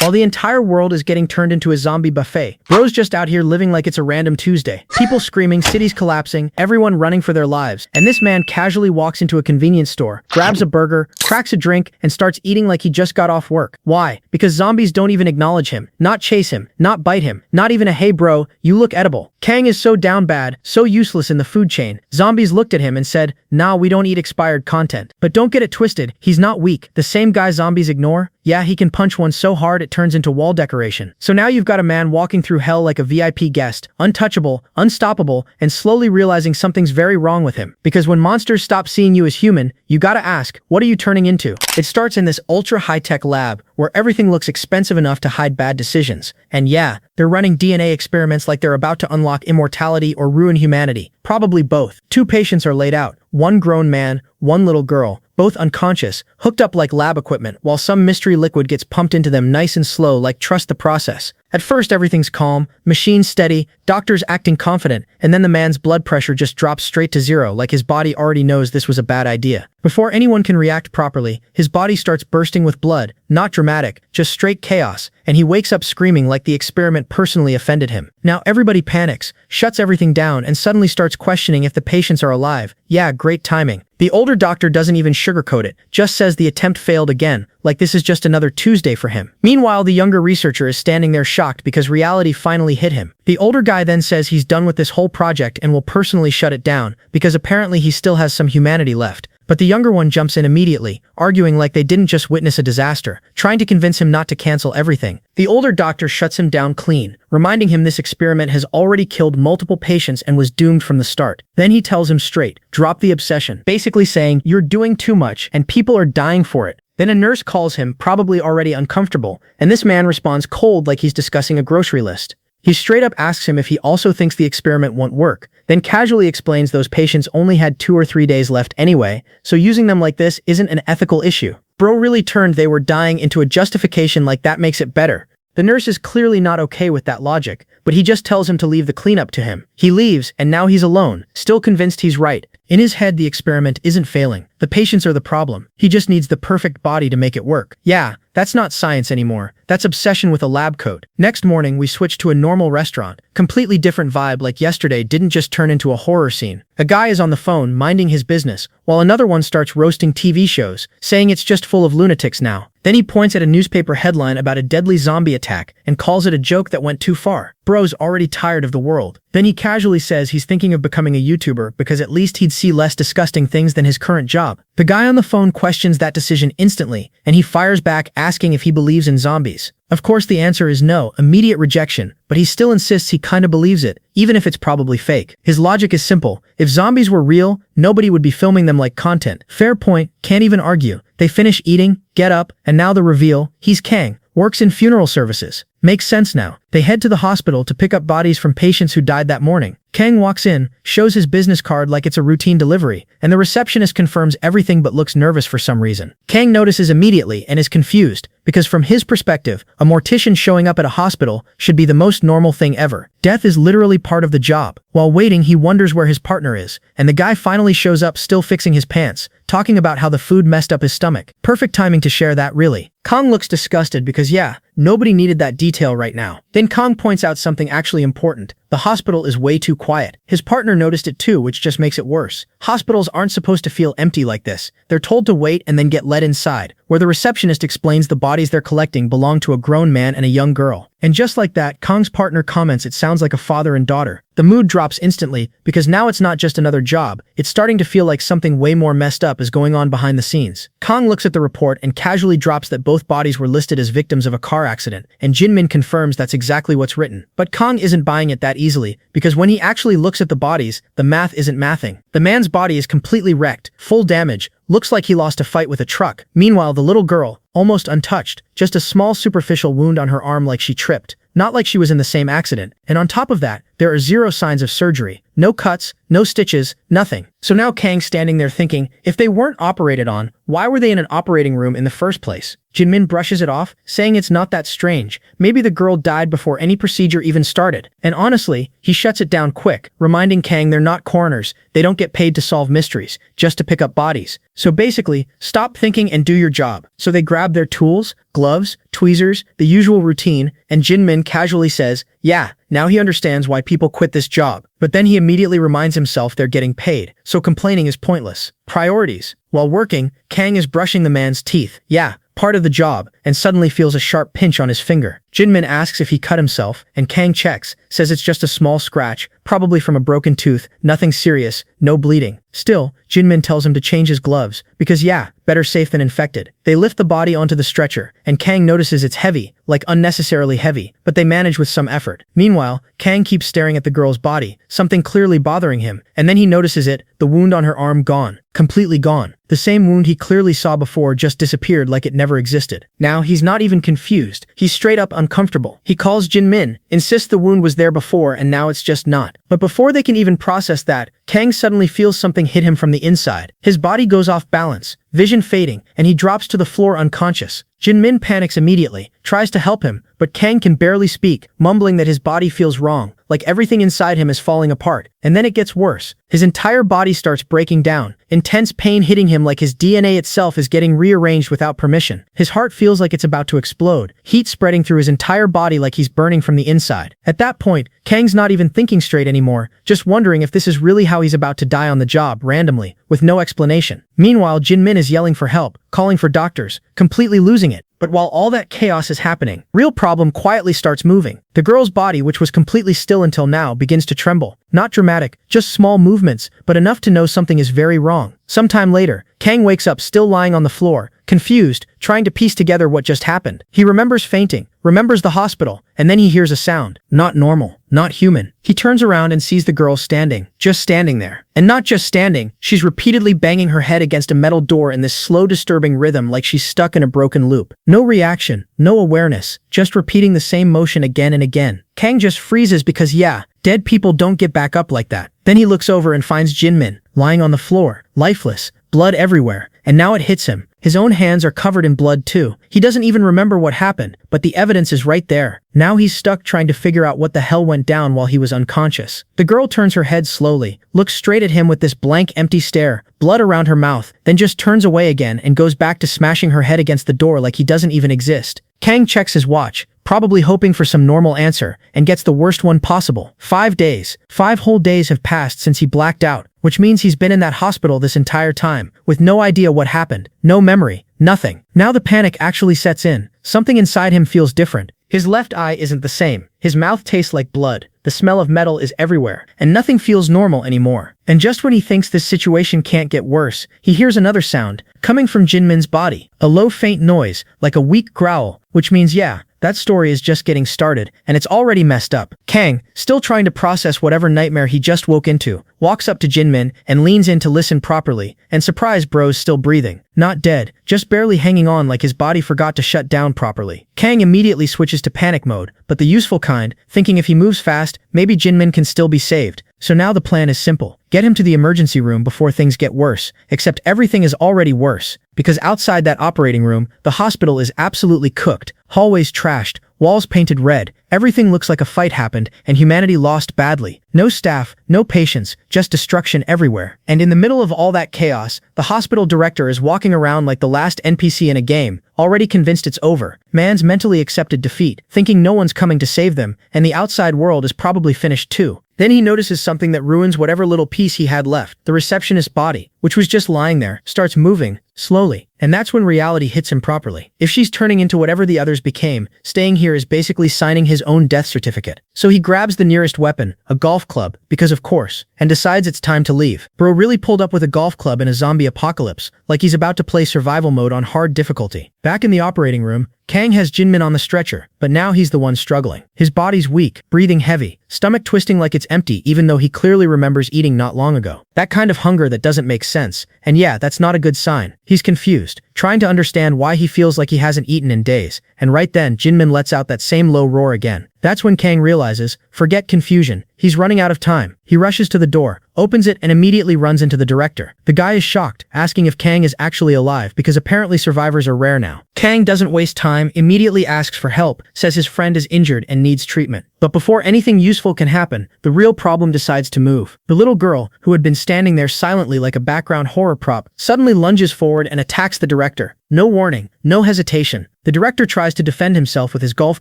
while the entire world is getting turned into a zombie buffet. Bro's just out here living like it's a random Tuesday. People screaming, cities collapsing, everyone running for their lives, and this man casually walks into a convenience store, grabs a burger, cracks a drink, and starts eating like he just got off work. Why? Because zombies don't even acknowledge him, not chase him, not bite him, not even a "hey bro, you look edible." Kang is so down bad, so useless in the food chain. Zombies looked at him and said, "Nah, we don't eat expired content." But don't get it twisted, he's not weak. The same guy zombies ignore? Yeah, he can punch one so hard it turns into wall decoration. So now you've got a man walking through hell like a VIP guest, untouchable, unstoppable, and slowly realizing something's very wrong with him. Because when monsters stop seeing you as human, you gotta ask, what are you turning into? It starts in this ultra high-tech lab, where everything looks expensive enough to hide bad decisions. And yeah, they're running DNA experiments like they're about to unlock immortality or ruin humanity. Probably both. 2 patients are laid out. 1 grown man, 1 little girl, both unconscious, hooked up like lab equipment, while some mystery liquid gets pumped into them nice and slow like trust the process. At first everything's calm, machines steady, doctors acting confident, and then the man's blood pressure just drops straight to 0 like his body already knows this was a bad idea. Before anyone can react properly, his body starts bursting with blood, not dramatic, just straight chaos, and he wakes up screaming like the experiment personally offended him. Now everybody panics, shuts everything down, and suddenly starts questioning if the patients are alive. Yeah, great timing. The older doctor doesn't even sugarcoat it, just says the attempt failed again, like this is just another Tuesday for him. Meanwhile, the younger researcher is standing there shocked because reality finally hit him. The older guy then says he's done with this whole project and will personally shut it down, because apparently he still has some humanity left. But the younger one jumps in immediately, arguing like they didn't just witness a disaster, trying to convince him not to cancel everything. The older doctor shuts him down clean, reminding him this experiment has already killed multiple patients and was doomed from the start. Then he tells him straight, drop the obsession, basically saying, you're doing too much and people are dying for it. Then a nurse calls him, probably already uncomfortable, and this man responds cold like he's discussing a grocery list. He straight up asks him if he also thinks the experiment won't work, then casually explains those patients only had 2 or 3 days left anyway, so using them like this isn't an ethical issue. Bro really turned they were dying into a justification like that makes it better. The nurse is clearly not okay with that logic, but he just tells him to leave the cleanup to him. He leaves, and now he's alone, still convinced he's right. In his head, the experiment isn't failing. The patients are the problem. He just needs the perfect body to make it work. Yeah, that's not science anymore. That's obsession with a lab coat. Next morning, we switch to a normal restaurant. Completely different vibe, like yesterday didn't just turn into a horror scene. A guy is on the phone, minding his business, while another one starts roasting TV shows, saying it's just full of lunatics now. Then he points at a newspaper headline about a deadly zombie attack and calls it a joke that went too far. Bro's already tired of the world. Then he casually says he's thinking of becoming a YouTuber because at least he'd see less disgusting things than his current job. The guy on the phone questions that decision instantly, and he fires back asking if he believes in zombies. Of course the answer is no, immediate rejection, but he still insists he kinda believes it, even if it's probably fake. His logic is simple. If zombies were real, nobody would be filming them like content. Fair point, can't even argue. They finish eating, get up, and now the reveal, he's Kang, works in funeral services. Makes sense now. They head to the hospital to pick up bodies from patients who died that morning. Kang walks in, shows his business card like it's a routine delivery, and the receptionist confirms everything but looks nervous for some reason. Kang notices immediately and is confused, because from his perspective, a mortician showing up at a hospital should be the most normal thing ever. Death is literally part of the job. While waiting, he wonders where his partner is, and the guy finally shows up still fixing his pants, talking about how the food messed up his stomach. Perfect timing to share that, really. Kang looks disgusted because yeah, nobody needed that detail right now. Then Kang points out something actually important. The hospital is way too quiet. His partner noticed it too, which just makes it worse. Hospitals aren't supposed to feel empty like this. They're told to wait and then get let inside, where the receptionist explains the bodies they're collecting belong to a grown man and a young girl. And just like that, Kang's partner comments it sounds like a father and daughter. The mood drops instantly, because now it's not just another job, it's starting to feel like something way more messed up is going on behind the scenes. Kang looks at the report and casually drops that both bodies were listed as victims of a car accident, and Jinmin confirms that's exactly what's written. But Kang isn't buying it that easily, because when he actually looks at the bodies, the math isn't mathing. The man's body is completely wrecked, full damage, looks like he lost a fight with a truck. Meanwhile, the little girl, almost untouched, just a small superficial wound on her arm like she tripped, not like she was in the same accident. And on top of that, There are zero signs of surgery. No cuts, no stitches, nothing. So now Kang's standing there thinking, if they weren't operated on, why were they in an operating room in the first place? Jinmin brushes it off, saying it's not that strange. Maybe the girl died before any procedure even started. And honestly, he shuts it down quick, reminding Kang they're not coroners. They don't get paid to solve mysteries, just to pick up bodies. So basically, stop thinking and do your job. So they grab their tools, gloves, tweezers, the usual routine, and Jinmin casually says, yeah, now he understands why people quit this job. But then he immediately reminds himself they're getting paid, so complaining is pointless. Priorities. While working, Kang is brushing the man's teeth. Yeah, part of the job, and suddenly feels a sharp pinch on his finger. Jinmin asks if he cut himself, and Kang checks, says it's just a small scratch, probably from a broken tooth, nothing serious, no bleeding. Still, Jinmin tells him to change his gloves, because yeah, better safe than infected. They lift the body onto the stretcher, and Kang notices it's heavy, like unnecessarily heavy, but they manage with some effort. Meanwhile, Kang keeps staring at the girl's body, something clearly bothering him, and then he notices it, the wound on her arm gone. Completely gone. The same wound he clearly saw before just disappeared like it never existed. Now he's not even confused, he's straight up uncomfortable. He calls Jinmin, insists the wound was there before and now it's just not. But before they can even process that, Kang suddenly feels something hit him from the inside. His body goes off balance, vision fading, and he drops to the floor unconscious. Jinmin panics immediately, tries to help him, but Kang can barely speak, mumbling that his body feels wrong, like everything inside him is falling apart. And then it gets worse. His entire body starts breaking down, intense pain hitting him like his DNA itself is getting rearranged without permission. His heart feels like it's about to explode, heat spreading through his entire body like he's burning from the inside. At that point, Kang's not even thinking straight anymore, just wondering if this is really how he's about to die on the job, randomly, with no explanation. Meanwhile, Jinmin is yelling for help, calling for doctors, completely losing it. But while all that chaos is happening, real problem quietly starts moving. The girl's body, which was completely still until now, begins to tremble. Not dramatic, just small movements, but enough to know something is very wrong. Sometime later, Kang wakes up still lying on the floor, confused, trying to piece together what just happened. He remembers fainting, remembers the hospital, and then he hears a sound. Not normal, not human. He turns around and sees the girl standing, just standing there. And not just standing, she's repeatedly banging her head against a metal door in this slow, disturbing rhythm like she's stuck in a broken loop. No reaction, no awareness, just repeating the same motion again and again. Kang just freezes because yeah, dead people don't get back up like that. Then he looks over and finds Jinmin, lying on the floor, lifeless, blood everywhere, and now it hits him. His own hands are covered in blood too. He doesn't even remember what happened, but the evidence is right there. Now he's stuck trying to figure out what the hell went down while he was unconscious. The girl turns her head slowly, looks straight at him with this blank, empty stare, blood around her mouth, then just turns away again and goes back to smashing her head against the door like he doesn't even exist. Kang checks his watch, probably hoping for some normal answer, and gets the worst one possible. 5 days. 5 whole days have passed since he blacked out, which means he's been in that hospital this entire time, with no idea what happened, no memory, nothing. Now the panic actually sets in. Something inside him feels different. His left eye isn't the same. His mouth tastes like blood. The smell of metal is everywhere, and nothing feels normal anymore. And just when he thinks this situation can't get worse, he hears another sound, coming from Jinmin's body. A low faint noise, like a weak growl, which means yeah, that story is just getting started, and it's already messed up. Kang, still trying to process whatever nightmare he just woke into, walks up to Jinmin and leans in to listen properly, and surprised bro's still breathing. Not dead, just barely hanging on like his body forgot to shut down properly. Kang immediately switches to panic mode, but the useful kind, thinking if he moves fast, maybe Jinmin can still be saved. So now the plan is simple. Get him to the emergency room before things get worse, except everything is already worse, because outside that operating room, the hospital is absolutely cooked, hallways trashed, walls painted red, everything looks like a fight happened and humanity lost badly. No staff, no patients, just destruction everywhere. And in the middle of all that chaos, the hospital director is walking around like the last NPC in a game, already convinced it's over. Man's mentally accepted defeat, thinking no one's coming to save them, and the outside world is probably finished too. Then he notices something that ruins whatever little piece he had left. The receptionist's body, which was just lying there, starts moving, slowly. And that's when reality hits him properly. If she's turning into whatever the others became, staying here is basically signing his own death certificate. So he grabs the nearest weapon, a golf club, because of course, and decides it's time to leave. Bro really pulled up with a golf club in a zombie apocalypse, like he's about to play survival mode on hard difficulty. Back in the operating room, Kang has Jinmin on the stretcher, but now he's the one struggling. His body's weak, breathing heavy, stomach twisting like it's empty even though he clearly remembers eating not long ago. That kind of hunger that doesn't make sense. And yeah, that's not a good sign. He's confused, trying to understand why he feels like he hasn't eaten in days. And right then, Jinmin lets out that same low roar again. That's when Kang realizes, forget confusion, he's running out of time. He rushes to the door, opens it, and immediately runs into the director. The guy is shocked, asking if Kang is actually alive because apparently survivors are rare now. Kang doesn't waste time, immediately asks for help, says his friend is injured and needs treatment. But before anything useful can happen, the real problem decides to move. The little girl, who had been standing there silently like a background horror prop, suddenly lunges forward and attacks the director. No warning, no hesitation. The director tries to defend himself with his golf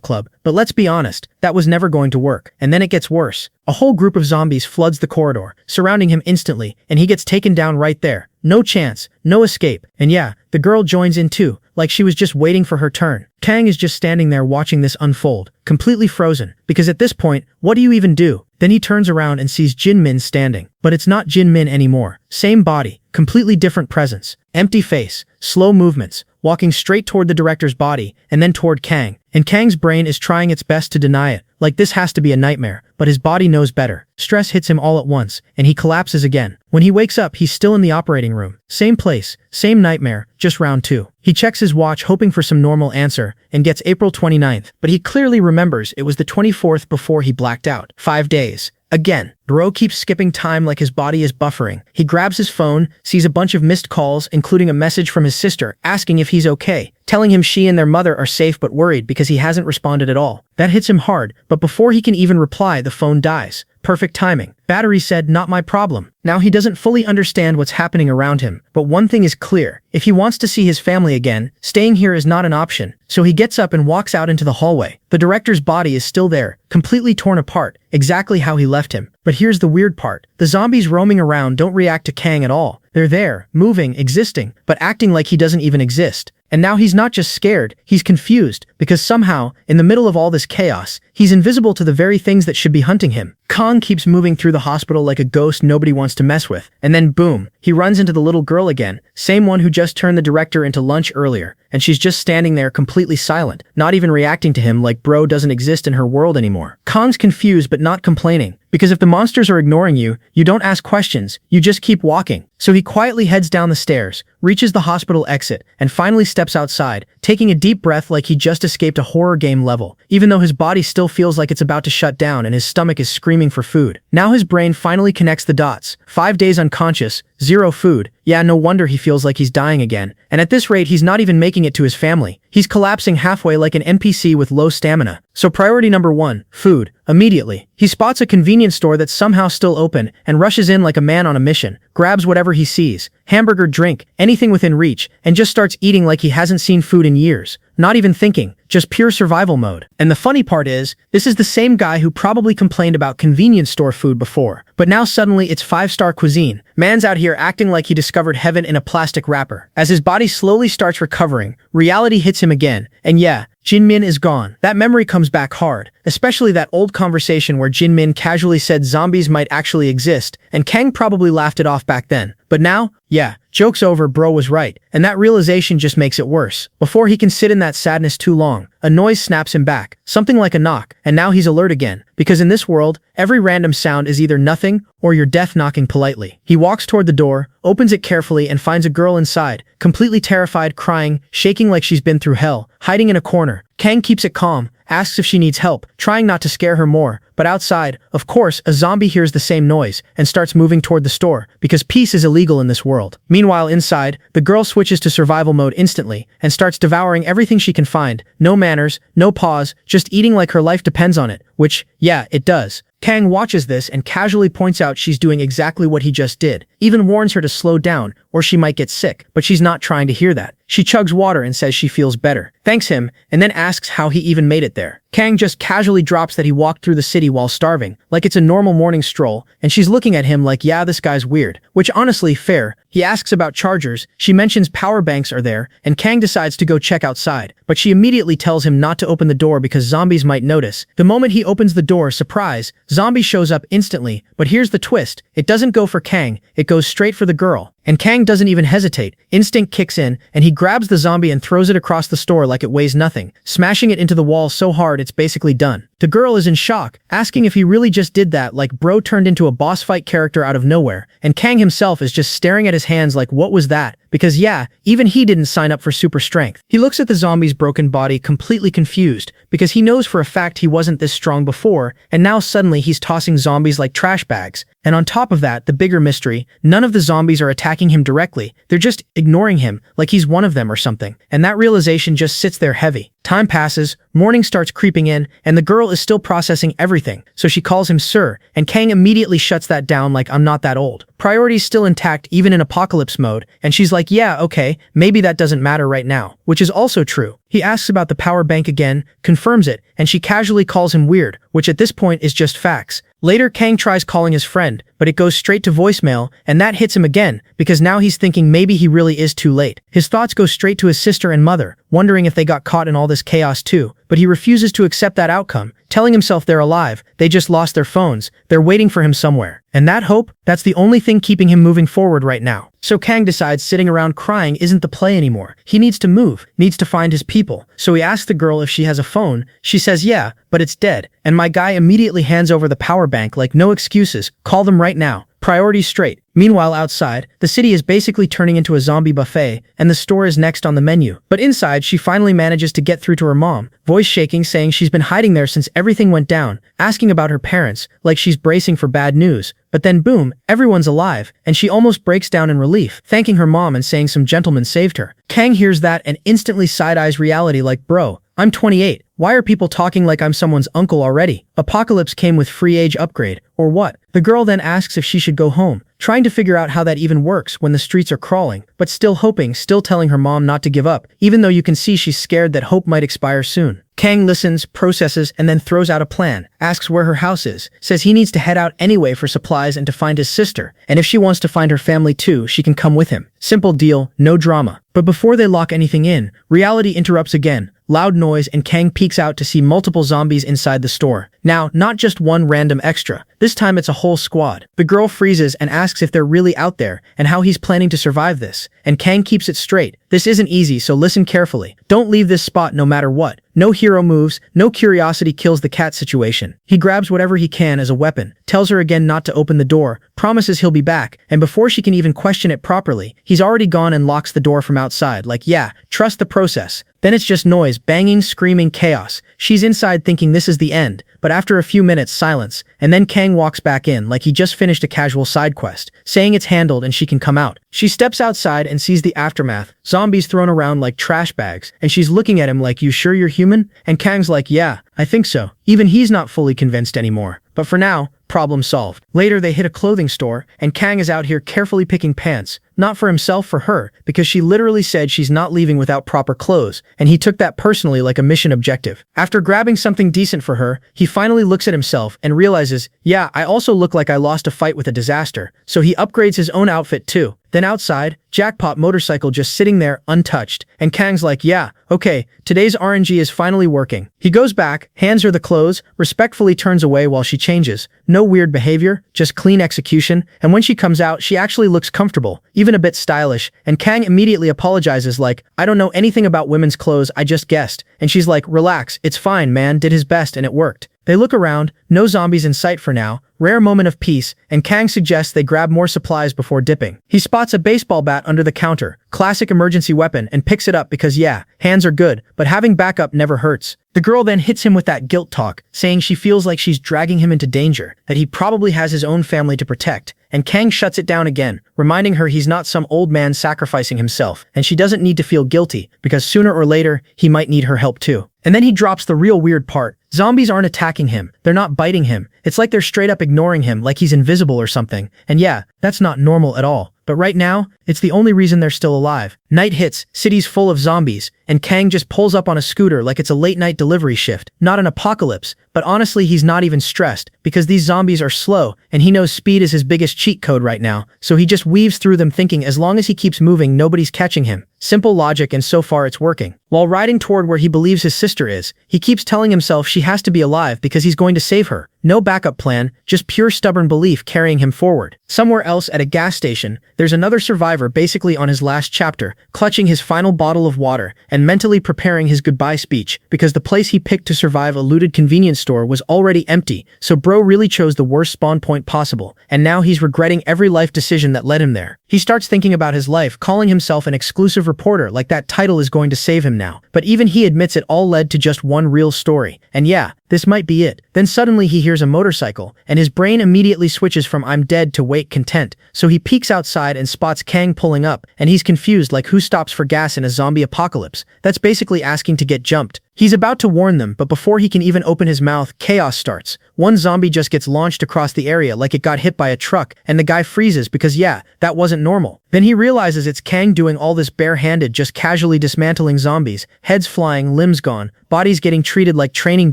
club, but let's be honest, that was never going to work. And then it gets worse. A whole group of zombies floods the corridor, surrounding him instantly, and he gets taken down right there. No chance, no escape. And yeah, the girl joins in too, like she was just waiting for her turn. Kang is just standing there watching this unfold, completely frozen, because at this point, what do you even do? Then he turns around and sees Jinmin standing. But it's not Jinmin anymore. Same body, completely different presence, empty face, slow movements, walking straight toward the director's body, and then toward Kang. And Kang's brain is trying its best to deny it, like this has to be a nightmare, but his body knows better. Stress hits him all at once, and he collapses again. When he wakes up, he's still in the operating room. Same place, same nightmare, just round 2. He checks his watch hoping for some normal answer, and gets April 29th, but he clearly remembers it was the 24th before he blacked out. 5 days. Again, Bro keeps skipping time like his body is buffering. He grabs his phone, sees a bunch of missed calls, including a message from his sister, asking if he's okay, telling him she and their mother are safe but worried because he hasn't responded at all. That hits him hard, but before he can even reply, the phone dies. Perfect timing. Battery said, not my problem. Now he doesn't fully understand what's happening around him, but one thing is clear. If he wants to see his family again, staying here is not an option. So he gets up and walks out into the hallway. The director's body is still there, completely torn apart, exactly how he left him. But here's the weird part. The zombies roaming around don't react to Kang at all. They're there, moving, existing, but acting like he doesn't even exist. And now he's not just scared, he's confused, because somehow, in the middle of all this chaos, he's invisible to the very things that should be hunting him. Kang keeps moving through the hospital like a ghost nobody wants to mess with, and then boom, he runs into the little girl again, same one who just turned the director into lunch earlier, and she's just standing there completely silent, not even reacting to him like Bro doesn't exist in her world anymore. Kang's confused but not complaining, because if the monsters are ignoring you, you don't ask questions, you just keep walking. So he quietly heads down the stairs, reaches the hospital exit, and finally steps outside, taking a deep breath like he just escaped a horror game level, even though his body still feels like it's about to shut down and his stomach is screaming for food. Now his brain finally connects the dots. 5 days unconscious, 0 food. Yeah, no wonder he feels like he's dying again. And at this rate, he's not even making it to his family. He's collapsing halfway like an NPC with low stamina. So priority number 1, food. Immediately, he spots a convenience store that's somehow still open and rushes in like a man on a mission, grabs whatever he sees, hamburger, drink, anything within reach, and just starts eating like he hasn't seen food in years. Not even thinking, just pure survival mode. And the funny part is, this is the same guy who probably complained about convenience store food before, but now suddenly it's 5-star cuisine. Man's out here acting like he discovered heaven in a plastic wrapper. As his body slowly starts recovering, reality hits him again, and yeah, Jinmin is gone. That memory comes back hard, especially that old conversation where Jinmin casually said zombies might actually exist, and Kang probably laughed it off back then. But now, yeah, joke's over, Bro was right, and that realization just makes it worse. Before he can sit in that sadness too long, a noise snaps him back, something like a knock, and now he's alert again, because in this world, every random sound is either nothing or your death knocking politely. He walks toward the door, opens it carefully, and finds a girl inside, completely terrified, crying, shaking like she's been through hell, hiding in a corner. Kang keeps it calm, asks if she needs help, trying not to scare her more, but outside, of course, a zombie hears the same noise and starts moving toward the store, because peace is illegal in this world. Meanwhile, inside, the girl switches to survival mode instantly and starts devouring everything she can find. No manners, no pause, just eating like her life depends on it, which, yeah, it does. Kang watches this and casually points out she's doing exactly what he just did, even warns her to slow down or she might get sick, but she's not trying to hear that. She chugs water and says she feels better, thanks him, and then asks how he even made it there. Kang just casually drops that he walked through the city while starving, like it's a normal morning stroll, and she's looking at him like, yeah, this guy's weird, which honestly, fair, He asks about chargers, she mentions power banks are there, and Kang decides to go check outside. But she immediately tells him not to open the door because zombies might notice. The moment he opens the door, surprise, zombie shows up instantly. But here's the twist, it doesn't go for Kang, it goes straight for the girl. And Kang doesn't even hesitate. Instinct kicks in, and he grabs the zombie and throws it across the store like it weighs nothing, smashing it into the wall so hard it's basically done. The girl is in shock, asking if he really just did that, like bro turned into a boss fight character out of nowhere. And Kang himself is just staring at his hands like, what was that? Because yeah, even he didn't sign up for super strength. He looks at the zombie's broken body completely confused, because he knows for a fact he wasn't this strong before, and now suddenly he's tossing zombies like trash bags. And on top of that, the bigger mystery, none of the zombies are attacking him directly, they're just ignoring him, like he's one of them or something. And that realization just sits there heavy. Time passes, morning starts creeping in, and the girl is still processing everything, so she calls him sir, and Kang immediately shuts that down like I'm not that old. Priorities still intact even in apocalypse mode, and she's like, yeah, okay, maybe that doesn't matter right now, which is also true. He asks about the power bank again, confirms it, and she casually calls him weird, which at this point is just facts. Later, Kang tries calling his friend, but it goes straight to voicemail, and that hits him again, because now he's thinking maybe he really is too late. His thoughts go straight to his sister and mother, wondering if they got caught in all this chaos too, but he refuses to accept that outcome, telling himself they're alive, they just lost their phones, they're waiting for him somewhere. And that hope, that's the only thing keeping him moving forward right now. So Kang decides sitting around crying isn't the play anymore. He needs to move, needs to find his people. So he asks the girl if she has a phone. She says yeah, but it's dead. And my guy immediately hands over the power bank like no excuses, call them right now. Priorities straight. Meanwhile outside, the city is basically turning into a zombie buffet, and the store is next on the menu. But inside, she finally manages to get through to her mom, voice shaking saying she's been hiding there since everything went down, asking about her parents, like she's bracing for bad news. But then boom, everyone's alive, and she almost breaks down in relief, thanking her mom and saying some gentleman saved her. Kang hears that and instantly side-eyes reality like, bro, I'm 28. Why are people talking like I'm someone's uncle already? Apocalypse came with free age upgrade, or what? The girl then asks if she should go home, trying to figure out how that even works when the streets are crawling, but still hoping, still telling her mom not to give up, even though you can see she's scared that hope might expire soon. Kang listens, processes, and then throws out a plan, asks where her house is, says he needs to head out anyway for supplies and to find his sister, and if she wants to find her family too, she can come with him. Simple deal, no drama. But before they lock anything in, reality interrupts again. Loud noise, and Kang peeks out to see multiple zombies inside the store. Now, not just one random extra. This time it's a whole squad. The girl freezes and asks if they're really out there and how he's planning to survive this. And Kang keeps it straight. This isn't easy, so listen carefully. Don't leave this spot no matter what. No hero moves, no curiosity kills the cat situation. He grabs whatever he can as a weapon, tells her again not to open the door, promises he'll be back, and before she can even question it properly, he's already gone and locks the door from outside, like yeah, trust the process. Then it's just noise, banging, screaming, chaos. She's inside thinking this is the end, but after a few minutes, silence, and then Kang walks back in like he just finished a casual side quest, saying it's handled and she can come out. She steps outside and sees the aftermath, zombies thrown around like trash bags, and she's looking at him like, you sure you're human? And Kang's like, yeah, I think so. Even he's not fully convinced anymore. But for now, problem solved. Later they hit a clothing store, and Kang is out here carefully picking pants. Not for himself, for her, because she literally said she's not leaving without proper clothes, and he took that personally like a mission objective. After grabbing something decent for her, he finally looks at himself and realizes, yeah, I also look like I lost a fight with a disaster, so he upgrades his own outfit too. Then outside, jackpot motorcycle just sitting there, untouched, and Kang's like, yeah, okay, today's RNG is finally working. He goes back, hands her the clothes, respectfully turns away while she changes. No weird behavior, just clean execution, and when she comes out, she actually looks comfortable, even a bit stylish, and Kang immediately apologizes like, I don't know anything about women's clothes, I just guessed. And she's like, relax, it's fine, man, did his best and it worked. They look around, no zombies in sight for now, rare moment of peace, and Kang suggests they grab more supplies before dipping. He spots a baseball bat under the counter, classic emergency weapon, and picks it up because yeah, hands are good, but having backup never hurts. The girl then hits him with that guilt talk, saying she feels like she's dragging him into danger, that he probably has his own family to protect, and Kang shuts it down again, reminding her he's not some old man sacrificing himself, and she doesn't need to feel guilty, because sooner or later, he might need her help too. And then he drops the real weird part. Zombies aren't attacking him, they're not biting him. It's like they're straight up ignoring him, like he's invisible or something. And yeah, that's not normal at all. But right now, it's the only reason they're still alive. Night hits, city's full of zombies, and Kang just pulls up on a scooter like it's a late-night delivery shift. Not an apocalypse, but honestly he's not even stressed, because these zombies are slow, and he knows speed is his biggest cheat code right now, so he just weaves through them thinking as long as he keeps moving nobody's catching him. Simple logic, and so far it's working. While riding toward where he believes his sister is, he keeps telling himself she has to be alive because he's going to save her. No backup plan, just pure stubborn belief carrying him forward. Somewhere else at a gas station, there's another survivor basically on his last chapter, clutching his final bottle of water and mentally preparing his goodbye speech, because the place he picked to survive a looted convenience store was already empty, so bro really chose the worst spawn point possible, and now he's regretting every life decision that led him there. He starts thinking about his life, calling himself an exclusive reporter like that title is going to save him now. But even he admits it all led to just one real story. And yeah, this might be it. Then suddenly he hears a motorcycle, and his brain immediately switches from I'm dead to wait content. So he peeks outside and spots Kang pulling up, and he's confused like who stops for gas in a zombie apocalypse. That's basically asking to get jumped. He's about to warn them, but before he can even open his mouth, chaos starts. One zombie just gets launched across the area like it got hit by a truck, and the guy freezes because yeah, that wasn't normal. Then he realizes it's Kang doing all this bare-handed, just casually dismantling zombies, heads flying, limbs gone, bodies getting treated like training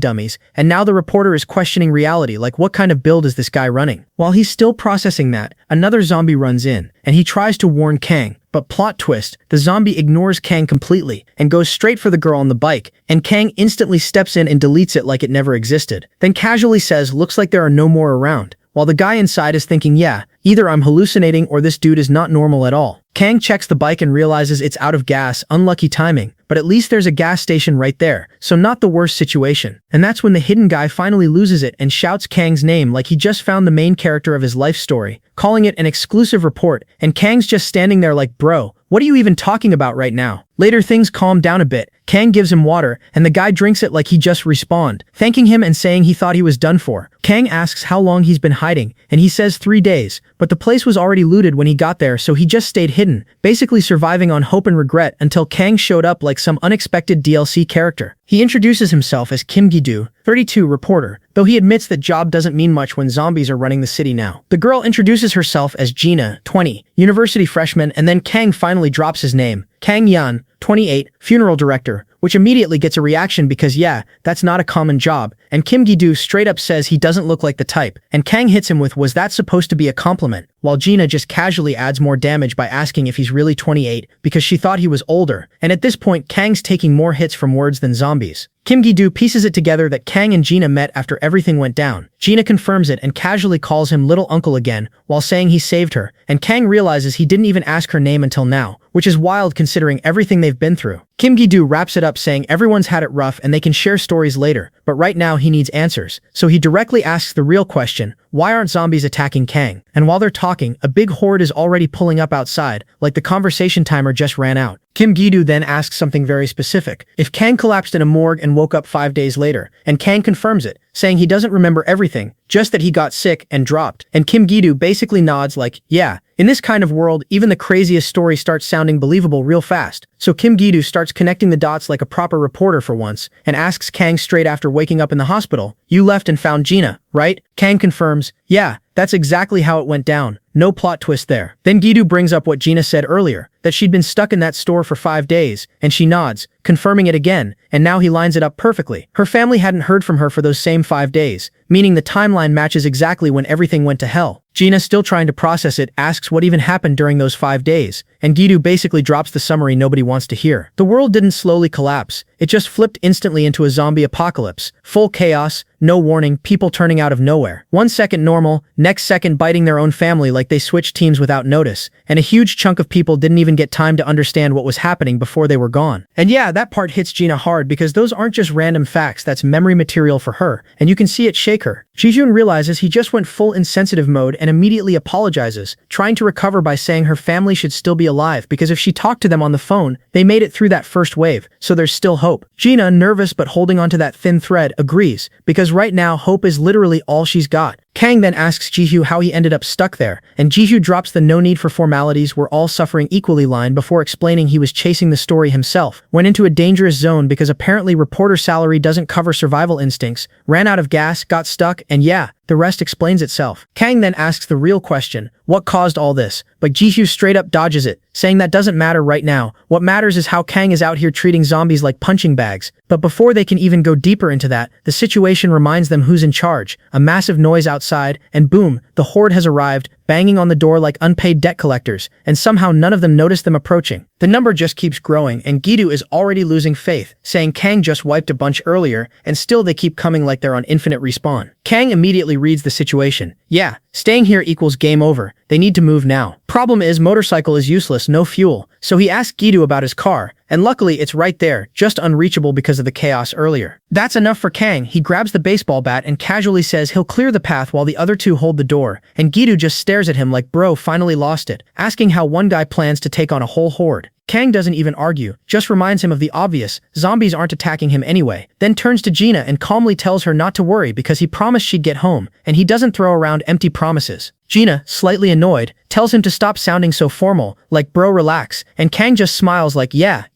dummies, and now the reporter is questioning reality like what kind of build is this guy running? While he's still processing that, another zombie runs in, and he tries to warn Kang. But plot twist, the zombie ignores Kang completely and goes straight for the girl on the bike, and Kang instantly steps in and deletes it like it never existed. Then casually says, looks like there are no more around, while the guy inside is thinking, yeah, either I'm hallucinating or this dude is not normal at all. Kang checks the bike and realizes it's out of gas, unlucky timing, but at least there's a gas station right there, so not the worst situation. And that's when the hidden guy finally loses it and shouts Kang's name like he just found the main character of his life story, calling it an exclusive report, and Kang's just standing there like, bro, what are you even talking about right now? Later things calm down a bit. Kang gives him water, and the guy drinks it like he just respawned, thanking him and saying he thought he was done for. Kang asks how long he's been hiding, and he says 3 days, but the place was already looted when he got there, so he just stayed hidden, basically surviving on hope and regret until Kang showed up like some unexpected DLC character. He introduces himself as Kim Gi-do, 32, reporter, though he admits that job doesn't mean much when zombies are running the city now. The girl introduces herself as Gina, 20, university freshman, and then Kang finally drops his name, Kang Yan, 28, funeral director, which immediately gets a reaction because yeah, that's not a common job, and Kim Gi-do straight up says he doesn't look like the type, and Kang hits him with was that supposed to be a compliment, while Gina just casually adds more damage by asking if he's really 28 because she thought he was older, and at this point Kang's taking more hits from words than zombies. Kim Gi-do pieces it together that Kang and Gina met after everything went down. Gina confirms it and casually calls him little uncle again while saying he saved her, and Kang realizes he didn't even ask her name until now, which is wild considering everything they've been through. Kim Gi-do wraps it up saying everyone's had it rough and they can share stories later, but right now he needs answers, so he directly asks the real question, why aren't zombies attacking Kang? And while they're talking, a big horde is already pulling up outside, like the conversation timer just ran out. Kim Gi-do then asks something very specific. If Kang collapsed in a morgue and woke up 5 days later, and Kang confirms it, saying he doesn't remember everything, just that he got sick and dropped. And Kim Gi-do basically nods like, yeah, in this kind of world, even the craziest story starts sounding believable real fast. So Kim Gi-do starts connecting the dots like a proper reporter for once, and asks Kang straight after waking up in the hospital, you left and found Gina, right? Kang confirms, yeah, that's exactly how it went down. No plot twist there. Then Gi-do brings up what Gina said earlier, that she'd been stuck in that store for 5 days, and she nods, confirming it again, and now he lines it up perfectly. Her family hadn't heard from her for those same 5 days, meaning the timeline matches exactly when everything went to hell. Gina, still trying to process it, asks what even happened during those 5 days, and Gi-do basically drops the summary nobody wants to hear. The world didn't slowly collapse, it just flipped instantly into a zombie apocalypse. Full chaos, no warning, people turning out of nowhere. 1 second normal, next second biting their own family like they switched teams without notice, and a huge chunk of people didn't even get time to understand what was happening before they were gone. And yeah, that part hits Gina hard because those aren't just random facts, that's memory material for her, and you can see it shake her. Jijun realizes he just went full insensitive mode and immediately apologizes, trying to recover by saying her family should still be alive because if she talked to them on the phone, they made it through that first wave, so there's still hope. Gina, nervous but holding onto that thin thread, agrees, because right now hope is literally all she's got. Kang then asks Jihyo how he ended up stuck there, and Jihyo drops the "no need for formalities, we're all suffering equally" line before explaining he was chasing the story himself, went into a dangerous zone because apparently reporter salary doesn't cover survival instincts, ran out of gas, got stuck, and yeah, the rest explains itself. Kang then asks the real question, what caused all this? But Jihyo straight up dodges it, saying that doesn't matter right now. What matters is how Kang is out here treating zombies like punching bags. But before they can even go deeper into that, the situation reminds them who's in charge. A massive noise outside, and boom, the horde has arrived, banging on the door like unpaid debt collectors, and somehow none of them notice them approaching. The number just keeps growing, and Gidu is already losing faith, saying Kang just wiped a bunch earlier, and still they keep coming like they're on infinite respawn. Kang immediately reads the situation. Yeah, staying here equals game over. They need to move now. Problem is, motorcycle is useless, no fuel. So he asks Gidu about his car, and luckily it's right there, just unreachable because of the chaos earlier. That's enough for Kang. He grabs the baseball bat and casually says he'll clear the path while the other two hold the door, and Gidu just stares at him like bro finally lost it, asking how one guy plans to take on a whole horde. Kang doesn't even argue, just reminds him of the obvious, zombies aren't attacking him anyway, then turns to Gina and calmly tells her not to worry because he promised she'd get home, and he doesn't throw around empty promises. Gina, slightly annoyed, tells him to stop sounding so formal, like bro relax, and Kang just smiles like yeah,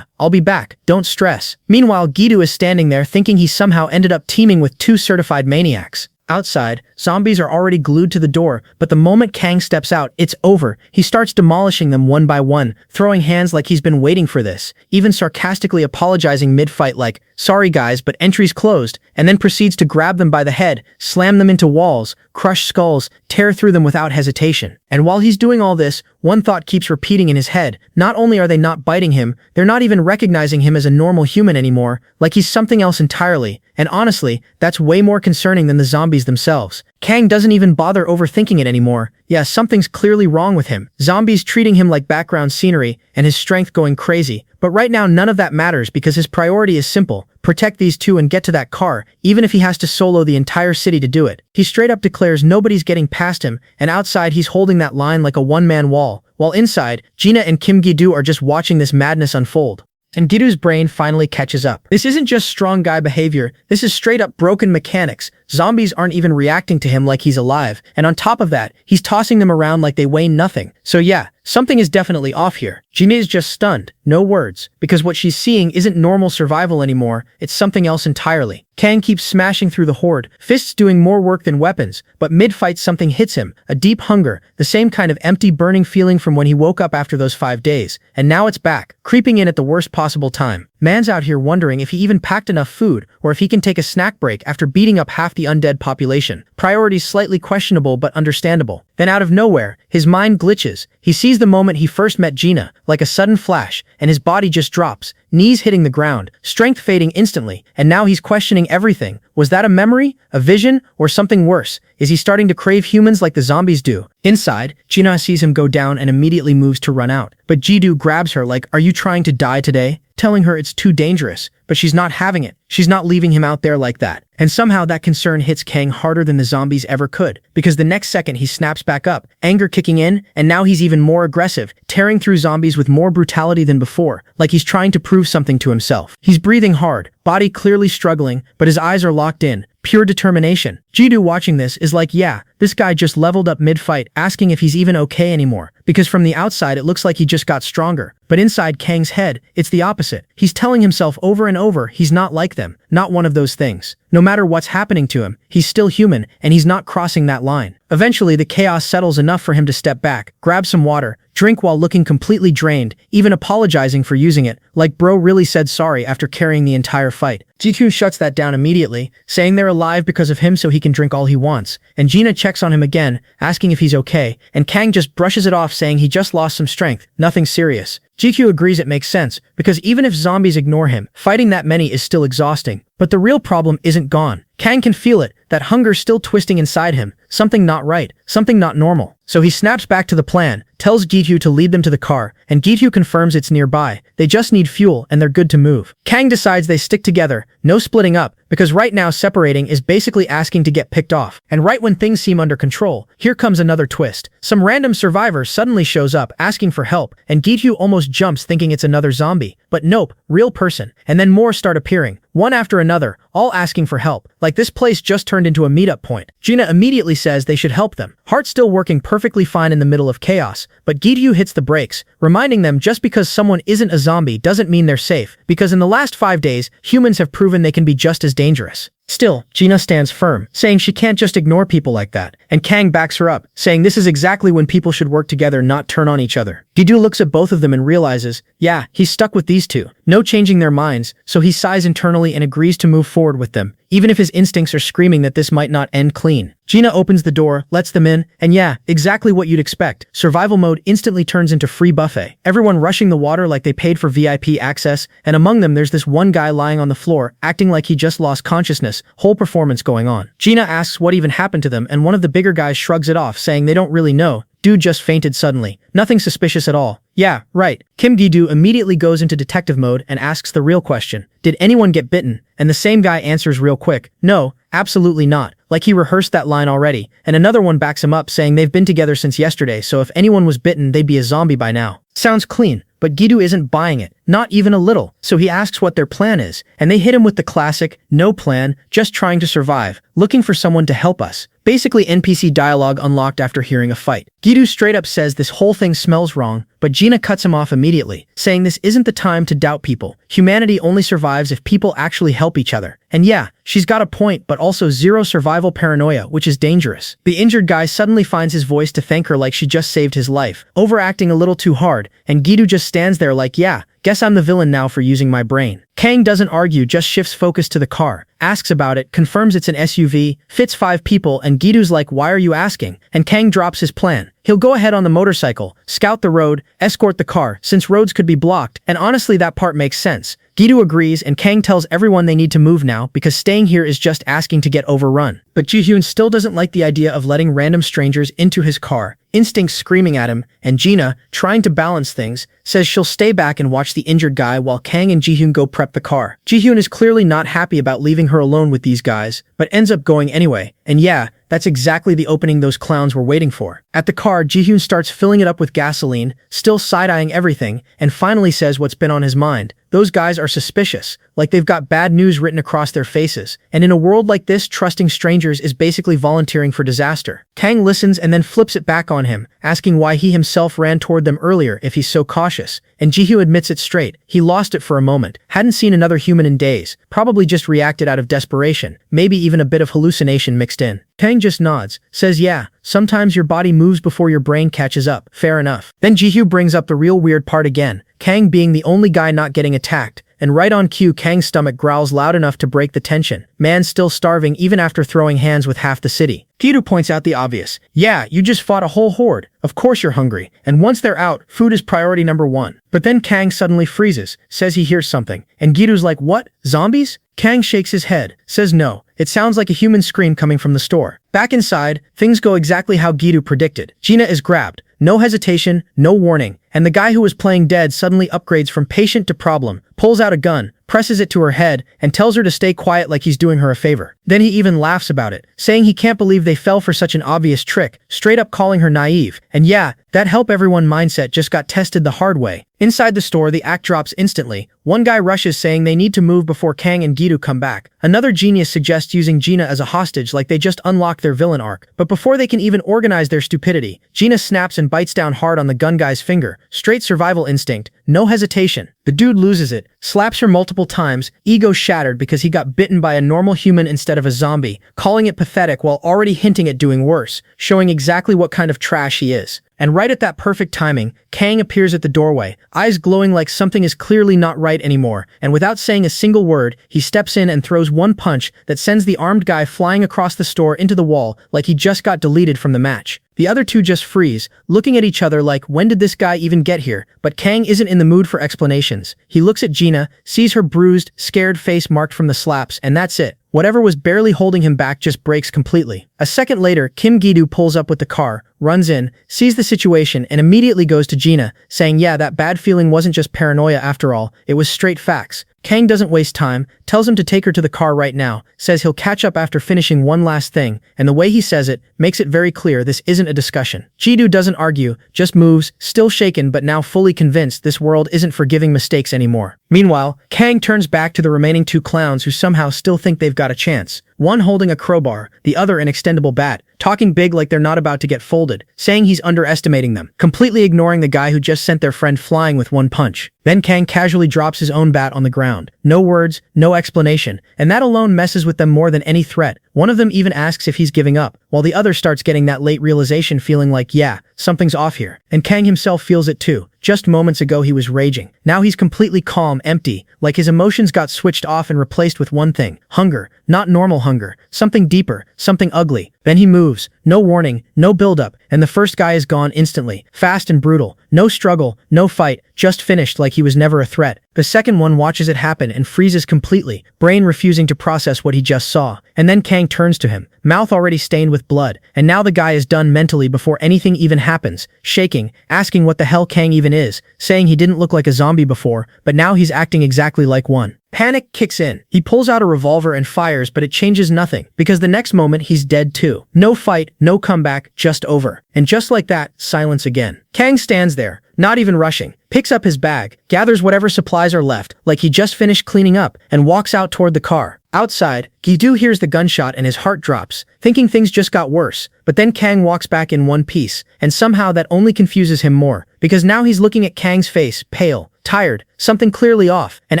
I'll be back, don't stress. Meanwhile, Gidu is standing there thinking he somehow ended up teaming with two certified maniacs. Outside, zombies are already glued to the door, but the moment Kang steps out, it's over. He starts demolishing them one by one, throwing hands like he's been waiting for this, even sarcastically apologizing mid-fight like, sorry guys, but entry's closed, and then proceeds to grab them by the head, slam them into walls, crush skulls, tear through them without hesitation. And while he's doing all this, one thought keeps repeating in his head. Not only are they not biting him, they're not even recognizing him as a normal human anymore, like he's something else entirely. And honestly, that's way more concerning than the zombies themselves. Kang doesn't even bother overthinking it anymore. Yeah, something's clearly wrong with him. Zombies treating him like background scenery, and his strength going crazy. But right now none of that matters because his priority is simple. Protect these two and get to that car, even if he has to solo the entire city to do it. He straight up declares nobody's getting past him, and outside he's holding that line like a one-man wall, while inside, Gina and Kim Gi-doo are just watching this madness unfold. And Gidu's brain finally catches up. This isn't just strong guy behavior, this is straight up broken mechanics. Zombies aren't even reacting to him like he's alive, and on top of that, he's tossing them around like they weigh nothing. So yeah, something is definitely off here. Gina is just stunned, no words, because what she's seeing isn't normal survival anymore, it's something else entirely. Kang keeps smashing through the horde, fists doing more work than weapons, but mid-fight something hits him, a deep hunger, the same kind of empty burning feeling from when he woke up after those 5 days, and now it's back, creeping in at the worst possible time. Man's out here wondering if he even packed enough food, or if he can take a snack break after beating up half the undead population. Priorities slightly questionable but understandable. Then out of nowhere, his mind glitches. He sees the moment he first met Gina, like a sudden flash, and his body just drops, knees hitting the ground, strength fading instantly, and now he's questioning everything. Was that a memory, a vision, or something worse? Is he starting to crave humans like the zombies do? Inside, Gina sees him go down and immediately moves to run out. But Gidu grabs her like, are you trying to die today? Telling her it's too dangerous, but she's not having it. She's not leaving him out there like that. And somehow that concern hits Kang harder than the zombies ever could, because the next second he snaps back up, anger kicking in, and now he's even more aggressive, tearing through zombies with more brutality than before, like he's trying to prove something to himself. He's breathing hard, body clearly struggling, but his eyes are locked in. Pure determination. Gidu watching this is like, yeah, this guy just leveled up mid-fight, asking if he's even okay anymore, because from the outside it looks like he just got stronger. But inside Kang's head, it's the opposite. He's telling himself over and over he's not like them, not one of those things. No matter what's happening to him, he's still human, and he's not crossing that line. Eventually, the chaos settles enough for him to step back, grab some water, drink while looking completely drained, even apologizing for using it, like bro really said sorry after carrying the entire fight. Jiku shuts that down immediately, saying they're alive because of him so he can drink all he wants, and Gina checks on him again, asking if he's okay, and Kang just brushes it off saying he just lost some strength, nothing serious. GQ agrees it makes sense, because even if zombies ignore him, fighting that many is still exhausting. But the real problem isn't gone. Kang can feel it, that hunger still twisting inside him, something not right, something not normal. So he snaps back to the plan, tells Gi-hyu to lead them to the car, and Gi-hyu confirms it's nearby. They just need fuel and they're good to move. Kang decides they stick together, no splitting up, because right now separating is basically asking to get picked off. And right when things seem under control, here comes another twist. Some random survivor suddenly shows up asking for help, and Gi-hyu almost jumps thinking it's another zombie. But nope, real person. And then more start appearing, one after another, all asking for help. Like this place just turned into a meetup point. Gina immediately says they should help them. Heart still working perfectly fine in the middle of chaos, but Gi-hyu hits the brakes, reminding them just because someone isn't a zombie doesn't mean they're safe, because in the last 5 days, humans have proven they can be just as dangerous. Still, Gina stands firm, saying she can't just ignore people like that, and Kang backs her up, saying this is exactly when people should work together, not turn on each other. Gi-hyu looks at both of them and realizes, yeah, he's stuck with these two. No changing their minds, so he sighs internally and agrees to move forward with them, even if his instincts are screaming that this might not end clean. Gina opens the door, lets them in, and yeah, exactly what you'd expect. Survival mode instantly turns into free buffet. Everyone rushing the water like they paid for VIP access, and among them there's this one guy lying on the floor, acting like he just lost consciousness, whole performance going on. Gina asks what even happened to them, and one of the bigger guys shrugs it off, saying they don't really know. Dude just fainted suddenly. Nothing suspicious at all. Yeah, right. Kim Gi-do immediately goes into detective mode and asks the real question. Did anyone get bitten? And the same guy answers real quick. No, absolutely not. Like he rehearsed that line already. And another one backs him up saying they've been together since yesterday, so if anyone was bitten they'd be a zombie by now. Sounds clean. But Gi-do isn't buying it, not even a little, so he asks what their plan is, and they hit him with the classic, no plan, just trying to survive, looking for someone to help us. Basically NPC dialogue unlocked after hearing a fight. Gi-do straight up says this whole thing smells wrong, but Gina cuts him off immediately, saying this isn't the time to doubt people. Humanity only survives if people actually help each other. And yeah, she's got a point, but also zero survival paranoia, which is dangerous. The injured guy suddenly finds his voice to thank her like she just saved his life, overacting a little too hard, and Gi-do just stands there like, yeah, guess I'm the villain now for using my brain. Kang doesn't argue, just shifts focus to the car, asks about it, confirms it's an SUV, fits 5 people, and Gi-do's like, why are you asking? And Kang drops his plan. He'll go ahead on the motorcycle, scout the road, escort the car, since roads could be blocked, and honestly that part makes sense. Gi-do agrees, and Kang tells everyone they need to move now because staying here is just asking to get overrun. But Ji-hyun still doesn't like the idea of letting random strangers into his car, instincts screaming at him, and Gina, trying to balance things, says she'll stay back and watch the injured guy while Kang and Ji-hyun go prep the car. Ji-hyun is clearly not happy about leaving her alone with these guys, but ends up going anyway, and yeah, that's exactly the opening those clowns were waiting for. At the car, Ji-hyun starts filling it up with gasoline, still side-eyeing everything, and finally says what's been on his mind. Those guys are suspicious, like they've got bad news written across their faces. And in a world like this, trusting strangers is basically volunteering for disaster. Kang listens and then flips it back on him, asking why he himself ran toward them earlier if he's so cautious. And Ji-hyo admits it straight. He lost it for a moment, hadn't seen another human in days, probably just reacted out of desperation, maybe even a bit of hallucination mixed in. Kang just nods, says yeah, sometimes your body moves before your brain catches up, fair enough. Then Ji-hyo brings up the real weird part again, Kang being the only guy not getting attacked, and right on cue Kang's stomach growls loud enough to break the tension. Man still starving even after throwing hands with half the city. Gi-do points out the obvious. Yeah, you just fought a whole horde. Of course you're hungry. And once they're out, food is priority number 1. But then Kang suddenly freezes, says he hears something. And Gi-do's like, what? Zombies? Kang shakes his head, says no. It sounds like a human scream coming from the store. Back inside, things go exactly how Gi-do predicted. Gina is grabbed. No hesitation, no warning. And the guy who was playing dead suddenly upgrades from patient to problem, pulls out a gun, presses it to her head, and tells her to stay quiet like he's doing her a favor. Then he even laughs about it, saying he can't believe they fell for such an obvious trick, straight up calling her naive. And yeah, that help everyone mindset just got tested the hard way. Inside the store, the act drops instantly. One guy rushes saying they need to move before Kang and Gi-do come back. Another genius suggests using Gina as a hostage like they just unlocked their villain arc. But before they can even organize their stupidity, Gina snaps and bites down hard on the gun guy's finger. Straight survival instinct, no hesitation. The dude loses it, slaps her multiple times, ego shattered because he got bitten by a normal human instead of a zombie, calling it pathetic while already hinting at doing worse, showing exactly what kind of trash he is. And right at that perfect timing, Kang appears at the doorway, eyes glowing like something is clearly not right anymore, and without saying a single word, he steps in and throws one punch that sends the armed guy flying across the store into the wall like he just got deleted from the match. The other two just freeze, looking at each other like, when did this guy even get here? But Kang isn't in the mood for explanations. He looks at Gina, sees her bruised, scared face marked from the slaps, and that's it. Whatever was barely holding him back just breaks completely. A second later, Kim Gi-doo pulls up with the car, runs in, sees the situation, and immediately goes to Gina, saying yeah, that bad feeling wasn't just paranoia after all, it was straight facts. Kang doesn't waste time, tells him to take her to the car right now, says he'll catch up after finishing one last thing, and the way he says it makes it very clear this isn't a discussion. Gi-doo doesn't argue, just moves, still shaken but now fully convinced this world isn't forgiving mistakes anymore. Meanwhile, Kang turns back to the remaining two clowns who somehow still think they've got a chance. One holding a crowbar, the other an extendable bat, talking big like they're not about to get folded, saying he's underestimating them, completely ignoring the guy who just sent their friend flying with one punch. Then Kang casually drops his own bat on the ground. No words, no explanation, and that alone messes with them more than any threat. One of them even asks if he's giving up, while the other starts getting that late realization feeling like, yeah, something's off here. And Kang himself feels it too. Just moments ago he was raging. Now he's completely calm, empty, like his emotions got switched off and replaced with one thing. Hunger. Not normal hunger. Something deeper. Something ugly. Then he moves. No warning, no build-up, and the first guy is gone instantly. Fast and brutal. No struggle, no fight, just finished like he was never a threat. The second one watches it happen and freezes completely, brain refusing to process what he just saw. And then Kang turns to him, mouth already stained with blood, and now the guy is done mentally before anything even happens, shaking, asking what the hell Kang even is, saying he didn't look like a zombie before, but now he's acting exactly like one. Panic kicks in. He pulls out a revolver and fires, but it changes nothing, because the next moment he's dead too. No fight, no comeback, just over. And just like that, silence again. Kang stands there, not even rushing, picks up his bag, gathers whatever supplies are left, like he just finished cleaning up, and walks out toward the car. Outside, Gi-doo hears the gunshot and his heart drops, thinking things just got worse. But then Kang walks back in one piece, and somehow that only confuses him more, because now he's looking at Kang's face, pale, tired, something clearly off, and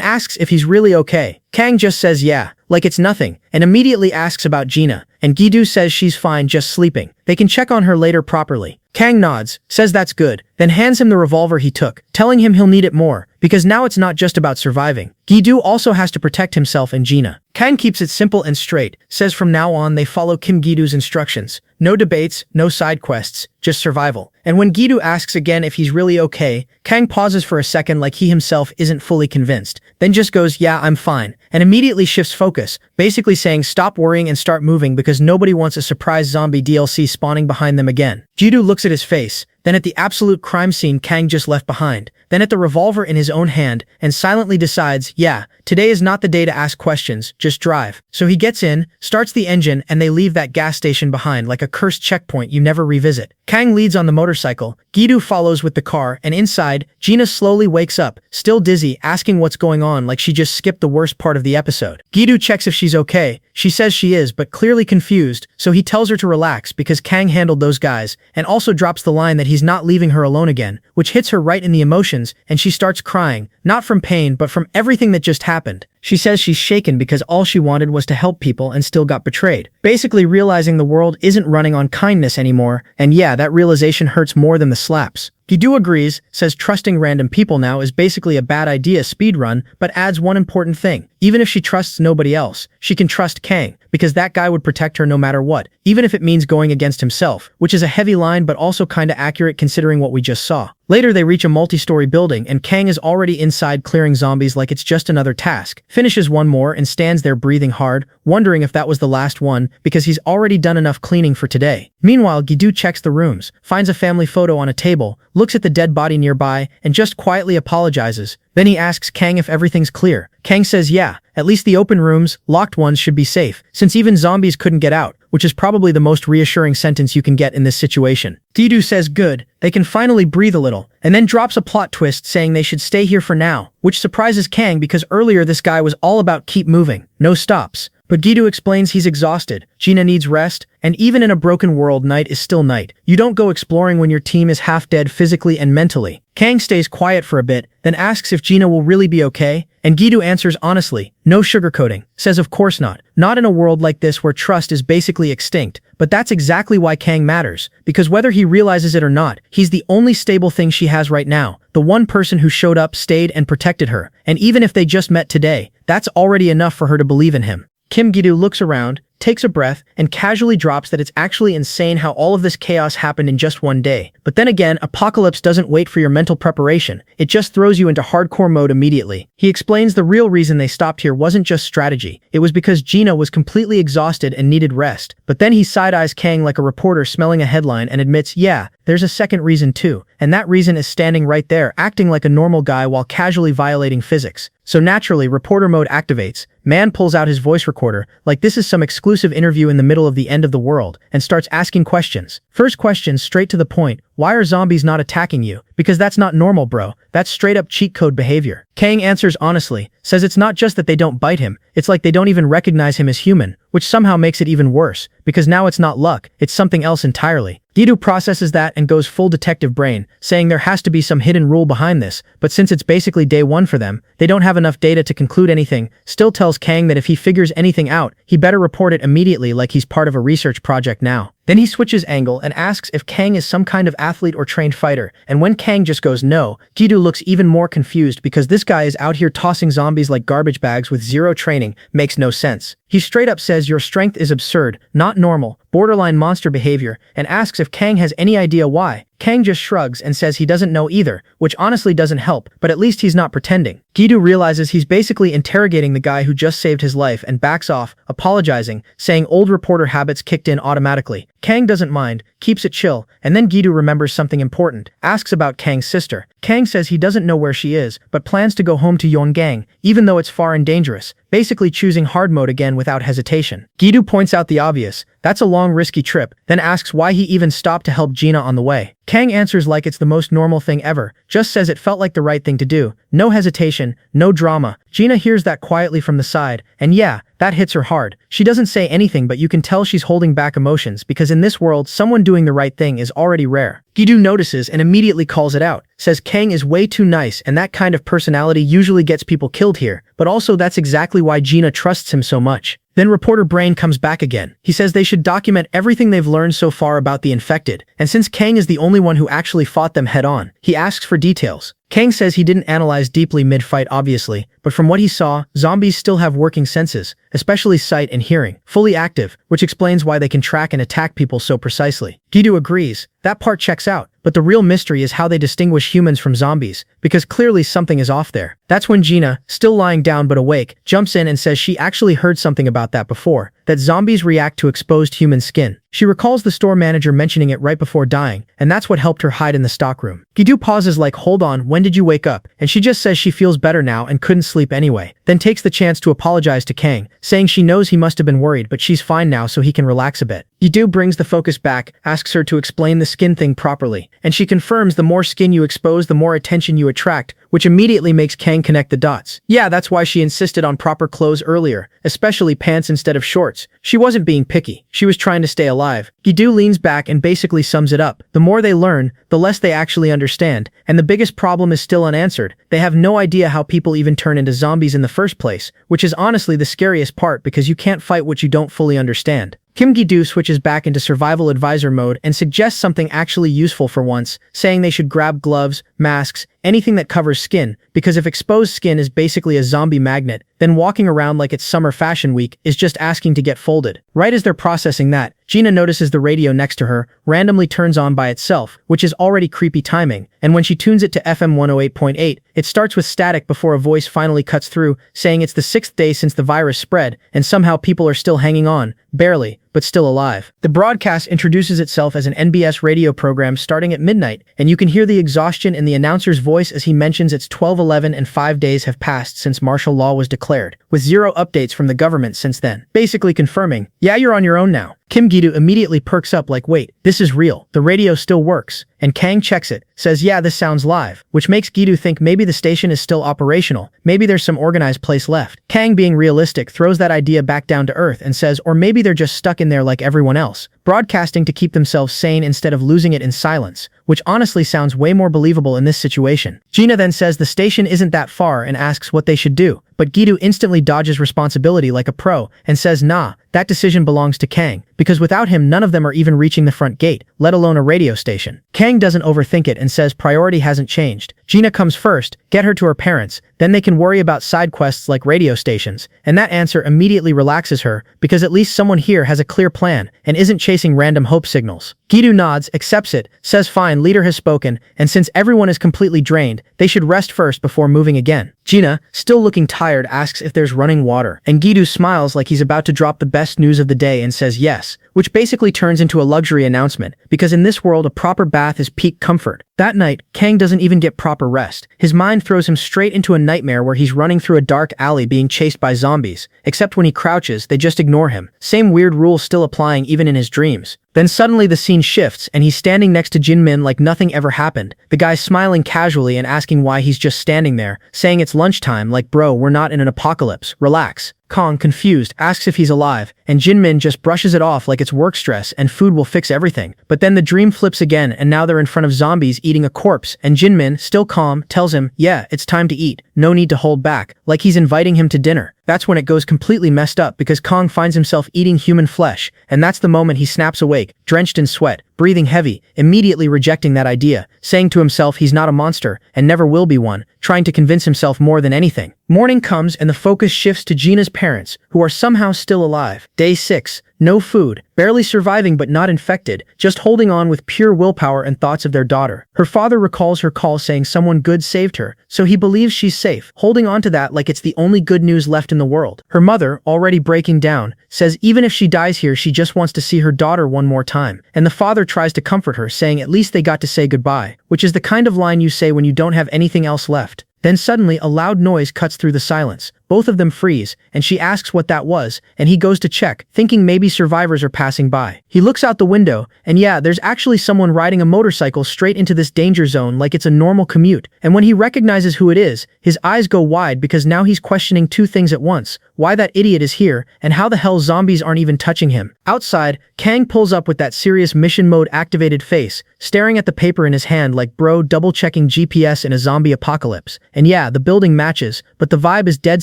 asks if he's really okay. Kang just says yeah, like it's nothing, and immediately asks about Gina, and Gi-doo says she's fine just sleeping. They can check on her later properly. Kang nods, says that's good, then hands him the revolver he took, telling him he'll need it more, because now it's not just about surviving. Gi-doo also has to protect himself and Gina. Kang keeps it simple and straight, says from now on they follow Kim Gi-doo's instructions. No debates, no side quests, just survival. And when Gi-doo asks again if he's really okay, Kang pauses for a second like he himself isn't fully convinced, then just goes, yeah, I'm fine, and immediately shifts focus, basically saying stop worrying and start moving because nobody wants a surprise zombie DLC spawning behind them again. Gi-doo looks at his face, then at the absolute crime scene Kang just left behind, then at the revolver in his own hand, and silently decides, yeah, today is not the day to ask questions, just drive. So he gets in, starts the engine, and they leave that gas station behind like a cursed checkpoint you never revisit. Kang leads on the motorcycle, Gi-doo follows with the car, and inside, Gina slowly wakes up, still dizzy, asking what's going on like she just skipped the worst part of the episode. Gi-doo checks if she's okay. She says she is, but clearly confused, so he tells her to relax because Kang handled those guys, and also drops the line that he's not leaving her alone again, which hits her right in the emotions, and she starts crying, not from pain but from everything that just happened. She says she's shaken because all she wanted was to help people and still got betrayed, basically realizing the world isn't running on kindness anymore, and yeah, that realization hurts more than the slaps. Gi-doo agrees, says trusting random people now is basically a bad idea speedrun, but adds one important thing. Even if she trusts nobody else, she can trust Kang, because that guy would protect her no matter what, even if it means going against himself, which is a heavy line but also kinda accurate considering what we just saw. Later they reach a multi-story building and Kang is already inside clearing zombies like it's just another task, finishes one more and stands there breathing hard, wondering if that was the last one because he's already done enough cleaning for today. Meanwhile, Gi-doo checks the rooms, finds a family photo on a table, looks at the dead body nearby, and just quietly apologizes. Then he asks Kang if everything's clear. Kang says yeah, at least the open rooms, locked ones should be safe, since even zombies couldn't get out, which is probably the most reassuring sentence you can get in this situation. Gi-doo says good, they can finally breathe a little, and then drops a plot twist saying they should stay here for now, which surprises Kang because earlier this guy was all about keep moving, no stops. But Gi-doo explains he's exhausted, Gina needs rest, and even in a broken world night is still night. You don't go exploring when your team is half dead physically and mentally. Kang stays quiet for a bit, then asks if Gina will really be okay, and Gi-doo answers honestly, no sugarcoating, says of course not. Not in a world like this where trust is basically extinct, but that's exactly why Kang matters, because whether he realizes it or not, he's the only stable thing she has right now, the one person who showed up, stayed, and protected her, and even if they just met today, that's already enough for her to believe in him. Kim Gi-doo looks around, takes a breath, and casually drops that it's actually insane how all of this chaos happened in just one day. But then again, Apocalypse doesn't wait for your mental preparation. It just throws you into hardcore mode immediately. He explains the real reason they stopped here wasn't just strategy. It was because Gina was completely exhausted and needed rest. But then he side-eyes Kang like a reporter smelling a headline and admits, yeah, there's a second reason too. And that reason is standing right there, acting like a normal guy while casually violating physics. So naturally, reporter mode activates. Man pulls out his voice recorder, like this is some exclusive interview in the middle of the end of the world, and starts asking questions. First question, straight to the point. Why are zombies not attacking you? Because that's not normal, bro. That's straight up cheat code behavior. Kang answers honestly, says it's not just that they don't bite him, it's like they don't even recognize him as human, which somehow makes it even worse, because now it's not luck, it's something else entirely. Gidu processes that and goes full detective brain, saying there has to be some hidden rule behind this, but since it's basically day one for them, they don't have enough data to conclude anything, still tells Kang that if he figures anything out, he better report it immediately like he's part of a research project now. Then he switches angle and asks if Kang is some kind of athlete or trained fighter, and when Kang just goes no, Gidu looks even more confused because this guy is out here tossing zombies like garbage bags with zero training, makes no sense. He straight up says your strength is absurd, not normal, borderline monster behavior, and asks if Kang has any idea why. Kang just shrugs and says he doesn't know either, which honestly doesn't help, but at least he's not pretending. Gidu realizes he's basically interrogating the guy who just saved his life and backs off, apologizing, saying old reporter habits kicked in automatically. Kang doesn't mind, keeps it chill, and then Gidu remembers something important, asks about Kang's sister. Kang says he doesn't know where she is, but plans to go home to Yongang, even though it's far and dangerous, basically choosing hard mode again without hesitation. Gidu points out the obvious, that's a long risky trip, then asks why he even stopped to help Gina on the way. Kang answers like it's the most normal thing ever, just says it felt like the right thing to do. No hesitation, no drama. Gina hears that quietly from the side, and yeah, that hits her hard. She doesn't say anything, but you can tell she's holding back emotions because in this world, someone doing the right thing is already rare. Gidu notices and immediately calls it out, says Kang is way too nice and that kind of personality usually gets people killed here, but also that's exactly why Gina trusts him so much. Then reporter Brain comes back again. He says they should document everything they've learned so far about the infected, and since Kang is the only one who actually fought them head-on, he asks for details. Kang says he didn't analyze deeply mid-fight obviously, but from what he saw, zombies still have working senses, especially sight and hearing, fully active, which explains why they can track and attack people so precisely. Gidu agrees, that part checks out, but the real mystery is how they distinguish humans from zombies, because clearly something is off there. That's when Gina, still lying down but awake, jumps in and says she actually heard something about that before, that zombies react to exposed human skin. She recalls the store manager mentioning it right before dying, and that's what helped her hide in the stockroom. Gidu pauses like, hold on, when did you wake up? And she just says she feels better now and couldn't sleep anyway, then takes the chance to apologize to Kang, saying she knows he must have been worried but she's fine now so he can relax a bit. Gidu brings the focus back, asks her to explain the skin thing properly, and she confirms the more skin you expose the more attention you attract, which immediately makes Kang connect the dots. Yeah, that's why she insisted on proper clothes earlier, especially pants instead of shorts. She wasn't being picky, she was trying to stay alive. Gidu leans back and basically sums it up. The more they learn, the less they actually understand, and the biggest problem is still unanswered. They have no idea how people even turn into zombies in the first place, which is honestly the scariest part because you can't fight what you don't fully understand. Kim Gidu switches back into survival advisor mode and suggests something actually useful for once, saying they should grab gloves, masks, anything that covers skin, because if exposed skin is basically a zombie magnet, then walking around like it's summer fashion week is just asking to get folded. Right as they're processing that, Gina notices the radio next to her randomly turns on by itself, which is already creepy timing, and when she tunes it to FM 108.8, it starts with static before a voice finally cuts through, saying it's the 6th day since the virus spread, and somehow people are still hanging on, barely, but still alive. The broadcast introduces itself as an NBS radio program starting at midnight, and you can hear the exhaustion in the announcer's voice as he mentions it's 12/11 and 5 days have passed since martial law was declared, with zero updates from the government since then, basically confirming, yeah, you're on your own now. Kim Gidu immediately perks up like, wait, this is real, the radio still works, and Kang checks it, says yeah, this sounds live, which makes Gidu think maybe the station is still operational, maybe there's some organized place left. Kang, being realistic, throws that idea back down to earth and says, or maybe they're just stuck in there like everyone else, broadcasting to keep themselves sane instead of losing it in silence, which honestly sounds way more believable in this situation. Gina then says the station isn't that far and asks what they should do, but Gidu instantly dodges responsibility like a pro and says nah, that decision belongs to Kang, because without him none of them are even reaching the front gate, let alone a radio station. Kang doesn't overthink it and says priority hasn't changed. Gina comes first, get her to her parents, then they can worry about side quests like radio stations, and that answer immediately relaxes her, because at least someone here has a clear plan, and isn't chasing random hope signals. Gidu nods, accepts it, says fine, leader has spoken, and since everyone is completely drained, they should rest first before moving again. Gina, still looking tired, asks if there's running water, and Gidu smiles like he's about to drop the best news of the day and says yes, which basically turns into a luxury announcement, because in this world a proper bath is peak comfort. That night, Kang doesn't even get proper rest. His mind throws him straight into a nightmare where he's running through a dark alley being chased by zombies, except when he crouches, they just ignore him. Same weird rule still applying even in his dreams. Then suddenly the scene shifts and he's standing next to Jinmin like nothing ever happened. The guy's smiling casually and asking why he's just standing there, saying it's lunchtime like bro, we're not in an apocalypse, relax. Kong, confused, asks if he's alive, and Jinmin just brushes it off like it's work stress and food will fix everything. But then the dream flips again and now they're in front of zombies eating a corpse, and Jinmin, still calm, tells him, yeah, it's time to eat, no need to hold back, like he's inviting him to dinner. That's when it goes completely messed up because Kong finds himself eating human flesh, and that's the moment he snaps awake, drenched in sweat, breathing heavy, immediately rejecting that idea, saying to himself he's not a monster and never will be one, trying to convince himself more than anything. Morning comes and the focus shifts to Gina's parents, who are somehow still alive. Day 6. No food, barely surviving but not infected, just holding on with pure willpower and thoughts of their daughter. Her father recalls her call saying someone good saved her, so he believes she's safe, holding on to that like it's the only good news left in the world. Her mother, already breaking down, says even if she dies here she just wants to see her daughter one more time. And the father tries to comfort her, saying at least they got to say goodbye, which is the kind of line you say when you don't have anything else left. Then suddenly a loud noise cuts through the silence. Both of them freeze, and she asks what that was, and he goes to check, thinking maybe survivors are passing by. He looks out the window, and yeah, there's actually someone riding a motorcycle straight into this danger zone like it's a normal commute. And when he recognizes who it is, his eyes go wide because now he's questioning two things at once: why that idiot is here, and how the hell zombies aren't even touching him. Outside, Kang pulls up with that serious mission mode activated face, staring at the paper in his hand like bro double-checking GPS in a zombie apocalypse. And yeah, the building matches, but the vibe is dead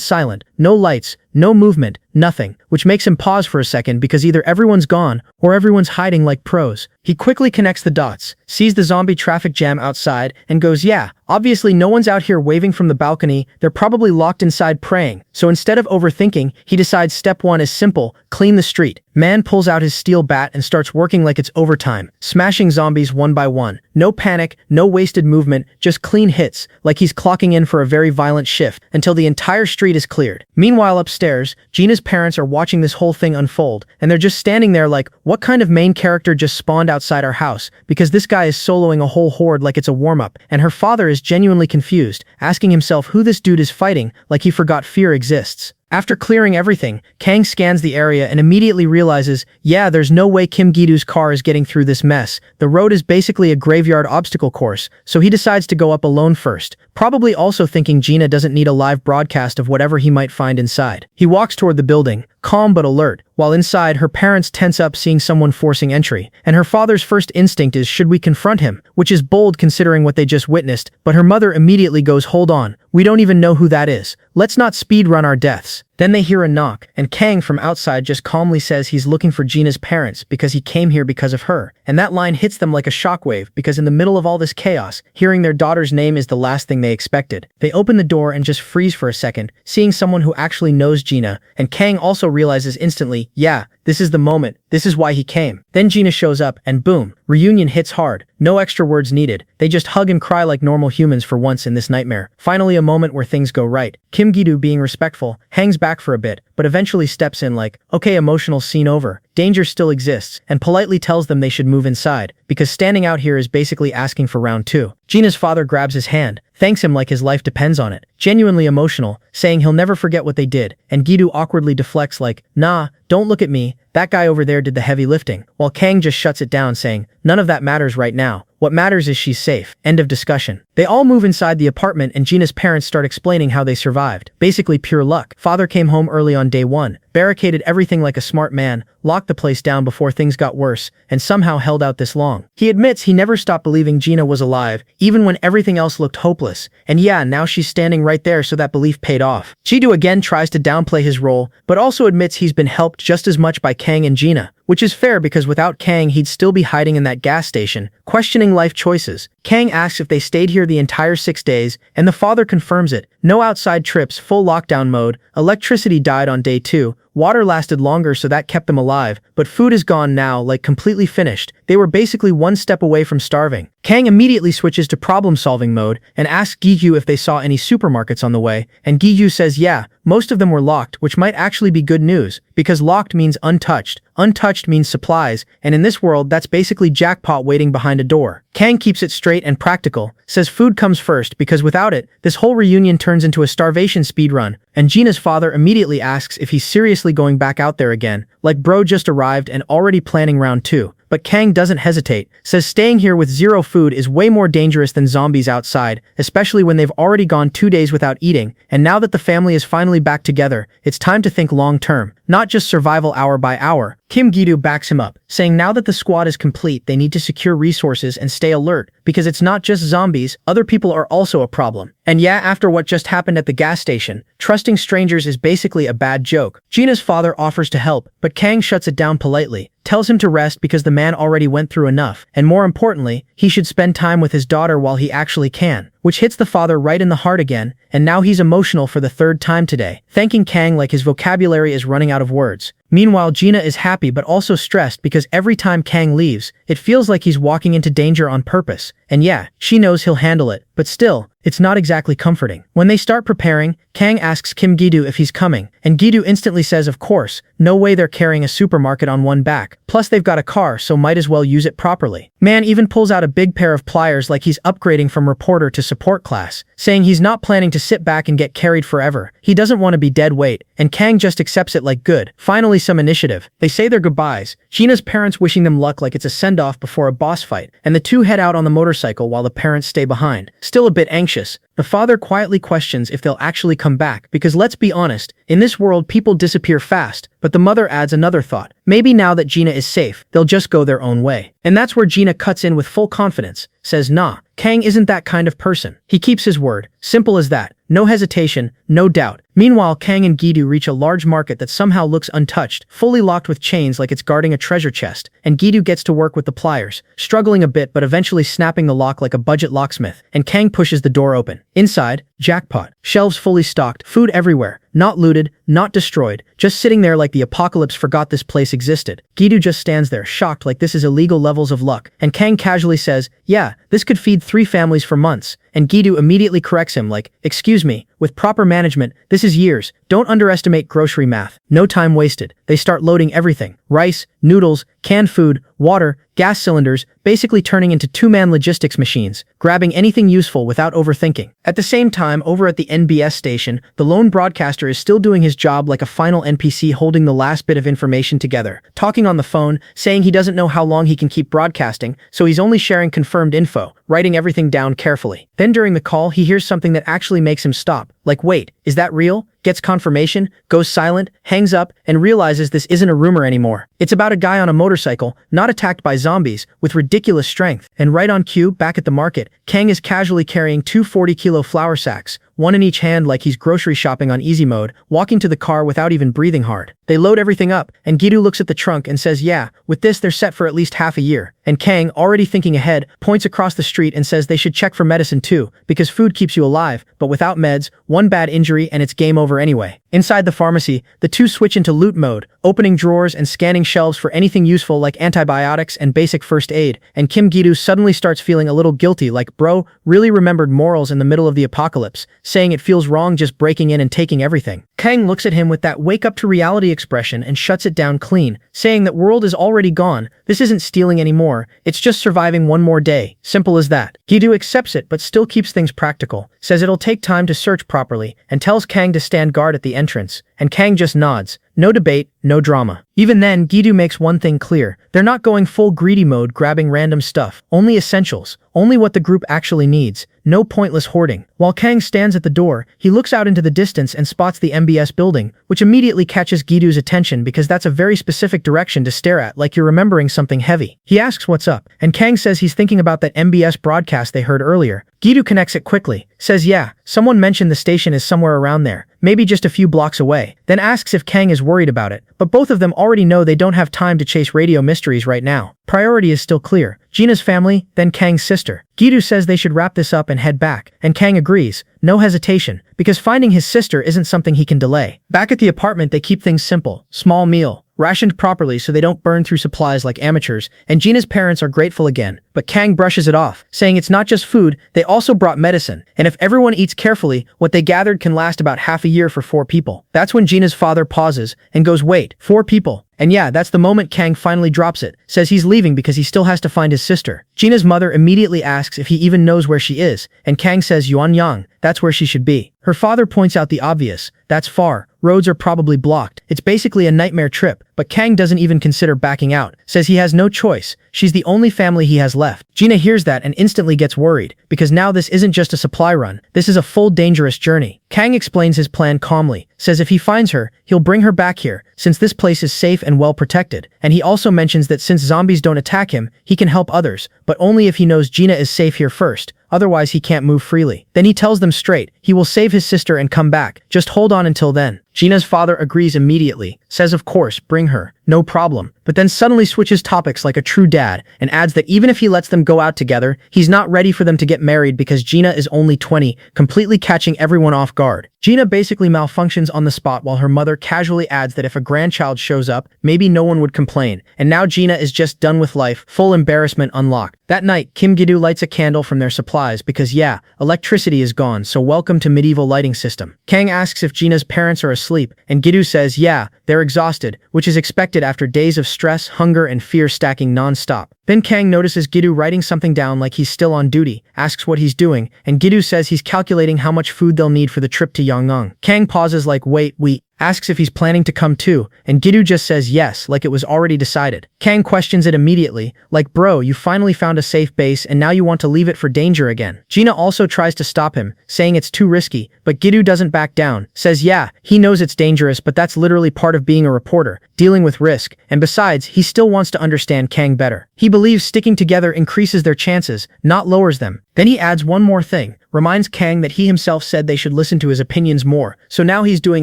silent, no lights, no movement, nothing, which makes him pause for a second because either everyone's gone or everyone's hiding like pros. He quickly connects the dots, sees the zombie traffic jam outside, and goes, yeah, obviously no one's out here waving from the balcony, they're probably locked inside praying. So instead of overthinking, he decides step 1 is simple, clean the street. Man pulls out his steel bat and starts working like it's overtime, smashing zombies one by one. No panic, no wasted movement, just clean hits, like he's clocking in for a very violent shift, until the entire street is cleared. Meanwhile upstairs, Gina's parents are watching this whole thing unfold, and they're just standing there like, what kind of main character just spawned outside our house, because this guy is soloing a whole horde like it's a warm-up, and her father is genuinely confused, asking himself who this dude is fighting, like he forgot fear exists. After clearing everything, Kang scans the area and immediately realizes, yeah, there's no way Kim Gi-doo's car is getting through this mess. The road is basically a graveyard obstacle course, so he decides to go up alone first, probably also thinking Gina doesn't need a live broadcast of whatever he might find inside. He walks toward the building, calm but alert, while inside her parents tense up seeing someone forcing entry, and her father's first instinct is should we confront him, which is bold considering what they just witnessed, but her mother immediately goes hold on, we don't even know who that is, let's not speed run our deaths. Then they hear a knock, and Kang from outside just calmly says he's looking for Gina's parents because he came here because of her, and that line hits them like a shockwave because in the middle of all this chaos, hearing their daughter's name is the last thing they expected. They open the door and just freeze for a second, seeing someone who actually knows Gina, and Kang also realizes instantly, yeah, this is the moment, this is why he came. Then Gina shows up, and boom, reunion hits hard. No extra words needed. They just hug and cry like normal humans for once in this nightmare. Finally a moment where things go right. Kim Gi-doo, being respectful, hangs back for a bit, but eventually steps in like, okay, emotional scene over. Danger still exists, and politely tells them they should move inside, because standing out here is basically asking for round 2. Gina's father grabs his hand, thanks him like his life depends on it, genuinely emotional, saying he'll never forget what they did, and Gi-doo awkwardly deflects like, nah, don't look at me, That guy over there did the heavy lifting, while Kang just shuts it down saying, none of that matters right now. What matters is she's safe. End of discussion. They all move inside the apartment and Gina's parents start explaining how they survived. Basically pure luck. Father came home early on day 1, barricaded everything like a smart man, locked the place down before things got worse, and somehow held out this long. He admits he never stopped believing Gina was alive, even when everything else looked hopeless. And yeah, now she's standing right there, so that belief paid off. Gidu again tries to downplay his role, but also admits he's been helped just as much by Kang and Gina, which is fair because without Kang he'd still be hiding in that gas station, questioning life choices. Kang asks if they stayed here the entire 6 days, and the father confirms it. No outside trips, full lockdown mode, electricity died on day 2, water lasted longer so that kept them alive, but food is gone now, like completely finished. They were basically one step away from starving. Kang immediately switches to problem-solving mode and asks Giyu if they saw any supermarkets on the way, and Giyu says yeah, most of them were locked, which might actually be good news, because locked means untouched. Untouched means supplies, and in this world that's basically jackpot waiting behind a door. Kang keeps it straight and practical, says food comes first because without it, this whole reunion turns into a starvation speedrun, and Gina's father immediately asks if he's seriously going back out there again, like bro just arrived and already planning round 2. But Kang doesn't hesitate, says staying here with zero food is way more dangerous than zombies outside, especially when they've already gone 2 days without eating, and now that the family is finally back together, it's time to think long-term, not just survival hour by hour. Kim Gidu backs him up, saying now that the squad is complete they need to secure resources and stay alert, because it's not just zombies, other people are also a problem. And yeah, after what just happened at the gas station, trusting strangers is basically a bad joke. Gina's father offers to help, but Kang shuts it down politely, tells him to rest because the man already went through enough, and more importantly, he should spend time with his daughter while he actually can, which hits the father right in the heart again, and now he's emotional for the 3rd time today, thanking Kang like his vocabulary is running out of words. Meanwhile, Gina is happy but also stressed because every time Kang leaves, it feels like he's walking into danger on purpose. And yeah, she knows he'll handle it, but still, it's not exactly comforting. When they start preparing, Kang asks Kim Gidu if he's coming, and Gidu instantly says of course, no way they're carrying a supermarket on one back, plus they've got a car so might as well use it properly. Man even pulls out a big pair of pliers like he's upgrading from reporter to support class, saying he's not planning to sit back and get carried forever. He doesn't want to be dead weight, and Kang just accepts it like good. Finally some initiative. They say their goodbyes, Gina's parents wishing them luck like it's a send-off before a boss fight, and the two head out on the motorcycle while the parents stay behind. Still a bit anxious, the father quietly questions if they'll actually come back because let's be honest, in this world people disappear fast, but the mother adds another thought. Maybe now that Gina is safe, they'll just go their own way. And that's where Gina cuts in with full confidence, says nah, Kang isn't that kind of person. He keeps his word. Simple as that. No hesitation, no doubt. Meanwhile, Kang and Gidu reach a large market that somehow looks untouched, fully locked with chains like it's guarding a treasure chest, and Gidu gets to work with the pliers, struggling a bit but eventually snapping the lock like a budget locksmith, and Kang pushes the door open. Inside, jackpot. Shelves fully stocked, food everywhere, not looted, not destroyed, just sitting there like the apocalypse forgot this place existed. Gidu just stands there, shocked like this is illegal levels of luck, and Kang casually says, yeah, this could feed 3 families for months, and Gidu immediately corrects him like, excuse me, with proper management, this is years, don't underestimate grocery math. No time wasted. They start loading everything, rice, noodles, canned food, water, gas cylinders, basically turning into 2-man logistics machines, grabbing anything useful without overthinking. At the same time, over at the NBS station, the lone broadcaster is still doing his job like a final NPC holding the last bit of information together, talking on the phone, saying he doesn't know how long he can keep broadcasting, so he's only sharing confirmed info, writing everything down carefully. Then during the call, he hears something that actually makes him stop, like wait, is that real? Gets confirmation, goes silent, hangs up, and realizes this isn't a rumor anymore. It's about a guy on a motorcycle, not attacked by zombies, with ridiculous strength. And right on cue, back at the market, Kang is casually carrying 2 40-kilo flour sacks, one in each hand like he's grocery shopping on easy mode, walking to the car without even breathing hard. They load everything up, and Gidu looks at the trunk and says yeah, with this they're set for at least half a year. And Kang, already thinking ahead, points across the street and says they should check for medicine too, because food keeps you alive, but without meds, one bad injury and it's game over anyway. Inside the pharmacy, the two switch into loot mode, opening drawers and scanning shelves for anything useful like antibiotics and basic first aid, and Kim Gidu suddenly starts feeling a little guilty like bro, really remembered morals in the middle of the apocalypse, saying it feels wrong just breaking in and taking everything. Kang looks at him with that wake up to reality expression and shuts it down clean, saying that world is already gone, this isn't stealing anymore, it's just surviving one more day, simple as that. Gidu accepts it but still keeps things practical, says it'll take time to search properly, and tells Kang to stand guard at the entrance, and Kang just nods. No debate, no drama. Even then, Gidu makes one thing clear. They're not going full greedy mode grabbing random stuff. Only essentials. Only what the group actually needs. No pointless hoarding. While Kang stands at the door, he looks out into the distance and spots the MBS building, which immediately catches Gidu's attention because that's a very specific direction to stare at, like you're remembering something heavy. He asks what's up, and Kang says he's thinking about that MBS broadcast they heard earlier. Gidu connects it quickly, says yeah, someone mentioned the station is somewhere around there, maybe just a few blocks away, then asks if Kang is worried about it, but both of them already know they don't have time to chase radio mysteries right now. Priority is still clear. Gina's family, then Kang's sister. Gidu says they should wrap this up and head back, and Kang agrees, no hesitation, because finding his sister isn't something he can delay. Back at the apartment they keep things simple, small meal, rationed properly so they don't burn through supplies like amateurs, and Gina's parents are grateful again, but Kang brushes it off, saying it's not just food, they also brought medicine, and if everyone eats carefully, what they gathered can last about half a year for 4 people. That's when Gina's father pauses and goes, wait, 4 people? And yeah, that's the moment Kang finally drops it, says he's leaving because he still has to find his sister. Gina's mother immediately asks if he even knows where she is, and Kang says Yuanyang, that's where she should be. Her father points out the obvious, that's far, roads are probably blocked, it's basically a nightmare trip, but Kang doesn't even consider backing out, says he has no choice, she's the only family he has left. Gina hears that and instantly gets worried, because now this isn't just a supply run, this is a full dangerous journey. Kang explains his plan calmly, says if he finds her, he'll bring her back here, since this place is safe and well protected, and he also mentions that since zombies don't attack him, he can help others, but only if he knows Gina is safe here first, otherwise he can't move freely. Then he tells them straight, he will save his sister and come back, just hold on until then. Gina's father agrees immediately, says of course, bring her, no problem, but then suddenly switches topics like a true dad, and adds that even if he lets them go out together, he's not ready for them to get married because Gina is only 20, completely catching everyone off guard. Gina basically malfunctions on the spot while her mother casually adds that if a grandchild shows up, maybe no one would complain, and now Gina is just done with life, full embarrassment unlocked. That night, Kim Gidu lights a candle from their supplies because yeah, electricity is gone, so welcome to medieval lighting system. Kang asks if Gina's parents are asleep, and Gidu says yeah, they're exhausted, which is expected after days of stress, hunger, and fear stacking non-stop. Then Kang notices Gidu writing something down like he's still on duty, asks what he's doing, and Gidu says he's calculating how much food they'll need for the trip to Yangon. Kang pauses like wait, asks if he's planning to come too, and Gidu just says yes, like it was already decided. Kang questions it immediately, like bro, you finally found a safe base and now you want to leave it for danger again. Gina also tries to stop him, saying it's too risky, but Gidu doesn't back down, says yeah, he knows it's dangerous but that's literally part of being a reporter, dealing with risk, and besides, he still wants to understand Kang better. He believes sticking together increases their chances, not lowers them. Then he adds one more thing, reminds Kang that he himself said they should listen to his opinions more, so now he's doing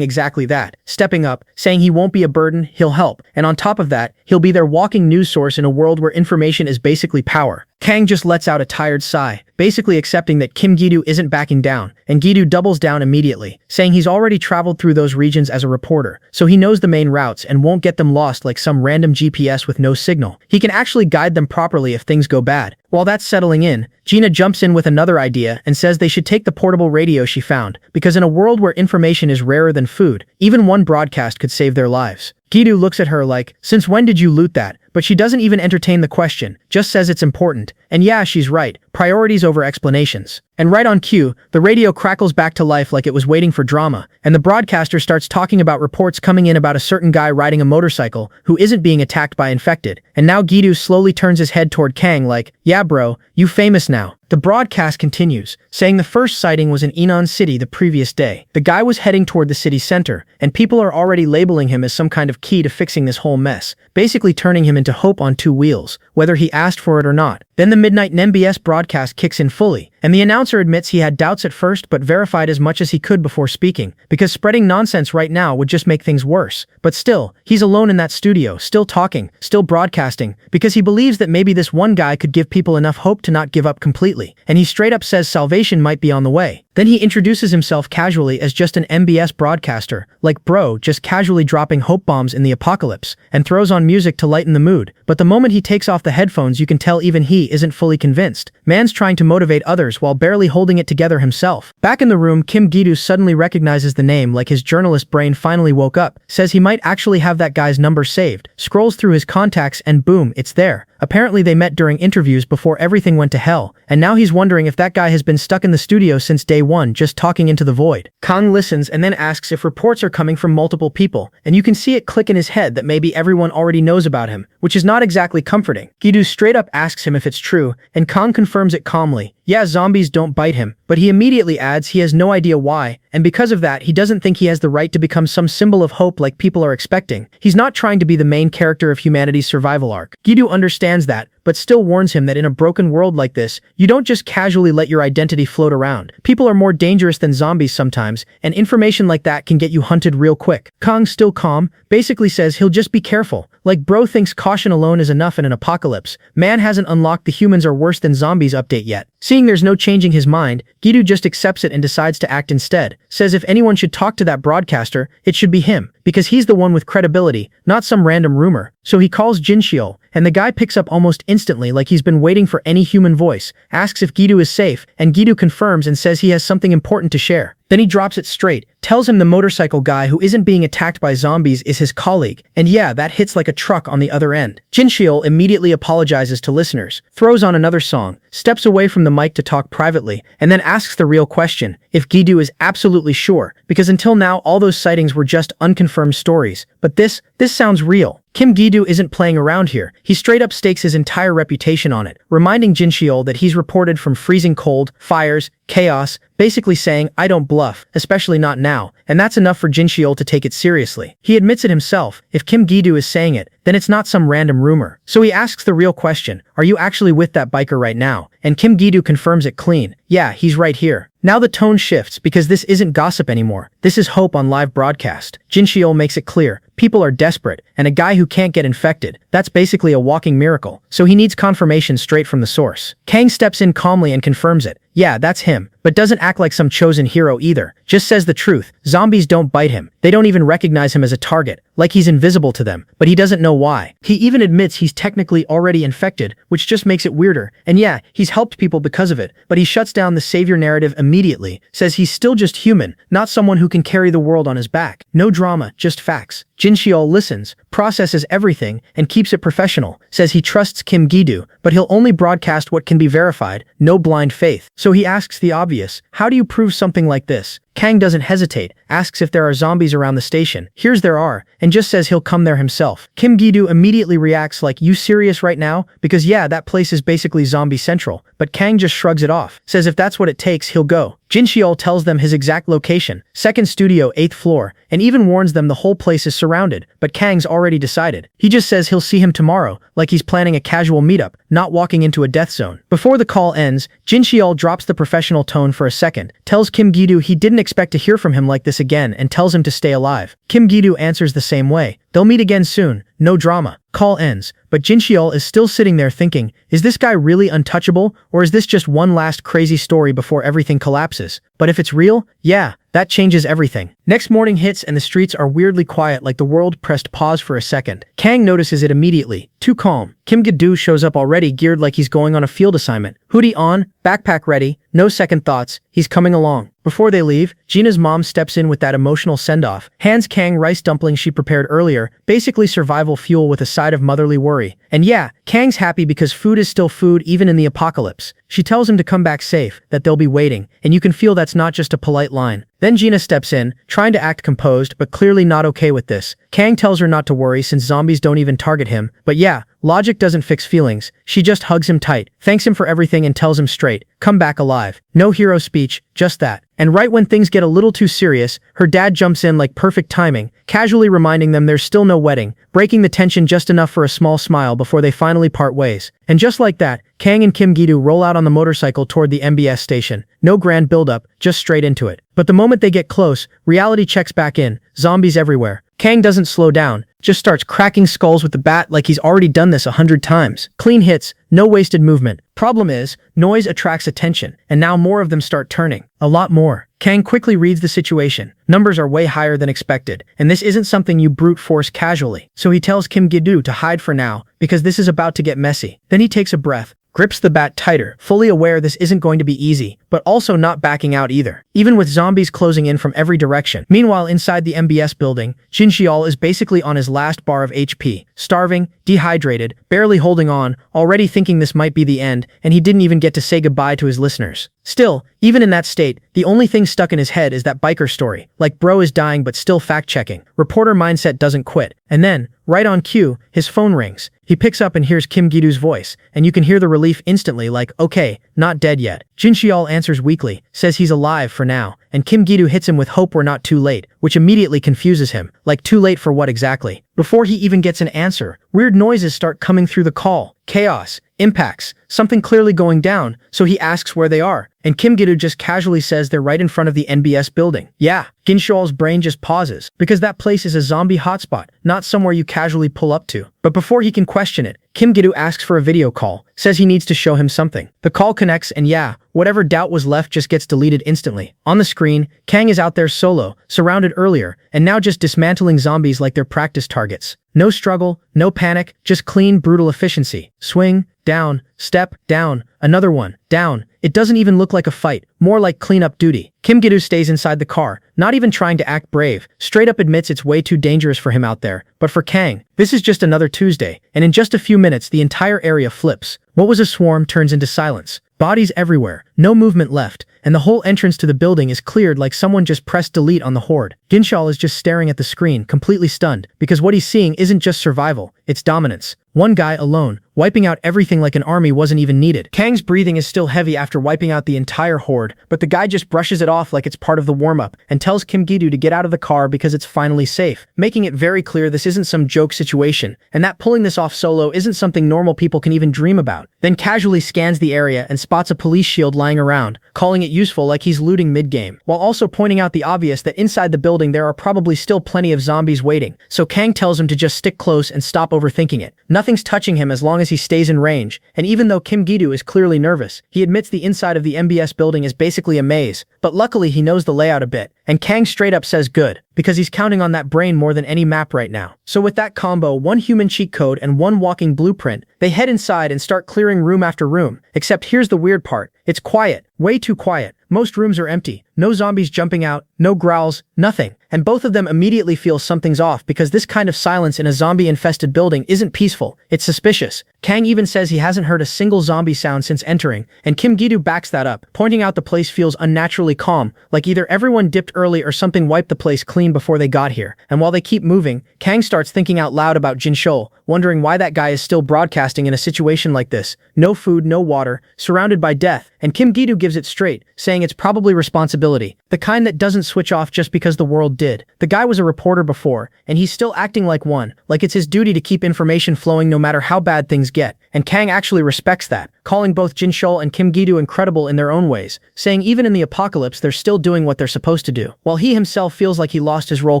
exactly that, stepping up, saying he won't be a burden, he'll help, and on top of that, he'll be their walking news source in a world where information is basically power. Kang just lets out a tired sigh, basically accepting that Kim Gidu isn't backing down, and Gidu doubles down immediately, saying he's already traveled through those regions as a reporter, so he knows the main routes and won't get them lost like some random GPS with no signal. He can actually guide them properly if things go bad. While that's settling in, Gina jumps in with another idea and says they should take the portable radio she found, because in a world where information is rarer than food, even one broadcast could save their lives. Gidu looks at her like, since when did you loot that? But she doesn't even entertain the question, just says it's important. And yeah, she's right, priorities over explanations. And right on cue, the radio crackles back to life like it was waiting for drama, and the broadcaster starts talking about reports coming in about a certain guy riding a motorcycle who isn't being attacked by infected. And now Gidu slowly turns his head toward Kang like, yeah bro, you famous now. The broadcast continues, saying the first sighting was in Inan City the previous day. The guy was heading toward the city center, and people are already labeling him as some kind of key to fixing this whole mess, basically turning him into hope on 2 wheels, whether he asked for it or not. Then the midnight NBS broadcast kicks in fully, and the announcer admits he had doubts at first but verified as much as he could before speaking, because spreading nonsense right now would just make things worse. But still, he's alone in that studio, still talking, still broadcasting, because he believes that maybe this one guy could give people enough hope to not give up completely, and he straight up says salvation might be on the way. Then he introduces himself casually as just an MBS broadcaster, like bro, just casually dropping hope bombs in the apocalypse, and throws on music to lighten the mood. But the moment he takes off the headphones you can tell even he isn't fully convinced. Man's trying to motivate others while barely holding it together himself. Back in the room, Kim Gidu suddenly recognizes the name like his journalist brain finally woke up, says he might actually have that guy's number saved, scrolls through his contacts and boom, it's there. Apparently they met during interviews before everything went to hell, and now he's wondering if that guy has been stuck in the studio since day one just talking into the void. Kang listens and then asks if reports are coming from multiple people, and you can see it click in his head that maybe everyone already knows about him, which is not exactly comforting. Gidu straight up asks him if it's true, and Kang confirms it calmly. Yeah, zombies don't bite him, but he immediately adds he has no idea why, and because of that he doesn't think he has the right to become some symbol of hope like people are expecting. He's not trying to be the main character of humanity's survival arc. Gidu understands that, but still warns him that in a broken world like this, you don't just casually let your identity float around. People are more dangerous than zombies sometimes, and information like that can get you hunted real quick. Kang, still calm, basically says he'll just be careful. Like bro thinks caution alone is enough in an apocalypse. Man hasn't unlocked the humans are worse than zombies update yet. Seeing there's no changing his mind, Gidu just accepts it and decides to act instead. Says if anyone should talk to that broadcaster, it should be him, because he's the one with credibility, not some random rumor. So he calls Jinxiol, and the guy picks up almost instantly like he's been waiting for any human voice, asks if Gidu is safe, and Gidu confirms and says he has something important to share. Then he drops it straight, tells him the motorcycle guy who isn't being attacked by zombies is his colleague, and yeah, that hits like a truck on the other end. Jinxiol immediately apologizes to listeners, throws on another song, steps away from the mic to talk privately, and then asks the real question, if Gidu is absolutely sure, because until now all those sightings were just unconfirmed stories, but this sounds real. Kim Gidu isn't playing around here. He straight up stakes his entire reputation on it, reminding Jinxiol that he's reported from freezing cold, fires, chaos, basically saying, I don't bluff, especially not now, and that's enough for Jinxiol to take it seriously. He admits it himself, if Kim Gidu is saying it, then it's not some random rumor. So he asks the real question, are you actually with that biker right now? And Kim Gidu confirms it clean. Yeah, he's right here. Now the tone shifts because this isn't gossip anymore. This is hope on live broadcast. Jinxiol makes it clear, people are desperate, and a guy who can't get infected, that's basically a walking miracle. So he needs confirmation straight from the source. Kang steps in calmly and confirms it. Yeah, that's him, but doesn't act like some chosen hero either. Just says the truth. Zombies don't bite him. They don't even recognize him as a target, like he's invisible to them, but he doesn't know why. He even admits he's technically already infected, which just makes it weirder. And yeah, he's helped people because of it, but he shuts down the savior narrative immediately, says he's still just human, not someone who can carry the world on his back. No drama, just facts. Jinxiol listens, processes everything, and keeps it professional, says he trusts Kim Gidu, but he'll only broadcast what can be verified, no blind faith. So he asks the obvious, how do you prove something like this? Kang doesn't hesitate, asks if there are zombies around the station. Hears there are, and just says he'll come there himself. Kim Gidu immediately reacts like, you serious right now? Because yeah, that place is basically zombie central, but Kang just shrugs it off, says if that's what it takes, he'll go. Jinxiol tells them his exact location, second studio, 8th floor, and even warns them the whole place is surrounded, but Kang's already decided. He just says he'll see him tomorrow, like he's planning a casual meetup, not walking into a death zone. Before the call ends, Jinxiol drops the professional tone for a second, tells Kim Gidu he didn't expect to hear from him like this again and tells him to stay alive. Kim Gidu answers the same way. They'll meet again soon, no drama. Call ends, but Jinxiol is still sitting there thinking, is this guy really untouchable, or is this just one last crazy story before everything collapses? But if it's real, yeah, that changes everything. Next morning hits and the streets are weirdly quiet like the world pressed pause for a second. Kang notices it immediately. Too calm. Kim Gidu shows up already geared like he's going on a field assignment. Hoodie on, backpack ready, no second thoughts, he's coming along. Before they leave, Gina's mom steps in with that emotional send-off, hands Kang rice dumplings she prepared earlier, basically survival fuel with a side of motherly worry. And yeah, Kang's happy because food is still food even in the apocalypse. She tells him to come back safe, that they'll be waiting, and you can feel that's not just a polite line. Then Gina steps in, trying to act composed but clearly not okay with this. Kang tells her not to worry since zombies don't even target him, but yeah, logic doesn't fix feelings. She just hugs him tight, thanks him for everything and tells him straight, come back alive. No hero speech, just that. And right when things get a little too serious, her dad jumps in like perfect timing, casually reminding them there's still no wedding, breaking the tension just enough for a small smile before they finally part ways. And just like that, Kang and Kim Gidu roll out on the motorcycle toward the MBS station. No grand build-up, just straight into it. But the moment they get close, reality checks back in, zombies everywhere. Kang doesn't slow down, just starts cracking skulls with the bat like he's already done this 100 times. Clean hits, no wasted movement. Problem is, noise attracts attention, and now more of them start turning. A lot more. Kang quickly reads the situation. Numbers are way higher than expected, and this isn't something you brute force casually. So he tells Kim Gidu to hide for now, because this is about to get messy. Then he takes a breath, grips the bat tighter, fully aware this isn't going to be easy, but also not backing out either, even with zombies closing in from every direction. Meanwhile, inside the MBS building, Jinxiol is basically on his last bar of HP, starving, dehydrated, barely holding on, already thinking this might be the end, and he didn't even get to say goodbye to his listeners. Still, even in that state, the only thing stuck in his head is that biker story, like bro is dying but still fact-checking. Reporter mindset doesn't quit. And then, right on cue, his phone rings. He picks up and hears Kim Gi-doo's voice, and you can hear the relief instantly, like, okay, not dead yet. Jinxiol answers weakly, says he's alive for now, and Kim Gi-doo hits him with hope we're not too late, which immediately confuses him, like too late for what exactly? Before he even gets an answer, weird noises start coming through the call. Chaos, impacts, something clearly going down, so he asks where they are, and Kim Gi-doo just casually says they're right in front of the NBS building. Yeah, Jinxiol's brain just pauses, because that place is a zombie hotspot, not somewhere you casually pull up to. But before he can question it, Kim Gi-doo asks for a video call, says he needs to show him something. The call connects and yeah, whatever doubt was left just gets deleted instantly. On the screen, Kang is out there solo, surrounded earlier, and now just dismantling zombies like they're practice targets. No struggle, no panic, just clean, brutal efficiency. Swing, down, step, down, another one, down. It doesn't even look like a fight, more like cleanup duty. Kim Gi-doo stays inside the car, not even trying to act brave, straight up admits it's way too dangerous for him out there. But for Kang, this is just another Tuesday, and in just a few minutes the entire area flips. What was a swarm turns into silence. Bodies everywhere, no movement left, and the whole entrance to the building is cleared like someone just pressed delete on the horde. Jinxiol is just staring at the screen, completely stunned, because what he's seeing isn't just survival, it's dominance. One guy alone, wiping out everything like an army wasn't even needed. Kang's breathing is still heavy after wiping out the entire horde, but the guy just brushes it off like it's part of the warm-up, and tells Kim Gi-doo to get out of the car because it's finally safe, making it very clear this isn't some joke situation, and that pulling this off solo isn't something normal people can even dream about. Then casually scans the area and spots a police shield lying around, calling it useful like he's looting mid-game, while also pointing out the obvious that inside the building there are probably still plenty of zombies waiting, so Kang tells him to just stick close and stop overthinking it. Nothing's touching him as long as he stays in range, and even though Kim Gi-doo is clearly nervous, he admits the inside of the MBS building is basically a maze, but luckily he knows the layout a bit, and Kang straight up says good, because he's counting on that brain more than any map right now. So with that combo, one human cheat code and one walking blueprint, they head inside and start clearing room after room, except here's the weird part, it's quiet, way too quiet. Most rooms are empty, no zombies jumping out, no growls, nothing. And both of them immediately feel something's off because this kind of silence in a zombie-infested building isn't peaceful, it's suspicious. Kang even says he hasn't heard a single zombie sound since entering, and Kim Gi-doo backs that up, pointing out the place feels unnaturally calm, like either everyone dipped early or something wiped the place clean before they got here. And while they keep moving, Kang starts thinking out loud about Jinxiol, wondering why that guy is still broadcasting in a situation like this. No food, no water, surrounded by death, and Kim Gi-doo gives it straight, saying it's probably responsibility, the kind that doesn't switch off just because the world did. The guy was a reporter before, and he's still acting like one, like it's his duty to keep information flowing no matter how bad things get, and Kang actually respects that, calling both Jinxiol and Kim Gi-doo incredible in their own ways, saying even in the apocalypse they're still doing what they're supposed to do, while he himself feels like he lost his role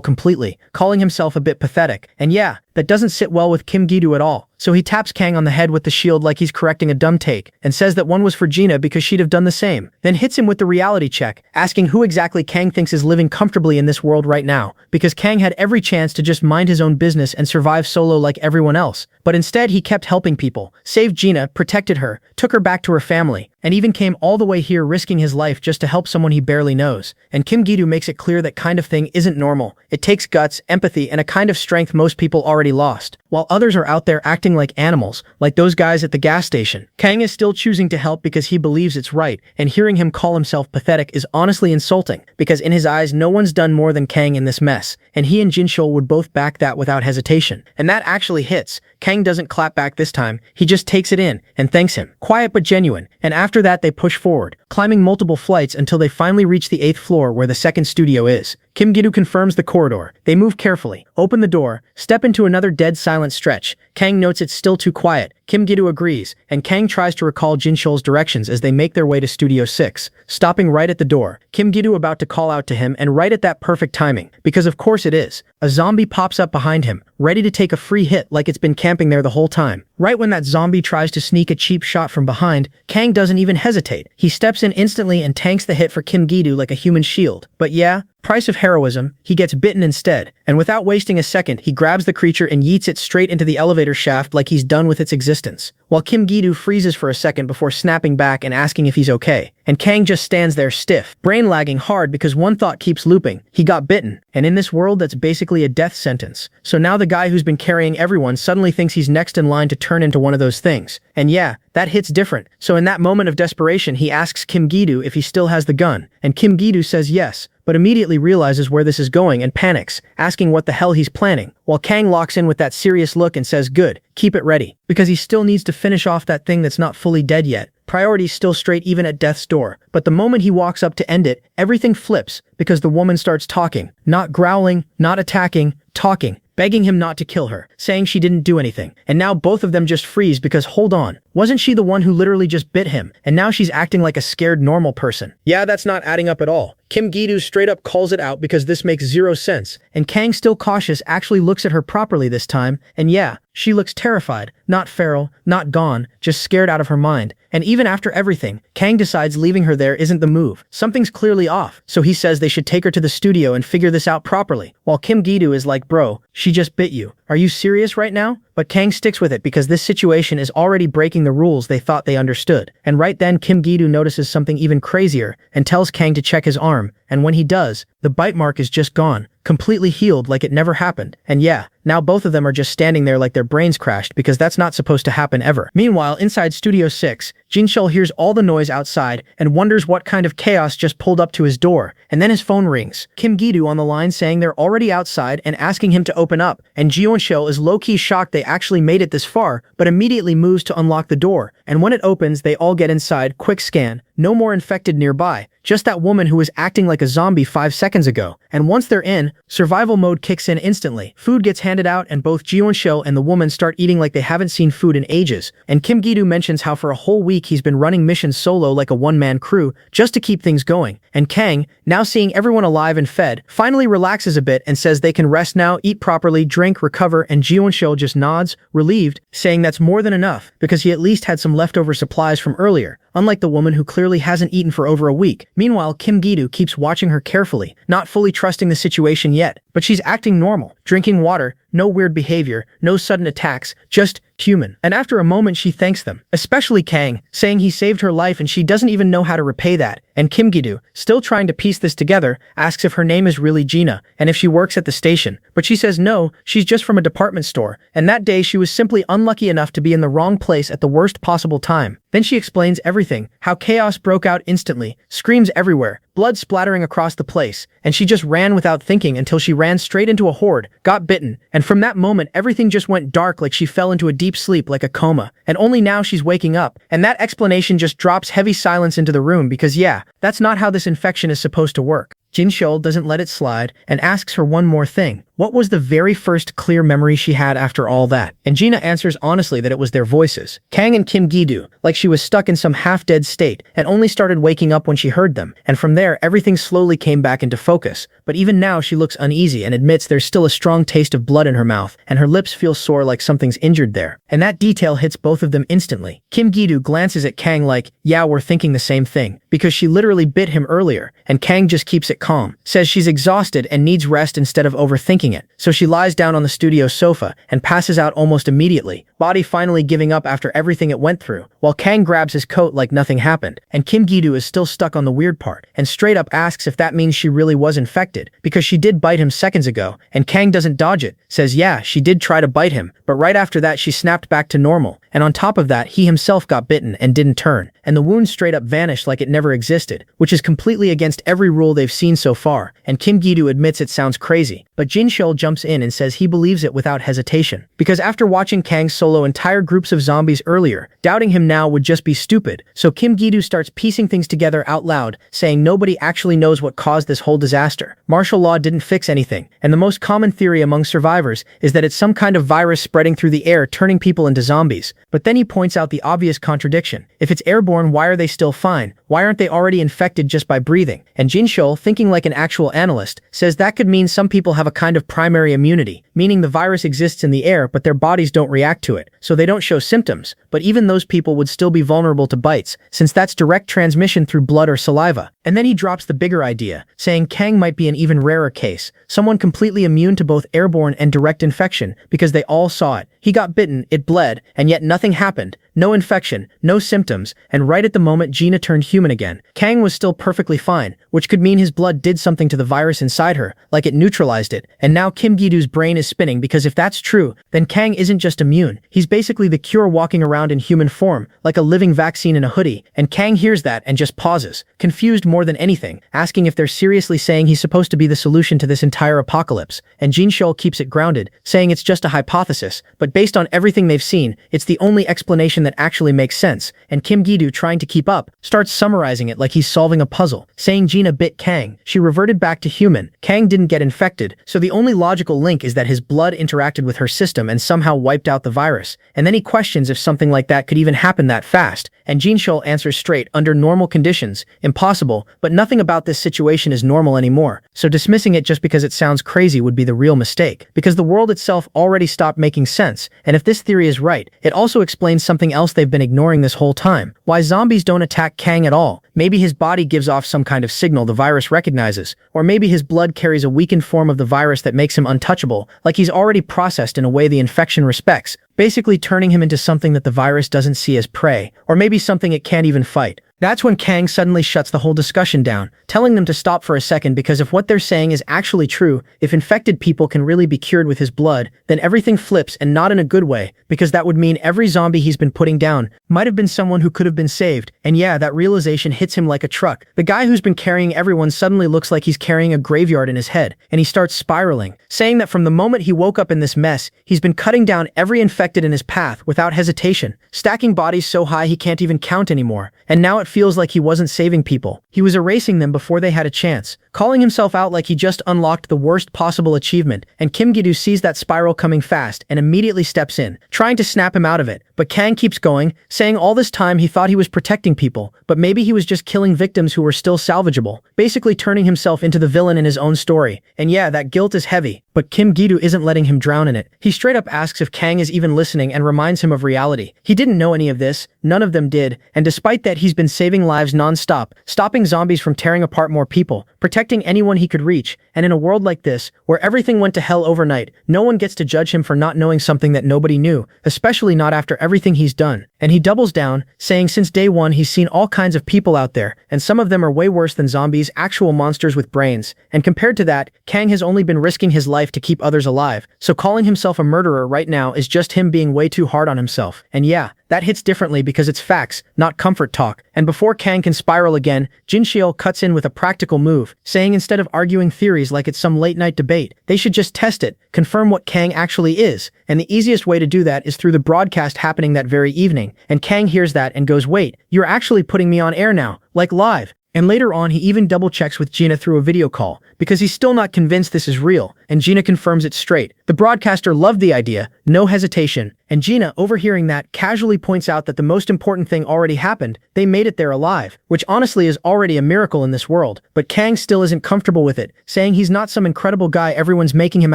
completely, calling himself a bit pathetic, and yeah, that doesn't sit well with Kim Gi-doo at all. So he taps Kang on the head with the shield like he's correcting a dumb take, and says that one was for Gina because she'd have done the same, then hits him with the reality check, asking who exactly Kang thinks is living comfortably in this world right now, because Kang had every chance to just mind his own business and survive solo like everyone else, but instead he kept helping people, saved Gina, protected her, took her back to her family, and even came all the way here risking his life just to help someone he barely knows. And Kim Gi-doo makes it clear that kind of thing isn't normal. It takes guts, empathy, and a kind of strength most people already lost, while others are out there acting like animals, like those guys at the gas station. Kang is still choosing to help because he believes it's right, and hearing him call himself pathetic is honestly insulting, because in his eyes no one's done more than Kang in this mess, and he and Jinxiol would both back that without hesitation. And that actually hits. Kang doesn't clap back this time, he just takes it in, and thanks him. Quiet but genuine, and after that they push forward, climbing multiple flights until they finally reach the 8th floor where the second studio is. Kim Gi-doo confirms the corridor. They move carefully, open the door, step into another dead silent stretch. Kang notes it's still too quiet. Kim Gi-doo agrees, and Kang tries to recall Jinxiol's directions as they make their way to Studio 6, stopping right at the door. Kim Gi-doo about to call out to him, and right at that perfect timing, because of course it is, a zombie pops up behind him, ready to take a free hit like it's been camping there the whole time. Right when that zombie tries to sneak a cheap shot from behind, Kang doesn't even hesitate. He steps in instantly and tanks the hit for Kim Gi-doo like a human shield. But yeah, Price of heroism, he gets bitten instead, and without wasting a second, he grabs the creature and yeets it straight into the elevator shaft like he's done with its existence. While Kim Gi-doo freezes for a second before snapping back and asking if he's okay, and Kang just stands there stiff, brain lagging hard because one thought keeps looping. He got bitten, and in this world that's basically a death sentence. So now the guy who's been carrying everyone suddenly thinks he's next in line to turn into one of those things. And yeah, that hits different. So in that moment of desperation, he asks Kim Gi-doo if he still has the gun, and Kim Gi-doo says yes, but immediately realizes where this is going and panics, asking what the hell he's planning, while Kang locks in with that serious look and says good, keep it ready, because he still needs to finish off that thing that's not fully dead yet. Priorities still straight even at death's door, but the moment he walks up to end it, everything flips, because the woman starts talking, not growling, not attacking, talking, begging him not to kill her, saying she didn't do anything. And now both of them just freeze because hold on, wasn't she the one who literally just bit him? And now she's acting like a scared normal person. Yeah, that's not adding up at all. Kim Gi-doo straight up calls it out because this makes zero sense, and Kang, still cautious, actually looks at her properly this time, and yeah, she looks terrified, not feral, not gone, just scared out of her mind. And even after everything, Kang decides leaving her there isn't the move. Something's clearly off, so he says they should take her to the studio and figure this out properly, while Kim Gi-doo is like, bro, she just bit you. Are you serious right now? But Kang sticks with it because this situation is already breaking the rules they thought they understood. And right then, Kim Gi-doo notices something even crazier and tells Kang to check his arm, and when he does, the bite mark is just gone, completely healed like it never happened. And yeah, now both of them are just standing there like their brains crashed because that's not supposed to happen ever. Meanwhile, inside Studio 6, Jin-shul hears all the noise outside and wonders what kind of chaos just pulled up to his door, and then his phone rings. Kim Gi-doo on the line saying they're already outside and asking him to open up, and Ji-won-shul is low-key shocked they actually made it this far, but immediately moves to unlock the door, and when it opens, they all get inside. Quick scan, no more infected nearby, just that woman who was acting like a zombie 5 seconds ago. And once they're in, survival mode kicks in instantly. Food gets handed out and both Ji-won-shul and the woman start eating like they haven't seen food in ages. And Kim Gi-doo mentions how for a whole week he's been running missions solo like a one-man crew just to keep things going. And Kang, now seeing everyone alive and fed, finally relaxes a bit and says they can rest now, eat properly, drink, recover, and Ji-won-shul just nods, relieved, saying that's more than enough because he at least had some leftover supplies from earlier, unlike the woman who clearly hasn't eaten for over a week. Meanwhile, Kim Gi-doo keeps watching her carefully, not fully trusting the situation yet, but she's acting normal, drinking water, no weird behavior, no sudden attacks, just human. And after a moment she thanks them, especially Kang, saying he saved her life and she doesn't even know how to repay that. And Kim Gi-doo, still trying to piece this together, asks if her name is really Gina and if she works at the station, but she says no, she's just from a department store, and that day she was simply unlucky enough to be in the wrong place at the worst possible time. Then she explains everything, how chaos broke out instantly, screams everywhere, blood splattering across the place, and she just ran without thinking until she ran straight into a horde, got bitten, and from that moment everything just went dark like she fell into a deep sleep like a coma, and only now she's waking up, and that explanation just drops heavy silence into the room because yeah, that's not how this infection is supposed to work. Jin-shul doesn't let it slide and asks her one more thing. What was the very first clear memory she had after all that? And Gina answers honestly that it was their voices. Kang and Kim Gi-doo, like she was stuck in some half-dead state and only started waking up when she heard them. And from there, everything slowly came back into focus. But even now, she looks uneasy and admits there's still a strong taste of blood in her mouth, and her lips feel sore like something's injured there. And that detail hits both of them instantly. Kim Gi-doo glances at Kang like, yeah, we're thinking the same thing, because she literally bit him earlier, and Kang just keeps it calm, says she's exhausted and needs rest instead of overthinking it. So she lies down on the studio sofa and passes out almost immediately, body finally giving up after everything it went through, while Kang grabs his coat like nothing happened. And Kim Gi-doo is still stuck on the weird part, and straight up asks if that means she really was infected, because she did bite him seconds ago, and Kang doesn't dodge it, says yeah, she did try to bite him, but right after that she snapped back to normal, and on top of that he himself got bitten and didn't turn, and the wound straight up vanished like it never existed, which is completely against every rule they've seen so far, and Kim Gi-doo admits it sounds crazy, but Jin-shul jumps in and says he believes it without hesitation, because after watching Kang solo entire groups of zombies earlier, doubting him now would just be stupid, so Kim Gi-doo starts piecing things together out loud, saying nobody actually knows what caused this whole disaster. Martial law didn't fix anything, and the most common theory among survivors is that it's some kind of virus spreading through the air turning people into zombies. But then he points out the obvious contradiction. If it's airborne, why are they still fine? Why aren't they already infected just by breathing? And Jin-shul, thinking like an actual analyst, says that could mean some people have a kind of primary immunity, meaning the virus exists in the air but their bodies don't react to it. it, so they don't show symptoms, but even those people would still be vulnerable to bites, since that's direct transmission through blood or saliva. And then he drops the bigger idea, saying Kang might be an even rarer case, someone completely immune to both airborne and direct infection, because they all saw it. He got bitten, it bled, and yet nothing happened. No infection, no symptoms, and right at the moment Gina turned human again, Kang was still perfectly fine, which could mean his blood did something to the virus inside her, like it neutralized it, and now Kim Gi-doo's brain is spinning because if that's true, then Kang isn't just immune, he's basically the cure walking around in human form, like a living vaccine in a hoodie, and Kang hears that and just pauses, confused more than anything, asking if they're seriously saying he's supposed to be the solution to this entire apocalypse, and Jin Shul keeps it grounded, saying it's just a hypothesis, but based on everything they've seen, it's the only explanation that actually makes sense, and Kim Gi-doo, trying to keep up, starts summarizing it like he's solving a puzzle, saying Gina bit Kang, she reverted back to human, Kang didn't get infected, so the only logical link is that his blood interacted with her system and somehow wiped out the virus, and then he questions if something like that could even happen that fast, and Jin Shul answers straight, under normal conditions, impossible, but nothing about this situation is normal anymore, so dismissing it just because it sounds crazy would be the real mistake, because the world itself already stopped making sense, and if this theory is right, it also explains something else they've been ignoring this whole time, why zombies don't attack Kang at all. Maybe his body gives off some kind of signal the virus recognizes, or maybe his blood carries a weakened form of the virus that makes him untouchable, like he's already processed in a way the infection respects, basically turning him into something that the virus doesn't see as prey, or maybe something it can't even fight. That's when Kang suddenly shuts the whole discussion down, telling them to stop for a second because if what they're saying is actually true, if infected people can really be cured with his blood, then everything flips and not in a good way, because that would mean every zombie he's been putting down might have been someone who could have been saved, and yeah, that realization hits him like a truck. The guy who's been carrying everyone suddenly looks like he's carrying a graveyard in his head, and he starts spiraling, saying that from the moment he woke up in this mess, he's been cutting down every infected in his path without hesitation, stacking bodies so high he can't even count anymore, and now it feels like he wasn't saving people. He was erasing them before they had a chance, calling himself out like he just unlocked the worst possible achievement, and Kim Gi-doo sees that spiral coming fast and immediately steps in, trying to snap him out of it, but Kang keeps going, saying all this time he thought he was protecting people, but maybe he was just killing victims who were still salvageable, basically turning himself into the villain in his own story, and yeah, that guilt is heavy, but Kim Gi-doo isn't letting him drown in it. He straight up asks if Kang is even listening and reminds him of reality. He didn't know any of this, none of them did, and despite that he's been saving lives non-stop, stopping zombies from tearing apart more people, protecting anyone he could reach, and in a world like this, where everything went to hell overnight, no one gets to judge him for not knowing something that nobody knew, especially not after everything he's done. And he doubles down, saying since day one he's seen all kinds of people out there, and some of them are way worse than zombies, actual monsters with brains, and compared to that, Kang has only been risking his life to keep others alive, so calling himself a murderer right now is just him being way too hard on himself. And yeah, that hits differently because it's facts, not comfort talk, and before Kang can spiral again, Jin Shul cuts in with a practical move, saying instead of arguing theories like it's some late-night debate, they should just test it, confirm what Kang actually is, and the easiest way to do that is through the broadcast happening that very evening, and Kang hears that and goes, wait, you're actually putting me on air now, like live. And later on he even double-checks with Gina through a video call, because he's still not convinced this is real, and Gina confirms it straight. The broadcaster loved the idea, no hesitation, and Gina, overhearing that, casually points out that the most important thing already happened, they made it there alive, which honestly is already a miracle in this world, but Kang still isn't comfortable with it, saying he's not some incredible guy everyone's making him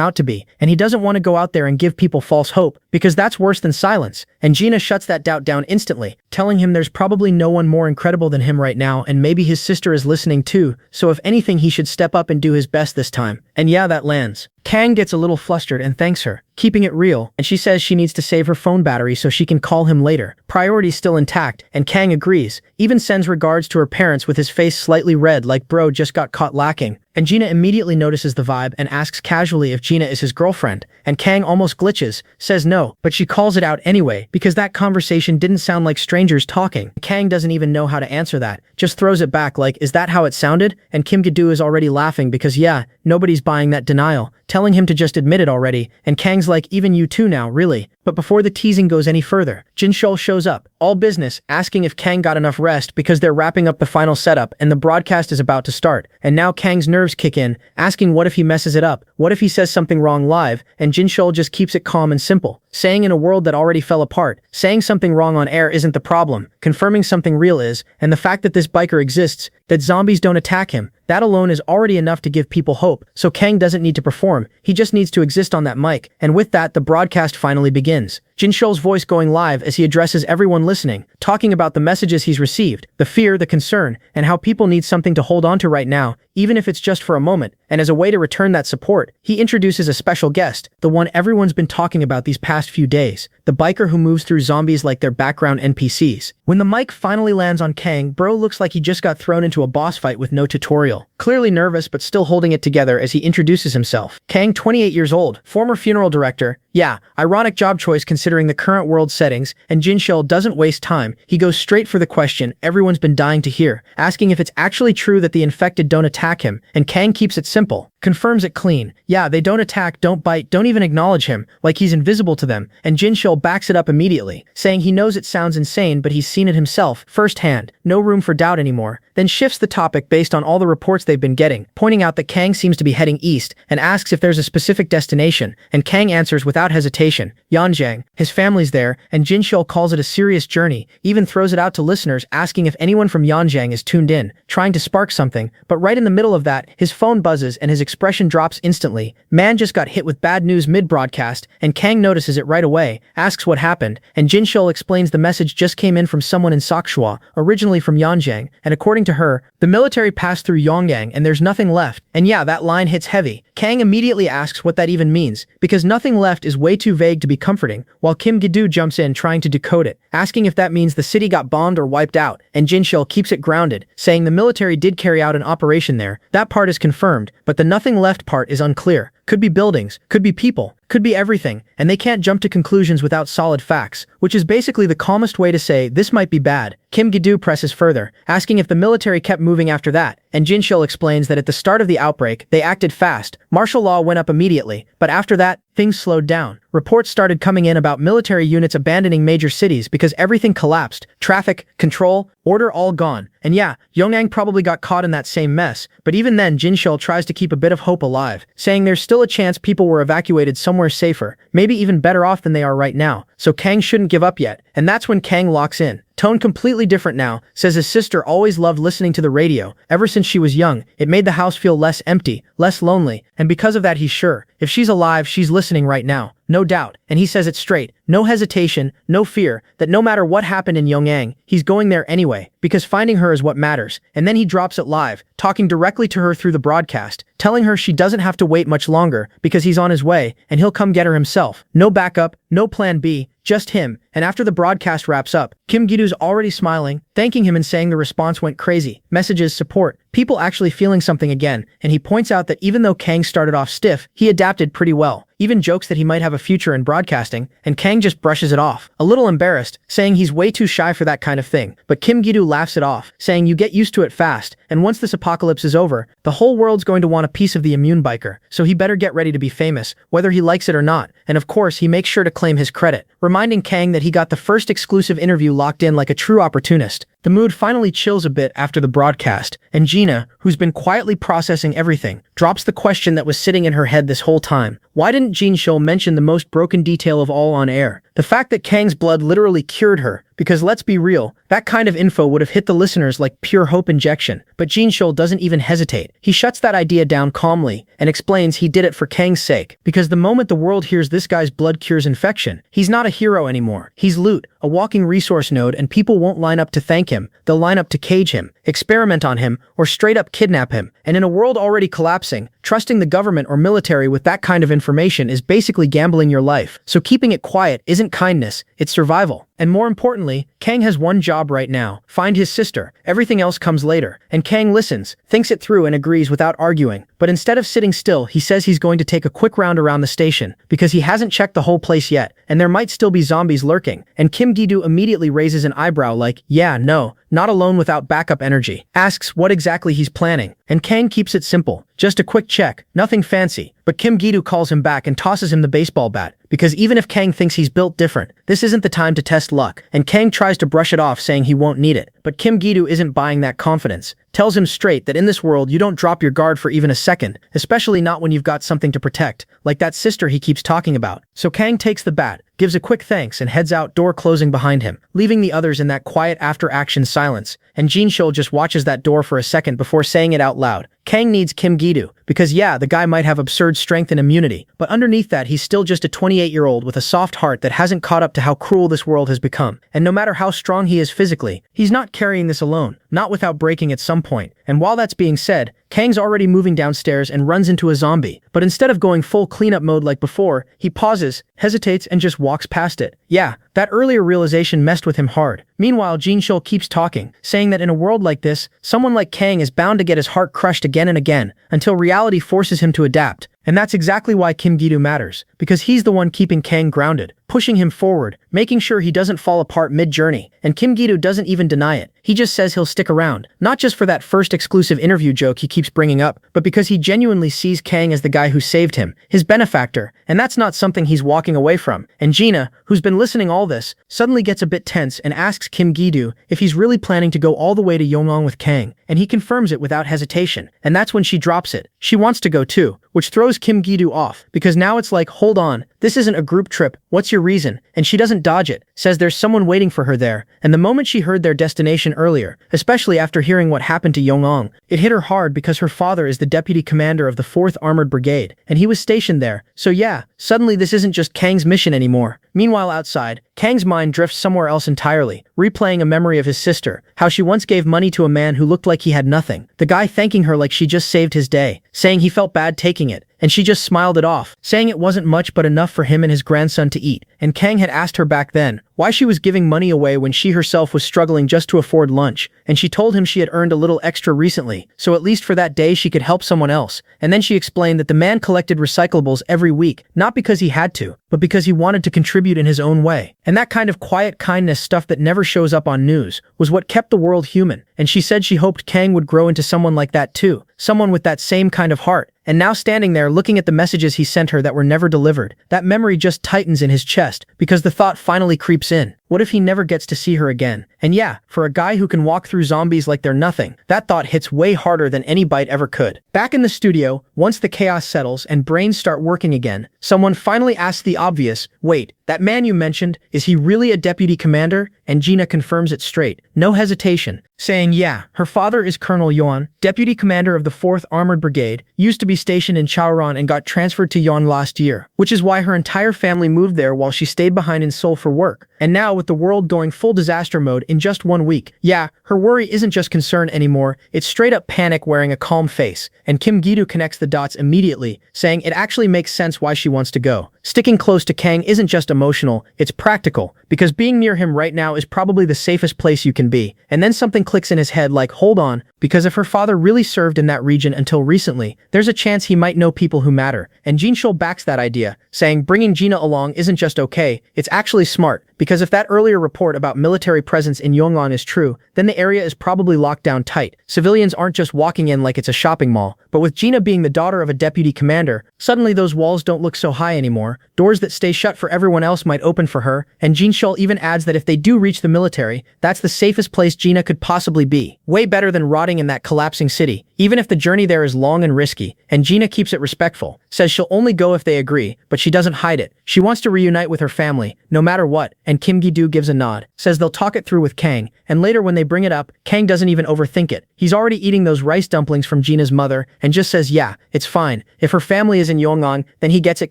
out to be, and he doesn't want to go out there and give people false hope, because that's worse than silence, and Gina shuts that doubt down instantly, telling him there's probably no one more incredible than him right now, and maybe his sister is listening too, so if anything he should step up and do his best this time. And yeah, that lands. Kang gets a little flustered and thanks her, keeping it real, and she says she needs to save her phone battery so she can call him later. Priorities still intact, and Kang agrees, even sends regards to her parents with his face slightly red like bro just got caught lacking. And Gina immediately notices the vibe and asks casually if Gina is his girlfriend, and Kang almost glitches, says no, but she calls it out anyway because that conversation didn't sound like strangers talking. Kang doesn't even know how to answer that, just throws it back like, is that how it sounded? And Kim Gi-doo is already laughing because yeah, nobody's buying that denial, telling him to just admit it already, and Kang's like, even you too now, really? But before the teasing goes any further, Jin Shul shows up, all business, asking if Kang got enough rest because they're wrapping up the final setup and the broadcast is about to start, and now Kang's nerves kick in, asking what if he messes it up, what if he says something wrong live, and Jin Shul just keeps it calm and simple, saying in a world that already fell apart, saying something wrong on air isn't the problem, confirming something real is, and the fact that this biker exists, that zombies don't attack him, that alone is already enough to give people hope, so Kang doesn't need to perform, he just needs to exist on that mic, and with that the broadcast finally begins. Jinshul's voice going live as he addresses everyone listening, talking about the messages he's received, the fear, the concern, and how people need something to hold on to right now, even if it's just for a moment, and as a way to return that support, he introduces a special guest, the one everyone's been talking about these past few days, the biker who moves through zombies like they're background NPCs. When the mic finally lands on Kang, bro looks like he just got thrown into a boss fight with no tutorial. Clearly nervous but still holding it together as he introduces himself. Kang, 28 years old, former funeral director. Yeah, ironic job choice considering the current world settings, and Jinshul doesn't waste time. He goes straight for the question everyone's been dying to hear, asking if it's actually true that the infected don't attack him, and Kang keeps it simple. Confirms it clean. Yeah, they don't attack, don't bite, don't even acknowledge him, like he's invisible to them, and Jinshul backs it up immediately, saying he knows it sounds insane but he's seen it himself, firsthand, no room for doubt anymore, then shifts the topic based on all the reports they've been getting, pointing out that Kang seems to be heading east, and asks if there's a specific destination, and Kang answers without hesitation, Yanjiang, his family's there, and Jinshul calls it a serious journey, even throws it out to listeners asking if anyone from Yanjiang is tuned in, trying to spark something, but right in the middle of that, his phone buzzes and his expression drops instantly. Man just got hit with bad news mid-broadcast, and Kang notices it right away, asks what happened, and Jinshul explains the message just came in from someone in Sakshua, originally from Yanjiang, and according to her, the military passed through Yongyang and there's nothing left, and yeah, that line hits heavy. Kang immediately asks what that even means, because nothing left is way too vague to be comforting, while Kim Gi-doo jumps in trying to decode it, asking if that means the city got bombed or wiped out, and Jinshul keeps it grounded, saying the military did carry out an operation there. That part is confirmed, but the nothing left part is unclear. Could be buildings, could be people, could be everything, and they can't jump to conclusions without solid facts, which is basically the calmest way to say this might be bad. Kim Gi-doo presses further, asking if the military kept moving after that, and Jinshul explains that at the start of the outbreak, they acted fast, martial law went up immediately, but after that, things slowed down. Reports started coming in about military units abandoning major cities because everything collapsed, traffic, control, order all gone. And yeah, Yongyang probably got caught in that same mess, but even then Jinshul tries to keep a bit of hope alive, saying there's still a chance people were evacuated somewhere safer, maybe even better off than they are right now, so Kang shouldn't give up yet, and that's when Kang locks in. Tone completely different now, says his sister always loved listening to the radio, ever since she was young, it made the house feel less empty, less lonely, and because of that he's sure, if she's alive she's listening right now, no doubt, and he says it straight, no hesitation, no fear, that no matter what happened in Yongyang, he's going there anyway, because finding her is what matters, and then he drops it live, talking directly to her through the broadcast, telling her she doesn't have to wait much longer, because he's on his way, and he'll come get her himself, no backup, no plan B, just him, and after the broadcast wraps up, Kim Gi-doo's already smiling, thanking him and saying the response went crazy, messages, support, people actually feeling something again, and he points out that even though Kang started off stiff, he adapted pretty well, even jokes that he might have a future in broadcasting, and Kang just brushes it off, a little embarrassed, saying he's way too shy for that kind of thing, but Kim Gi-doo laughs it off, saying you get used to it fast, and once this apocalypse is over, the whole world's going to want a piece of the immune biker, so he better get ready to be famous, whether he likes it or not, and of course he makes sure to claim his credit, reminding Kang that he got the first exclusive interview locked in like a true opportunist. The mood finally chills a bit after the broadcast, and Gina, who's been quietly processing everything, drops the question that was sitting in her head this whole time. Why didn't Jinshul mention the most broken detail of all on air? The fact that Kang's blood literally cured her, because let's be real, that kind of info would have hit the listeners like pure hope injection. But Jinshul doesn't even hesitate. He shuts that idea down calmly and explains he did it for Kang's sake, because the moment the world hears this guy's blood cures infection, he's not a hero anymore. He's loot, a walking resource node, and people won't line up to thank him. They'll line up to cage him, experiment on him, or straight up kidnap him. And in a world already collapsing, trusting the government or military with that kind of information is basically gambling your life. So keeping it quiet isn't kindness, it's survival. And more importantly, Kang has one job right now, find his sister. Everything else comes later. And Kang listens, thinks it through and agrees without arguing. But instead of sitting still, he says he's going to take a quick round around the station, because he hasn't checked the whole place yet, and there might still be zombies lurking. And Kim Gi-doo immediately raises an eyebrow like, yeah, no, not alone without backup energy. Asks what exactly he's planning. And Kang keeps it simple, just a quick check, nothing fancy. But Kim Gi-doo calls him back and tosses him the baseball bat, because even if Kang thinks he's built different, this isn't the time to test luck, and Kang tries to brush it off saying he won't need it. But Kim Gi-doo isn't buying that confidence, tells him straight that in this world you don't drop your guard for even a second, especially not when you've got something to protect, like that sister he keeps talking about. So Kang takes the bat, gives a quick thanks and heads out, door closing behind him, leaving the others in that quiet after-action silence, and Jinshul just watches that door for a second before saying it out loud. Kang needs Kim Gi-doo, because yeah, the guy might have absurd strength and immunity, but underneath that he's still just a 28-year-old with a soft heart that hasn't caught up to how cruel this world has become. And no matter how strong he is physically, he's not carrying this alone, not without breaking at some point. And while that's being said, Kang's already moving downstairs and runs into a zombie, but instead of going full cleanup mode like before, he pauses, hesitates, and just walks past it. Yeah, that earlier realization messed with him hard. Meanwhile, Jin-Shul keeps talking, saying that in a world like this, someone like Kang is bound to get his heart crushed again and again, until reality forces him to adapt. And that's exactly why Kim Gi-doo matters, because he's the one keeping Kang grounded, pushing him forward, making sure he doesn't fall apart mid-journey. And Kim Gi-doo doesn't even deny it. He just says he'll stick around, not just for that first exclusive interview joke he keeps bringing up, but because he genuinely sees Kang as the guy who saved him, his benefactor, and that's not something he's walking away from. And Gina, who's been listening all this, suddenly gets a bit tense and asks Kim Gi-doo if he's really planning to go all the way to Yonglong with Kang, and he confirms it without hesitation. And that's when she drops it. She wants to go too, which throws Kim Gi-doo off, because now it's like, hold on, this isn't a group trip, what's your reason? And she doesn't dodge it, says there's someone waiting for her there, and the moment she heard their destination earlier, especially after hearing what happened to Yonglong, it hit her hard because her father is the deputy commander of the 4th Armored Brigade, and he was stationed there, so yeah, suddenly this isn't just Kang's mission anymore. Meanwhile outside, Kang's mind drifts somewhere else entirely, replaying a memory of his sister, how she once gave money to a man who looked like he had nothing, the guy thanking her like she just saved his day, saying he felt bad taking it, and she just smiled it off, saying it wasn't much but enough for him and his grandson to eat. And Kang had asked her back then why she was giving money away when she herself was struggling just to afford lunch, and she told him she had earned a little extra recently, so at least for that day she could help someone else. And then she explained that the man collected recyclables every week, not because he had to, but because he wanted to contribute in his own way. And that kind of quiet kindness stuff that never shows up on news was what kept the world human, and she said she hoped Kang would grow into someone like that too, someone with that same kind of heart. And now standing there looking at the messages he sent her that were never delivered, that memory just tightens in his chest, because the thought finally creeps in. What if he never gets to see her again? And yeah, for a guy who can walk through zombies like they're nothing, that thought hits way harder than any bite ever could. Back in the studio, once the chaos settles and brains start working again, someone finally asks the obvious, wait, that man you mentioned, is he really a deputy commander? And Gina confirms it straight, no hesitation, saying yeah, her father is Colonel Yuan, deputy commander of the 4th Armored Brigade, used to be stationed in Chaoran and got transferred to Yon last year, which is why her entire family moved there while she stayed behind in Seoul for work. And now with the world going full disaster mode in just 1 week, yeah, her worry isn't just concern anymore, it's straight up panic wearing a calm face. And Kim Gi-doo connects the dots immediately, saying it actually makes sense why she wants to go. Sticking close to Kang isn't just emotional, it's practical, because being near him right now is probably the safest place you can be. And then something clicks in his head like, hold on, because if her father really served in that region until recently, there's a chance he might know people who matter. And Jin-Shul backs that idea, saying bringing Gina along isn't just okay, it's actually smart, because if that earlier report about military presence in Yonglong is true, then the area is probably locked down tight. Civilians aren't just walking in like it's a shopping mall, but with Gina being the daughter of a deputy commander, suddenly those walls don't look so high anymore, doors that stay shut for everyone else might open for her, and Jin-Shul even adds that if they do reach the military, that's the safest place Gina could possibly be. Way better than rotting in that collapsing city, even if the journey there is long and risky, and Gina keeps it respectful, says she'll only go if they agree, but she doesn't hide it. She wants to reunite with her family, no matter what, and Kim Gi-doo gives a nod, says they'll talk it through with Kang, and later when they bring it up, Kang doesn't even overthink it. He's already eating those rice dumplings from Gina's mother, and just says yeah, it's fine. If her family is in Yonglong, then he gets it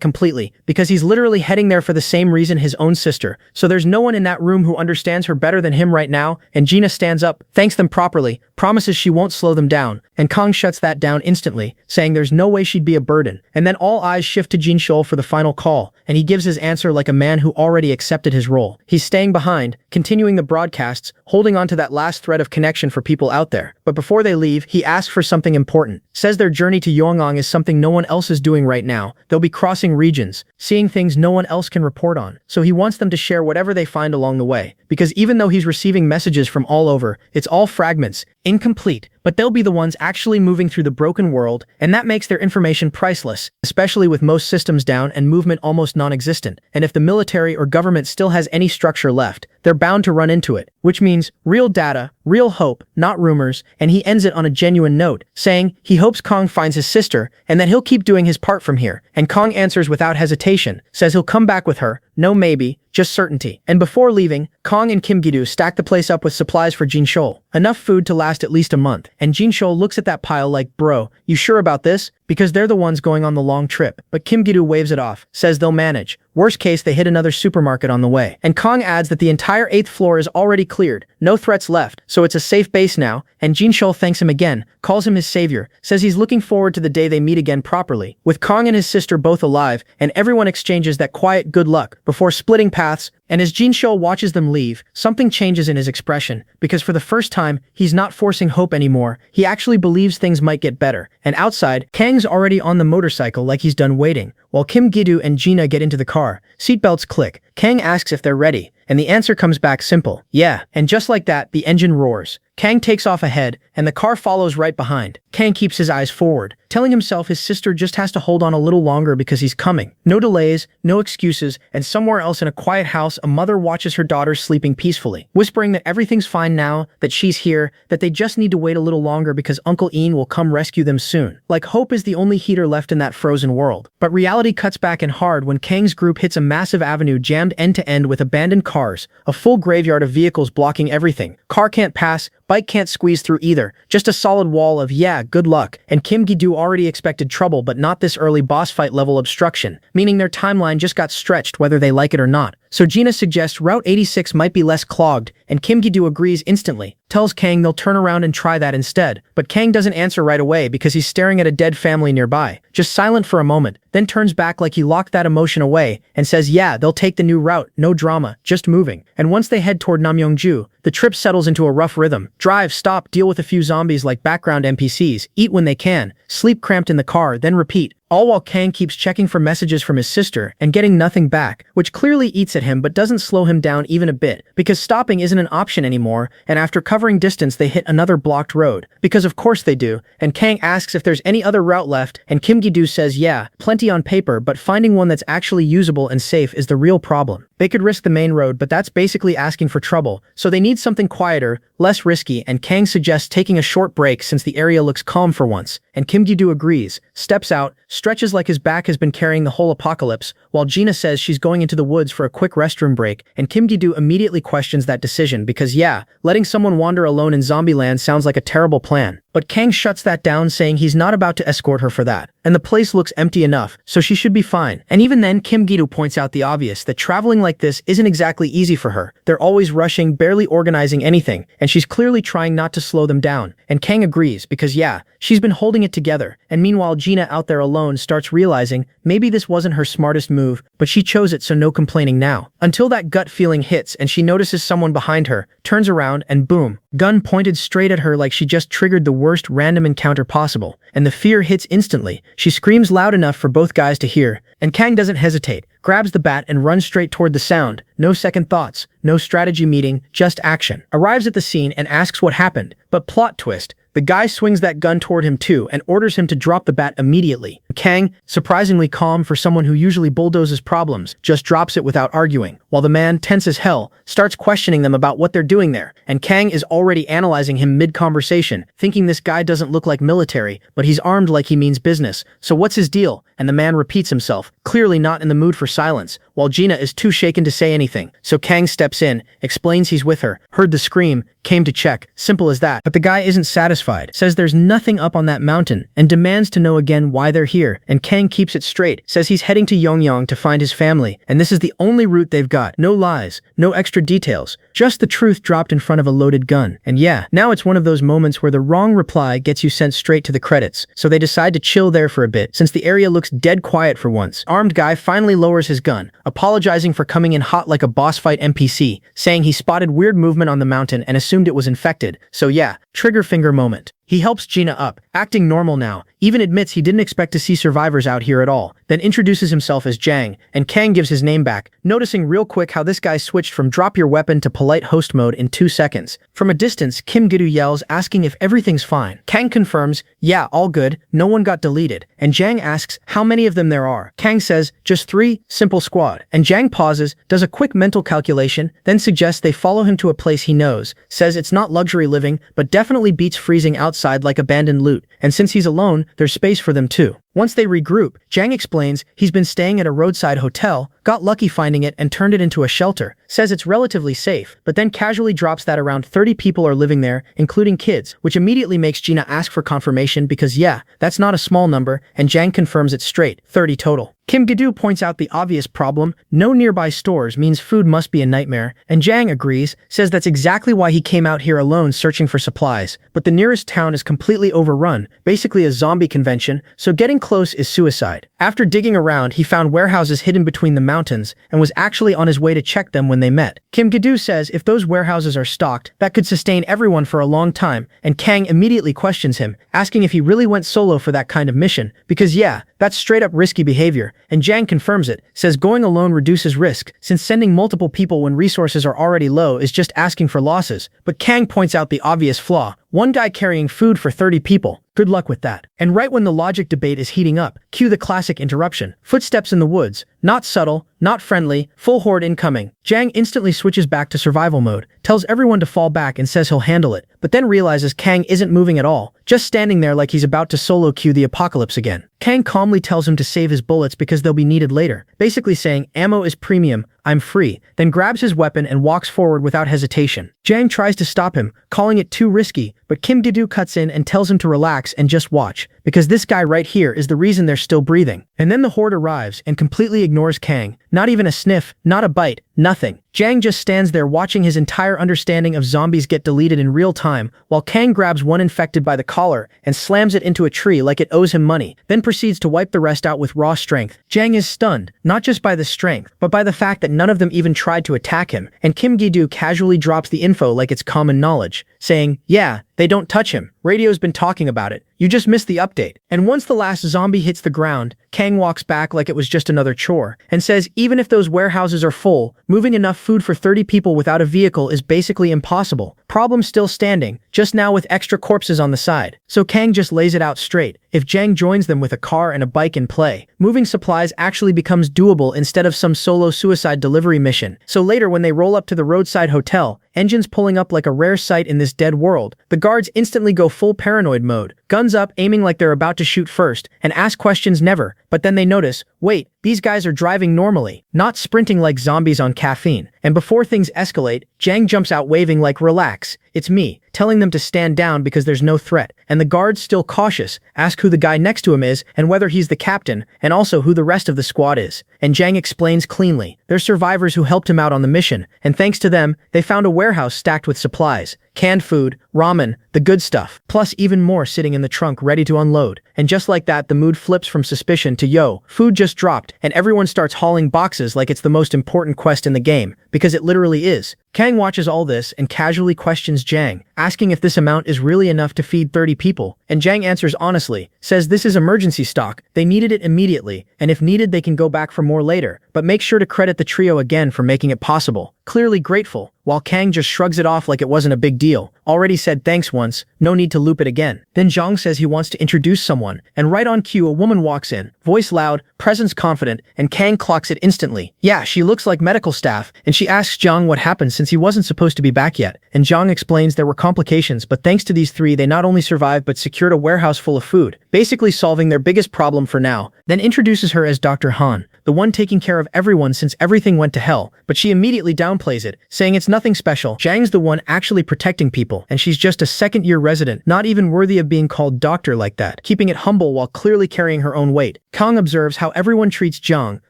completely, because he's literally heading there for the same reason his own sister, so there's no one in that room who understands her better than him right now. And Gina stands up, thanks them properly, promises she won't slow them down, and Kang shuts that down instantly, saying there's no way she'd be a burden. And then all eyes shift to Jin-Shul for the final call, and he gives his answer like a man who already accepted his role. He's staying behind, continuing the broadcasts, holding on to that last thread of connection for people out there. But before they leave, he asks for something important, says their journey to Yonglong is something no one else is doing right now. They'll be crossing regions, seeing things no one else can report on, so he wants them to share whatever they find along the way, because even though he's receiving messages from all over, it's all fragments, incomplete, but they'll be the ones actually moving through the broken world, and that makes their information priceless, especially with most systems down and movement almost non-existent. And if the military or government still has any structure left, they're bound to run into it. Which means real data, real hope, not rumors, and he ends it on a genuine note, saying he hopes Kong finds his sister and that he'll keep doing his part from here. And Kong answers without hesitation, says he'll come back with her, no maybe, just certainty. And before leaving, Kong and Kim Gi-doo stack the place up with supplies for Jin Shol. Enough food to last at least a month. And Jin Shol looks at that pile like, bro, you sure about this? Because they're the ones going on the long trip. But Kim Gi-doo waves it off, says they'll manage. Worst case, they hit another supermarket on the way. And Kong adds that the entire 8th floor is already cleared, no threats left, so it's a safe base now, and Jin Shol thanks him again, calls him his savior, says he's looking forward to the day they meet again properly. With Kong and his sister both alive, and everyone exchanges that quiet good luck before splitting paths, and as Jin Shol watches them leave, something changes in his expression, because for the first time, he's not forcing hope anymore, he actually believes things might get better. And outside, Kang's already on the motorcycle like he's done waiting. While Kim Gi-doo and Gina get into the car, seatbelts click. Kang asks if they're ready, and the answer comes back simple, yeah. And just like that, the engine roars. Kang takes off ahead, and the car follows right behind. Kang keeps his eyes forward, telling himself his sister just has to hold on a little longer because he's coming. No delays, no excuses, and somewhere else in a quiet house, a mother watches her daughter sleeping peacefully, whispering that everything's fine now, that she's here, that they just need to wait a little longer because Uncle Ian will come rescue them soon. Like hope is the only heater left in that frozen world. But reality cuts back in hard when Kang's group hits a massive avenue jammed end to end with abandoned cars, a full graveyard of vehicles blocking everything. Car can't pass, bike can't squeeze through either, just a solid wall of yeah, good luck. And Kim Gi-doo already expected trouble but not this early boss fight level obstruction, meaning their timeline just got stretched whether they like it or not. So Gina suggests Route 86 might be less clogged, and Kim Gi-doo agrees instantly, tells Kang they'll turn around and try that instead. But Kang doesn't answer right away because he's staring at a dead family nearby, just silent for a moment, then turns back like he locked that emotion away, and says yeah, they'll take the new route, no drama, just moving. And once they head toward Namyeongju, the trip settles into a rough rhythm. Drive, stop, deal with a few zombies like background NPCs, eat when they can, sleep cramped in the car, then repeat. All while Kang keeps checking for messages from his sister and getting nothing back, which clearly eats at him but doesn't slow him down even a bit, because stopping isn't an option anymore, and after covering distance they hit another blocked road, because of course they do, and Kang asks if there's any other route left, and Kim Gi-doo says yeah, plenty on paper, but finding one that's actually usable and safe is the real problem. They could risk the main road, but that's basically asking for trouble, so they need something quieter, less risky, and Kang suggests taking a short break since the area looks calm for once, and Kim Gi-doo agrees, steps out, stretches like his back has been carrying the whole apocalypse, while Gina says she's going into the woods for a quick restroom break, and Kim Gi-doo immediately questions that decision because yeah, letting someone wander alone in Zombieland sounds like a terrible plan. But Kang shuts that down, saying he's not about to escort her for that, and the place looks empty enough, so she should be fine. And even then, Kim Gi-doo points out the obvious, that traveling like this isn't exactly easy for her. They're always rushing, barely organizing anything, and she's clearly trying not to slow them down. And Kang agrees, because yeah, she's been holding it together, and meanwhile Gina out there alone starts realizing maybe this wasn't her smartest move, but she chose it, so no complaining now. Until that gut feeling hits and she notices someone behind her, turns around, and boom, gun pointed straight at her like she just triggered the worst random encounter possible, and the fear hits instantly. She screams loud enough for both guys to hear, and Kang doesn't hesitate, grabs the bat and runs straight toward the sound. No second thoughts, no strategy meeting, just action. Arrives at the scene and asks what happened, but plot twist, the guy swings that gun toward him too and orders him to drop the bat immediately. Kang, surprisingly calm for someone who usually bulldozes problems, just drops it without arguing, while the man, tense as hell, starts questioning them about what they're doing there, and Kang is already analyzing him mid-conversation, thinking this guy doesn't look like military, but he's armed like he means business, so what's his deal? And the man repeats himself, clearly not in the mood for silence, while Gina is too shaken to say anything, so Kang steps in, explains he's with her, heard the scream, came to check, simple as that. But the guy isn't satisfied, says there's nothing up on that mountain, and demands to know again why they're here, and Kang keeps it straight, says he's heading to Yongyang to find his family, and this is the only route they've got, no lies, no extra details, just the truth dropped in front of a loaded gun. And yeah, now it's one of those moments where the wrong reply gets you sent straight to the credits, so they decide to chill there for a bit, since the area looks dead quiet for once. Armed guy finally lowers his gun, apologizing for coming in hot like a boss fight NPC, saying he spotted weird movement on the mountain and assumed it was infected, so yeah, trigger finger moment. He helps Gina up, acting normal now, even admits he didn't expect to see survivors out here at all, then introduces himself as Jang, and Kang gives his name back, noticing real quick how this guy switched from drop your weapon to polite host mode in 2 seconds. From a distance, Kim Gi-doo yells asking if everything's fine. Kang confirms, yeah, all good, no one got deleted, and Jang asks how many of them there are. Kang says, just 3, simple squad, and Jang pauses, does a quick mental calculation, then suggests they follow him to a place he knows, says it's not luxury living, but definitely beats freezing outside like abandoned loot, and since he's alone, there's space for them too. Once they regroup, Jang explains he's been staying at a roadside hotel, got lucky finding it and turned it into a shelter, says it's relatively safe, but then casually drops that around 30 people are living there, including kids, which immediately makes Gina ask for confirmation because yeah, that's not a small number, and Jang confirms it's straight, 30 total. Kim Gi-doo points out the obvious problem, no nearby stores means food must be a nightmare, and Jang agrees, says that's exactly why he came out here alone searching for supplies, but the nearest town is completely overrun, basically a zombie convention, so getting close is suicide. After digging around, he found warehouses hidden between the mountains, and was actually on his way to check them when they met. Kim Gi-doo says if those warehouses are stocked, that could sustain everyone for a long time, and Kang immediately questions him, asking if he really went solo for that kind of mission, because yeah, that's straight up risky behavior, and Jang confirms it, says going alone reduces risk, since sending multiple people when resources are already low is just asking for losses, but Kang points out the obvious flaw, one guy carrying food for 30 people. Good luck with that. And right when the logic debate is heating up, cue the classic interruption. Footsteps in the woods. Not subtle, not friendly, full horde incoming. Jang instantly switches back to survival mode, tells everyone to fall back and says he'll handle it, but then realizes Kang isn't moving at all, just standing there like he's about to solo cue the apocalypse again. Kang calmly tells him to save his bullets because they'll be needed later, basically saying ammo is premium, I'm free, then grabs his weapon and walks forward without hesitation. Jang tries to stop him, calling it too risky, but Kim Gi-doo cuts in and tells him to relax and just watch, because this guy right here is the reason they're still breathing. And then the horde arrives and completely ignores Kang, not even a sniff, not a bite, nothing. Jang just stands there watching his entire understanding of zombies get deleted in real time, while Kang grabs one infected by the collar and slams it into a tree like it owes him money, then proceeds to wipe the rest out with raw strength. Jang is stunned, not just by the strength, but by the fact that none of them even tried to attack him, and Kim Gi-doo casually drops the info like it's common knowledge, saying, yeah, they don't touch him. Radio's been talking about it. You just missed the update. And once the last zombie hits the ground, Kang walks back like it was just another chore, and says even if those warehouses are full, moving enough food for 30 people without a vehicle is basically impossible. Problem still standing, just now with extra corpses on the side. So Kang just lays it out straight. If Jang joins them with a car and a bike in play, moving supplies actually becomes doable instead of some solo suicide delivery mission. So later when they roll up to the roadside hotel, engines pulling up like a rare sight in this dead world, the guards instantly go full paranoid mode, guns up aiming like they're about to shoot first, and ask questions never, but then they notice, wait, these guys are driving normally, not sprinting like zombies on caffeine. And before things escalate, Jang jumps out waving like relax, it's me, telling them to stand down because there's no threat. And the guards, still cautious, ask who the guy next to him is and whether he's the captain, and also who the rest of the squad is. And Jang explains cleanly, they're survivors who helped him out on the mission, and thanks to them, they found a warehouse stacked with supplies, canned food, ramen, the good stuff, plus even more sitting in the trunk ready to unload. And just like that, the mood flips from suspicion to yo, food just dropped, and everyone starts hauling boxes like it's the most important quest in the game, because it literally is. Kang watches all this and casually questions Jang, asking if this amount is really enough to feed 30 people, and Jang answers honestly, says this is emergency stock, they needed it immediately, and if needed they can go back for more later, but make sure to credit the trio again for making it possible. Clearly grateful, while Kang just shrugs it off like it wasn't a big deal. Already said thanks once, no need to loop it again. Then Zhang says he wants to introduce someone, and right on cue a woman walks in, voice loud, presence confident, and Kang clocks it instantly. Yeah, she looks like medical staff, and she asks Zhang what happened since he wasn't supposed to be back yet. And Zhang explains there were complications, but thanks to these three they not only survived but secured a warehouse full of food, basically solving their biggest problem for now. Then introduces her as Dr. Han, the one taking care of everyone since everything went to hell, but she immediately downplays it, saying it's nothing special. Zhang's the one actually protecting people, and she's just a second-year resident, not even worthy of being called doctor like that, keeping it humble while clearly carrying her own weight. Kang observes how everyone treats Zhang,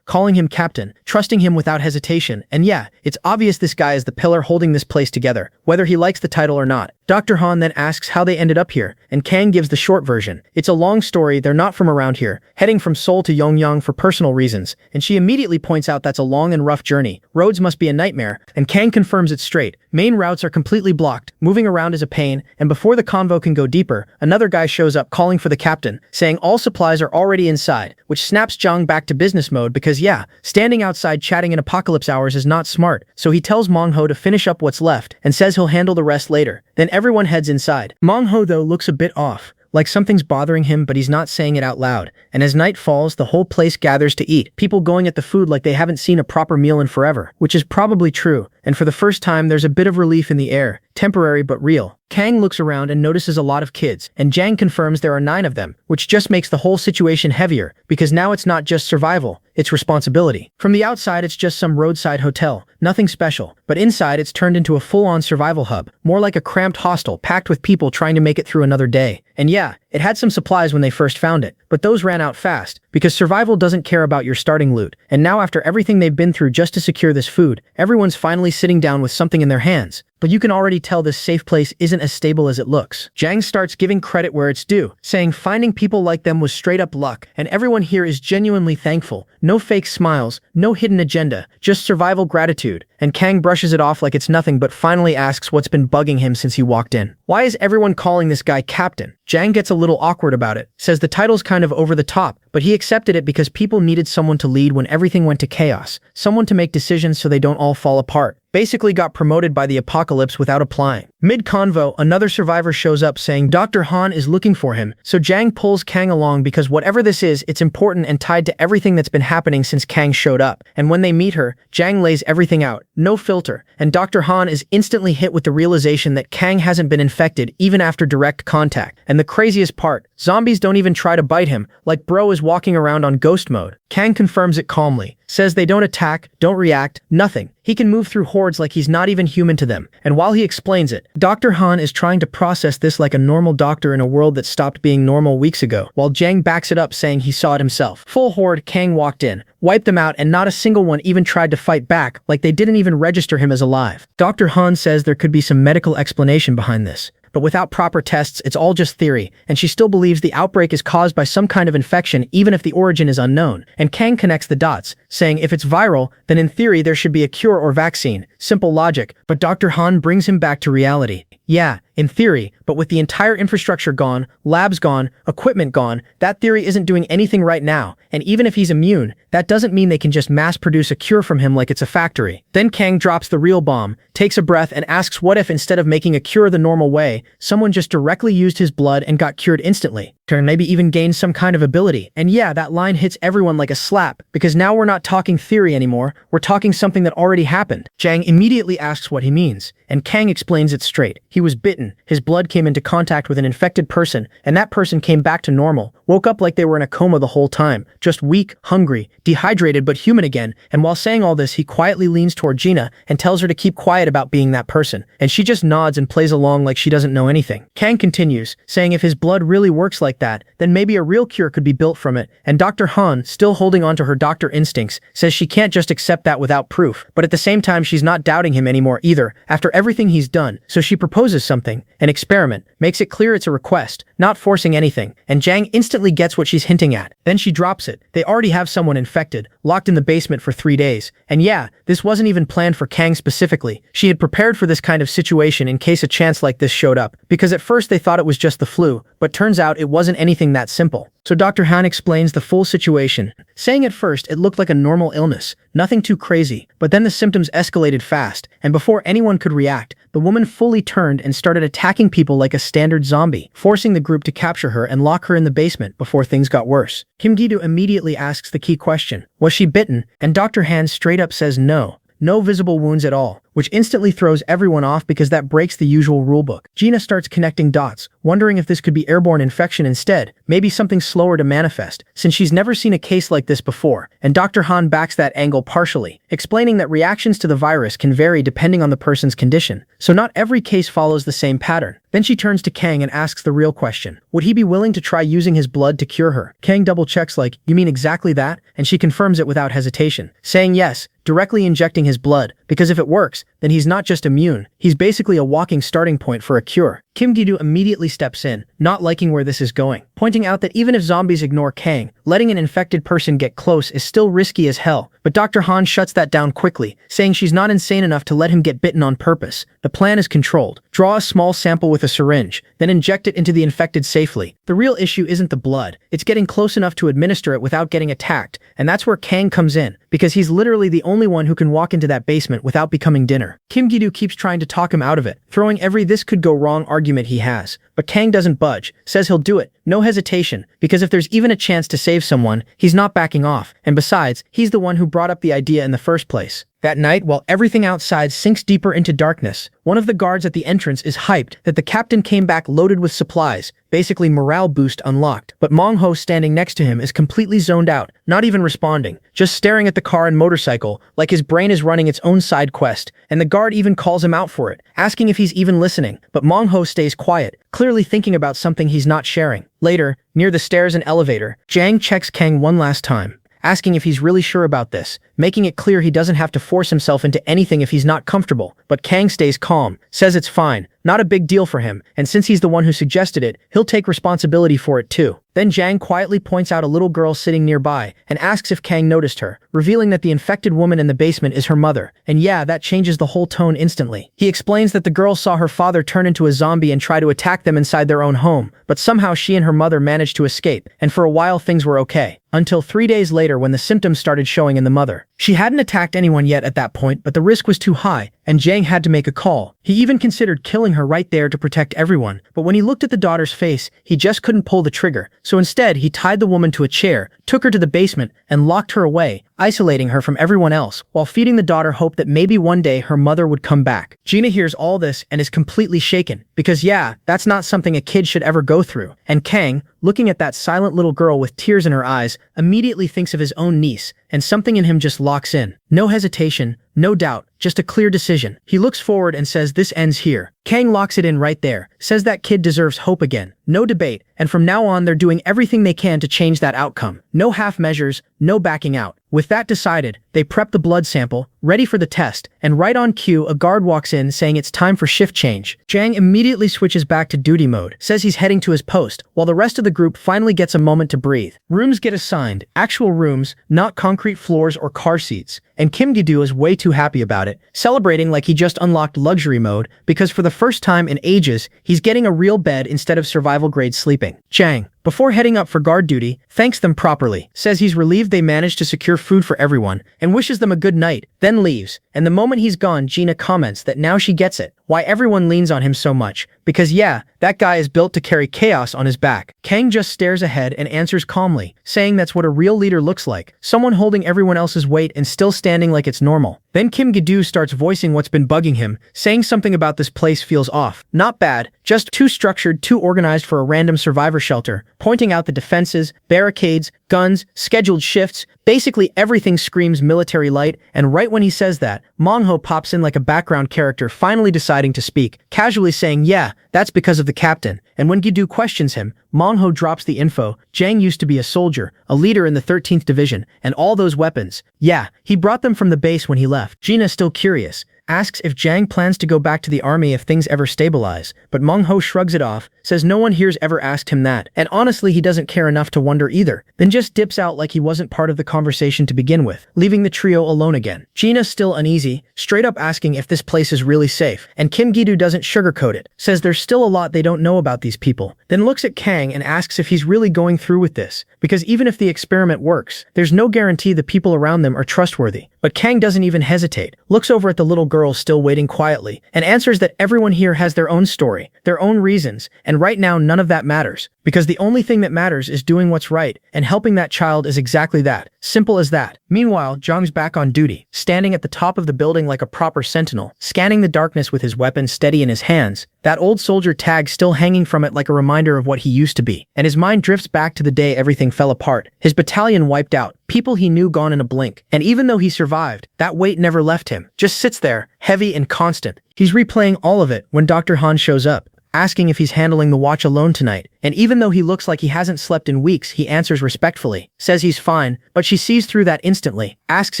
calling him captain, trusting him without hesitation, and yeah, it's obvious this guy is the pillar holding this place together, whether he likes the title or not. Dr. Han then asks how they ended up here, and Kang gives the short version. It's a long story, they're not from around here, heading from Seoul to Yongyang for personal reasons, and she immediately points out that's a long and rough journey. Roads must be a nightmare, and Kang confirms it's straight. Main routes are completely blocked. Moving around is a pain, and before the convo can go deeper, another guy shows up calling for the captain, saying all supplies are already inside, which snaps Jang back to business mode because yeah, standing outside chatting in apocalypse hours is not smart, so he tells Mangho to finish up what's left and says he'll handle the rest later. Then everyone heads inside. Mangho though looks a bit off, like something's bothering him but he's not saying it out loud, and as night falls the whole place gathers to eat, people going at the food like they haven't seen a proper meal in forever, which is probably true, and for the first time there's a bit of relief in the air, temporary but real. Kang looks around and notices a lot of kids, and Jang confirms there are 9 of them, which just makes the whole situation heavier, because now it's not just survival, it's responsibility. From the outside it's just some roadside hotel, nothing special, but inside it's turned into a full-on survival hub, more like a cramped hostel packed with people trying to make it through another day. And yeah, it had some supplies when they first found it, but those ran out fast, because survival doesn't care about your starting loot, and now after everything they've been through just to secure this food, everyone's finally sitting down with something in their hands. But you can already tell this safe place isn't as stable as it looks. Jang starts giving credit where it's due, saying finding people like them was straight up luck, and everyone here is genuinely thankful. No fake smiles, no hidden agenda, just survival gratitude. And Kang brushes it off like it's nothing but finally asks what's been bugging him since he walked in. Why is everyone calling this guy Captain? Jang gets a little awkward about it, says the title's kind of over the top, but he accepted it because people needed someone to lead when everything went to chaos, someone to make decisions so they don't all fall apart. Basically got promoted by the apocalypse without applying. Mid-convo, another survivor shows up saying Dr. Han is looking for him, so Jang pulls Kang along because whatever this is, it's important and tied to everything that's been happening since Kang showed up. And when they meet her, Jang lays everything out, no filter, and Dr. Han is instantly hit with the realization that Kang hasn't been infected even after direct contact. And the craziest part, zombies don't even try to bite him, like bro is walking around on ghost mode. Kang confirms it calmly, says they don't attack, don't react, nothing. He can move through hordes like he's not even human to them. And while he explains it, Dr. Han is trying to process this like a normal doctor in a world that stopped being normal weeks ago, while Jang backs it up saying he saw it himself. Full horde, Kang walked in, wiped them out, and not a single one even tried to fight back, like they didn't even register him as alive. Dr. Han says there could be some medical explanation behind this, but without proper tests, it's all just theory, and she still believes the outbreak is caused by some kind of infection even if the origin is unknown. And Kang connects the dots, saying if it's viral, then in theory there should be a cure or vaccine. Simple logic, but Dr. Han brings him back to reality. Yeah, in theory, but with the entire infrastructure gone, labs gone, equipment gone, that theory isn't doing anything right now, and even if he's immune, that doesn't mean they can just mass-produce a cure from him like it's a factory. Then Kang drops the real bomb, takes a breath and asks what if instead of making a cure the normal way, someone just directly used his blood and got cured instantly, or maybe even gained some kind of ability. And yeah, that line hits everyone like a slap, because now we're not talking theory anymore, we're talking something that already happened. Jang immediately asks what he means, and Kang explains it straight. He was bitten, his blood came into contact with an infected person, and that person came back to normal, woke up like they were in a coma the whole time, just weak, hungry, dehydrated but human again. And while saying all this, he quietly leans toward Gina and tells her to keep quiet about being that person, and she just nods and plays along like she doesn't know anything. Kang continues, saying if his blood really works like that, then maybe a real cure could be built from it, and Dr. Han, still holding on to her doctor instincts, says she can't just accept that without proof, but at the same time she's not doubting him anymore either, after everything he's done, so she proposes something, an experiment, makes it clear it's a request, not forcing anything, and Jang instantly gets what she's hinting at. Then she drops it. They already have someone infected, locked in the basement for 3 days, and yeah, this wasn't even planned for Kang specifically. She had prepared for this kind of situation in case a chance like this showed up, because at first they thought it was just the flu, but turns out it wasn't anything that simple. So Dr. Han explains the full situation, saying at first it looked like a normal illness, nothing too crazy, but then the symptoms escalated fast, and before anyone could react, the woman fully turned and started attacking people like a standard zombie, forcing the group to capture her and lock her in the basement before things got worse. Kim Gi-do immediately asks the key question, was she bitten? And Dr. Han straight up says no. No visible wounds at all, which instantly throws everyone off because that breaks the usual rulebook. Gina starts connecting dots, wondering if this could be airborne infection instead, maybe something slower to manifest, since she's never seen a case like this before, and Dr. Han backs that angle partially, explaining that reactions to the virus can vary depending on the person's condition, so not every case follows the same pattern. Then she turns to Kang and asks the real question. Would he be willing to try using his blood to cure her? Kang double-checks like, you mean exactly that? And she confirms it without hesitation, saying yes, directly injecting his blood, because if it works, then he's not just immune, he's basically a walking starting point for a cure. Kim Gi-doo immediately steps in, not liking where this is going, pointing out that even if zombies ignore Kang, letting an infected person get close is still risky as hell. But Dr. Han shuts that down quickly, saying she's not insane enough to let him get bitten on purpose. The plan is controlled. Draw a small sample with a syringe, then inject it into the infected safely. The real issue isn't the blood, it's getting close enough to administer it without getting attacked, and that's where Kang comes in, because he's literally the only one who can walk into that basement without becoming dinner. Kim Gi-doo keeps trying to talk him out of it, throwing every this could go wrong argument he has. But Kang doesn't budge, says he'll do it, no hesitation, because if there's even a chance to save someone, he's not backing off, and besides, he's the one who brought up the idea in the first place. That night, while everything outside sinks deeper into darkness, one of the guards at the entrance is hyped that the captain came back loaded with supplies, basically morale boost unlocked. But Mangho standing next to him is completely zoned out, not even responding, just staring at the car and motorcycle like his brain is running its own side quest, and the guard even calls him out for it, asking if he's even listening, but Mangho stays quiet, clearly thinking about something he's not sharing. Later, near the stairs and elevator, Jang checks Kang one last time, asking if he's really sure about this, making it clear he doesn't have to force himself into anything if he's not comfortable. But Kang stays calm, says it's fine, not a big deal for him, and since he's the one who suggested it, he'll take responsibility for it too. Then Jang quietly points out a little girl sitting nearby and asks if Kang noticed her, revealing that the infected woman in the basement is her mother. And yeah, that changes the whole tone instantly. He explains that the girl saw her father turn into a zombie and try to attack them inside their own home, but somehow she and her mother managed to escape, and for a while things were okay. Until 3 days later when the symptoms started showing in the mother. She hadn't attacked anyone yet at that point, but the risk was too high, and Jang had to make a call. He even considered killing her right there to protect everyone, but when he looked at the daughter's face, he just couldn't pull the trigger, so instead he tied the woman to a chair, took her to the basement, and locked her away, isolating her from everyone else, while feeding the daughter hope that maybe one day her mother would come back. Gina hears all this and is completely shaken, because yeah, that's not something a kid should ever go through. And Kang, looking at that silent little girl with tears in her eyes, immediately thinks of his own niece, and something in him just locks in. No hesitation, no doubt, just a clear decision. He looks forward and says this ends here. Kang locks it in right there, says that kid deserves hope again. No debate, and from now on they're doing everything they can to change that outcome. No half measures, no backing out. With that decided, they prep the blood sample, ready for the test, and right on cue a guard walks in saying it's time for shift change. Jang immediately switches back to duty mode, says he's heading to his post, while the rest of the group finally gets a moment to breathe. Rooms get assigned, actual rooms, not concrete floors or car seats, and Kim Gi-doo is way too happy about it, celebrating like he just unlocked luxury mode, because for the first time in ages, he's getting a real bed instead of survival grade sleeping. Jang, before heading up for guard duty, thanks them properly, says he's relieved they managed to secure food for everyone, and wishes them a good night, then leaves. And the moment he's gone, Gina comments that now she gets it, why everyone leans on him so much, because yeah, that guy is built to carry chaos on his back. Kang just stares ahead and answers calmly, saying that's what a real leader looks like, someone holding everyone else's weight and still standing like it's normal. Then Kim Gi-doo starts voicing what's been bugging him, saying something about this place feels off. Not bad, just too structured, too organized for a random survivor shelter, pointing out the defenses, barricades, guns, scheduled shifts, basically everything screams military light, and right when he says that, Mangho pops in like a background character finally deciding to speak, casually saying yeah, that's because of the captain. And when Gi-doo questions him, Mangho drops the info. Jang used to be a soldier, a leader in the 13th Division, and all those weapons. Yeah, he brought them from the base when he left. Gina's still curious, asks if Jang plans to go back to the army if things ever stabilize, but Mangho shrugs it off, says no one here's ever asked him that, and honestly he doesn't care enough to wonder either, then just dips out like he wasn't part of the conversation to begin with, leaving the trio alone again. Gina's still uneasy, straight up asking if this place is really safe, and Kim Gi-doo doesn't sugarcoat it, says there's still a lot they don't know about these people, then looks at Kang and asks if he's really going through with this, because even if the experiment works, there's no guarantee the people around them are trustworthy. But Kang doesn't even hesitate, looks over at the little girl still waiting quietly, and answers that everyone here has their own story, their own reasons, and right now none of that matters, because the only thing that matters is doing what's right, and helping that child is exactly that. Simple as that. Meanwhile, Jang's back on duty, standing at the top of the building like a proper sentinel, scanning the darkness with his weapon steady in his hands, that old soldier tag still hanging from it like a reminder of what he used to be, and his mind drifts back to the day everything fell apart, his battalion wiped out, people he knew gone in a blink, and even though he survived, that weight never left him, just sits there, heavy and constant. He's replaying all of it when Dr. Han shows up, asking if he's handling the watch alone tonight, and even though he looks like he hasn't slept in weeks, he answers respectfully, says he's fine, but she sees through that instantly, asks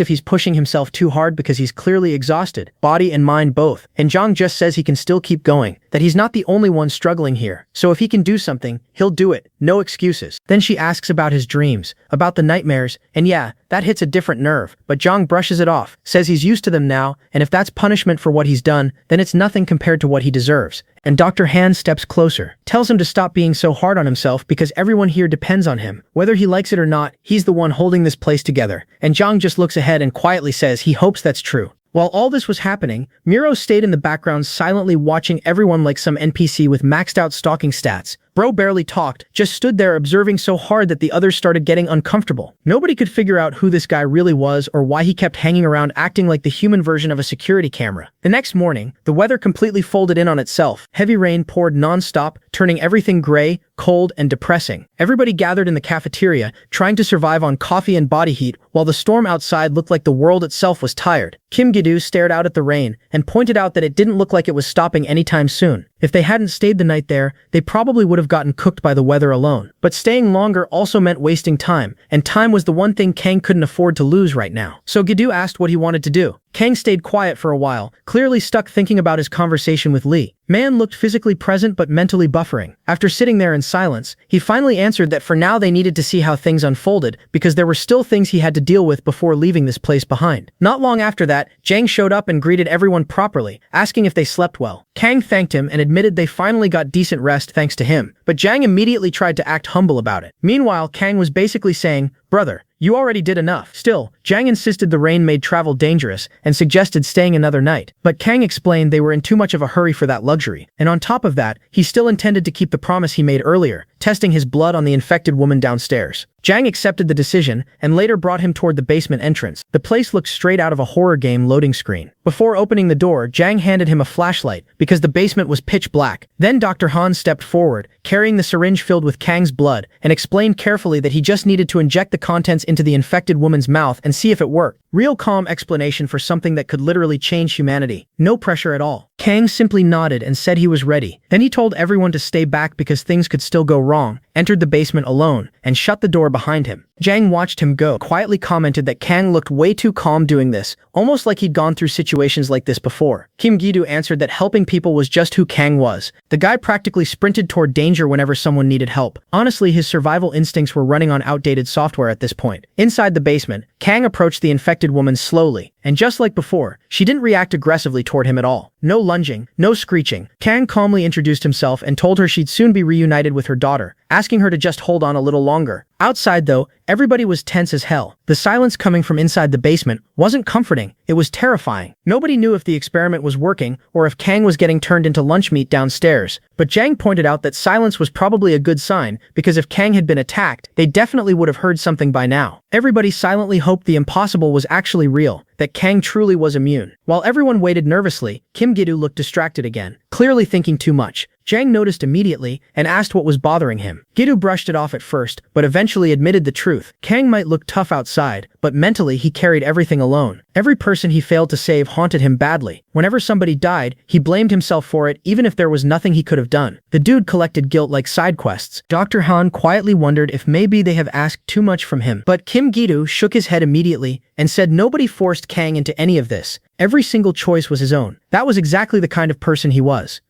if he's pushing himself too hard because he's clearly exhausted, body and mind both, and Jang just says he can still keep going, that he's not the only one struggling here, so if he can do something, he'll do it, no excuses. Then she asks about his dreams, about the nightmares, and yeah, that hits a different nerve, but Jang brushes it off, says he's used to them now, and if that's punishment for what he's done, then it's nothing compared to what he deserves. And Dr. Han steps closer, tells him to stop being so hard on himself because everyone here depends on him. Whether he likes it or not, he's the one holding this place together, and Jang just looks ahead and quietly says he hopes that's true. While all this was happening, Miro stayed in the background silently watching everyone like some NPC with maxed out stalking stats. Bro barely talked, just stood there observing so hard that the others started getting uncomfortable. Nobody could figure out who this guy really was or why he kept hanging around acting like the human version of a security camera. The next morning, the weather completely folded in on itself. Heavy rain poured non-stop, turning everything gray, cold, and depressing. Everybody gathered in the cafeteria, trying to survive on coffee and body heat, while the storm outside looked like the world itself was tired. Kim Gi-doo stared out at the rain and pointed out that it didn't look like it was stopping anytime soon. If they hadn't stayed the night there, they probably would have gotten cooked by the weather alone. But staying longer also meant wasting time, and time was the one thing Kang couldn't afford to lose right now. So Gi-doo asked what he wanted to do. Kang stayed quiet for a while, clearly stuck thinking about his conversation with Lee. Man looked physically present but mentally buffering. After sitting there in silence, he finally answered that for now they needed to see how things unfolded because there were still things he had to deal with before leaving this place behind. Not long after that, Jang showed up and greeted everyone properly, asking if they slept well. Kang thanked him and admitted they finally got decent rest thanks to him, but Jang immediately tried to act humble about it. Meanwhile, Kang was basically saying, "Brother, you already did enough." Still, Jang insisted the rain made travel dangerous and suggested staying another night, but Kang explained they were in too much of a hurry for that luxury, and on top of that, he still intended to keep the promise he made earlier, testing his blood on the infected woman downstairs. Jang accepted the decision and later brought him toward the basement entrance. The place looked straight out of a horror game loading screen. Before opening the door, Jang handed him a flashlight because the basement was pitch black. Then Dr. Han stepped forward, carrying the syringe filled with Kang's blood, and explained carefully that he just needed to inject the contents into the infected woman's mouth and see if it worked. Real calm explanation for something that could literally change humanity. No pressure at all. Kang simply nodded and said he was ready. Then he told everyone to stay back because things could still go wrong, entered the basement alone, and shut the door behind him. Jang watched him go, quietly commented that Kang looked way too calm doing this, almost like he'd gone through situations like this before. Kim Gi-doo answered that helping people was just who Kang was. The guy practically sprinted toward danger whenever someone needed help. Honestly, his survival instincts were running on outdated software at this point. Inside the basement, Kang approached the infected woman slowly, and just like before, she didn't react aggressively toward him at all. No lunging, no screeching. Kang calmly introduced himself and told her she'd soon be reunited with her daughter, asking her to just hold on a little longer. Outside though, everybody was tense as hell. The silence coming from inside the basement wasn't comforting, it was terrifying. Nobody knew if the experiment was working or if Kang was getting turned into lunch meat downstairs, but Jang pointed out that silence was probably a good sign because if Kang had been attacked, they definitely would have heard something by now. Everybody silently hoped the impossible was actually real, that Kang truly was immune. While everyone waited nervously, Kim Gi-doo looked distracted again, clearly thinking too much. Jang noticed immediately and asked what was bothering him. Gi-doo brushed it off at first, but eventually admitted the truth. Kang might look tough outside, but mentally he carried everything alone. Every person he failed to save haunted him badly. Whenever somebody died, he blamed himself for it even if there was nothing he could have done. The dude collected guilt like side quests. Dr. Han quietly wondered if maybe they have asked too much from him. But Kim Gi-doo shook his head immediately and said nobody forced Kang into any of this. Every single choice was his own. That was exactly the kind of person he was.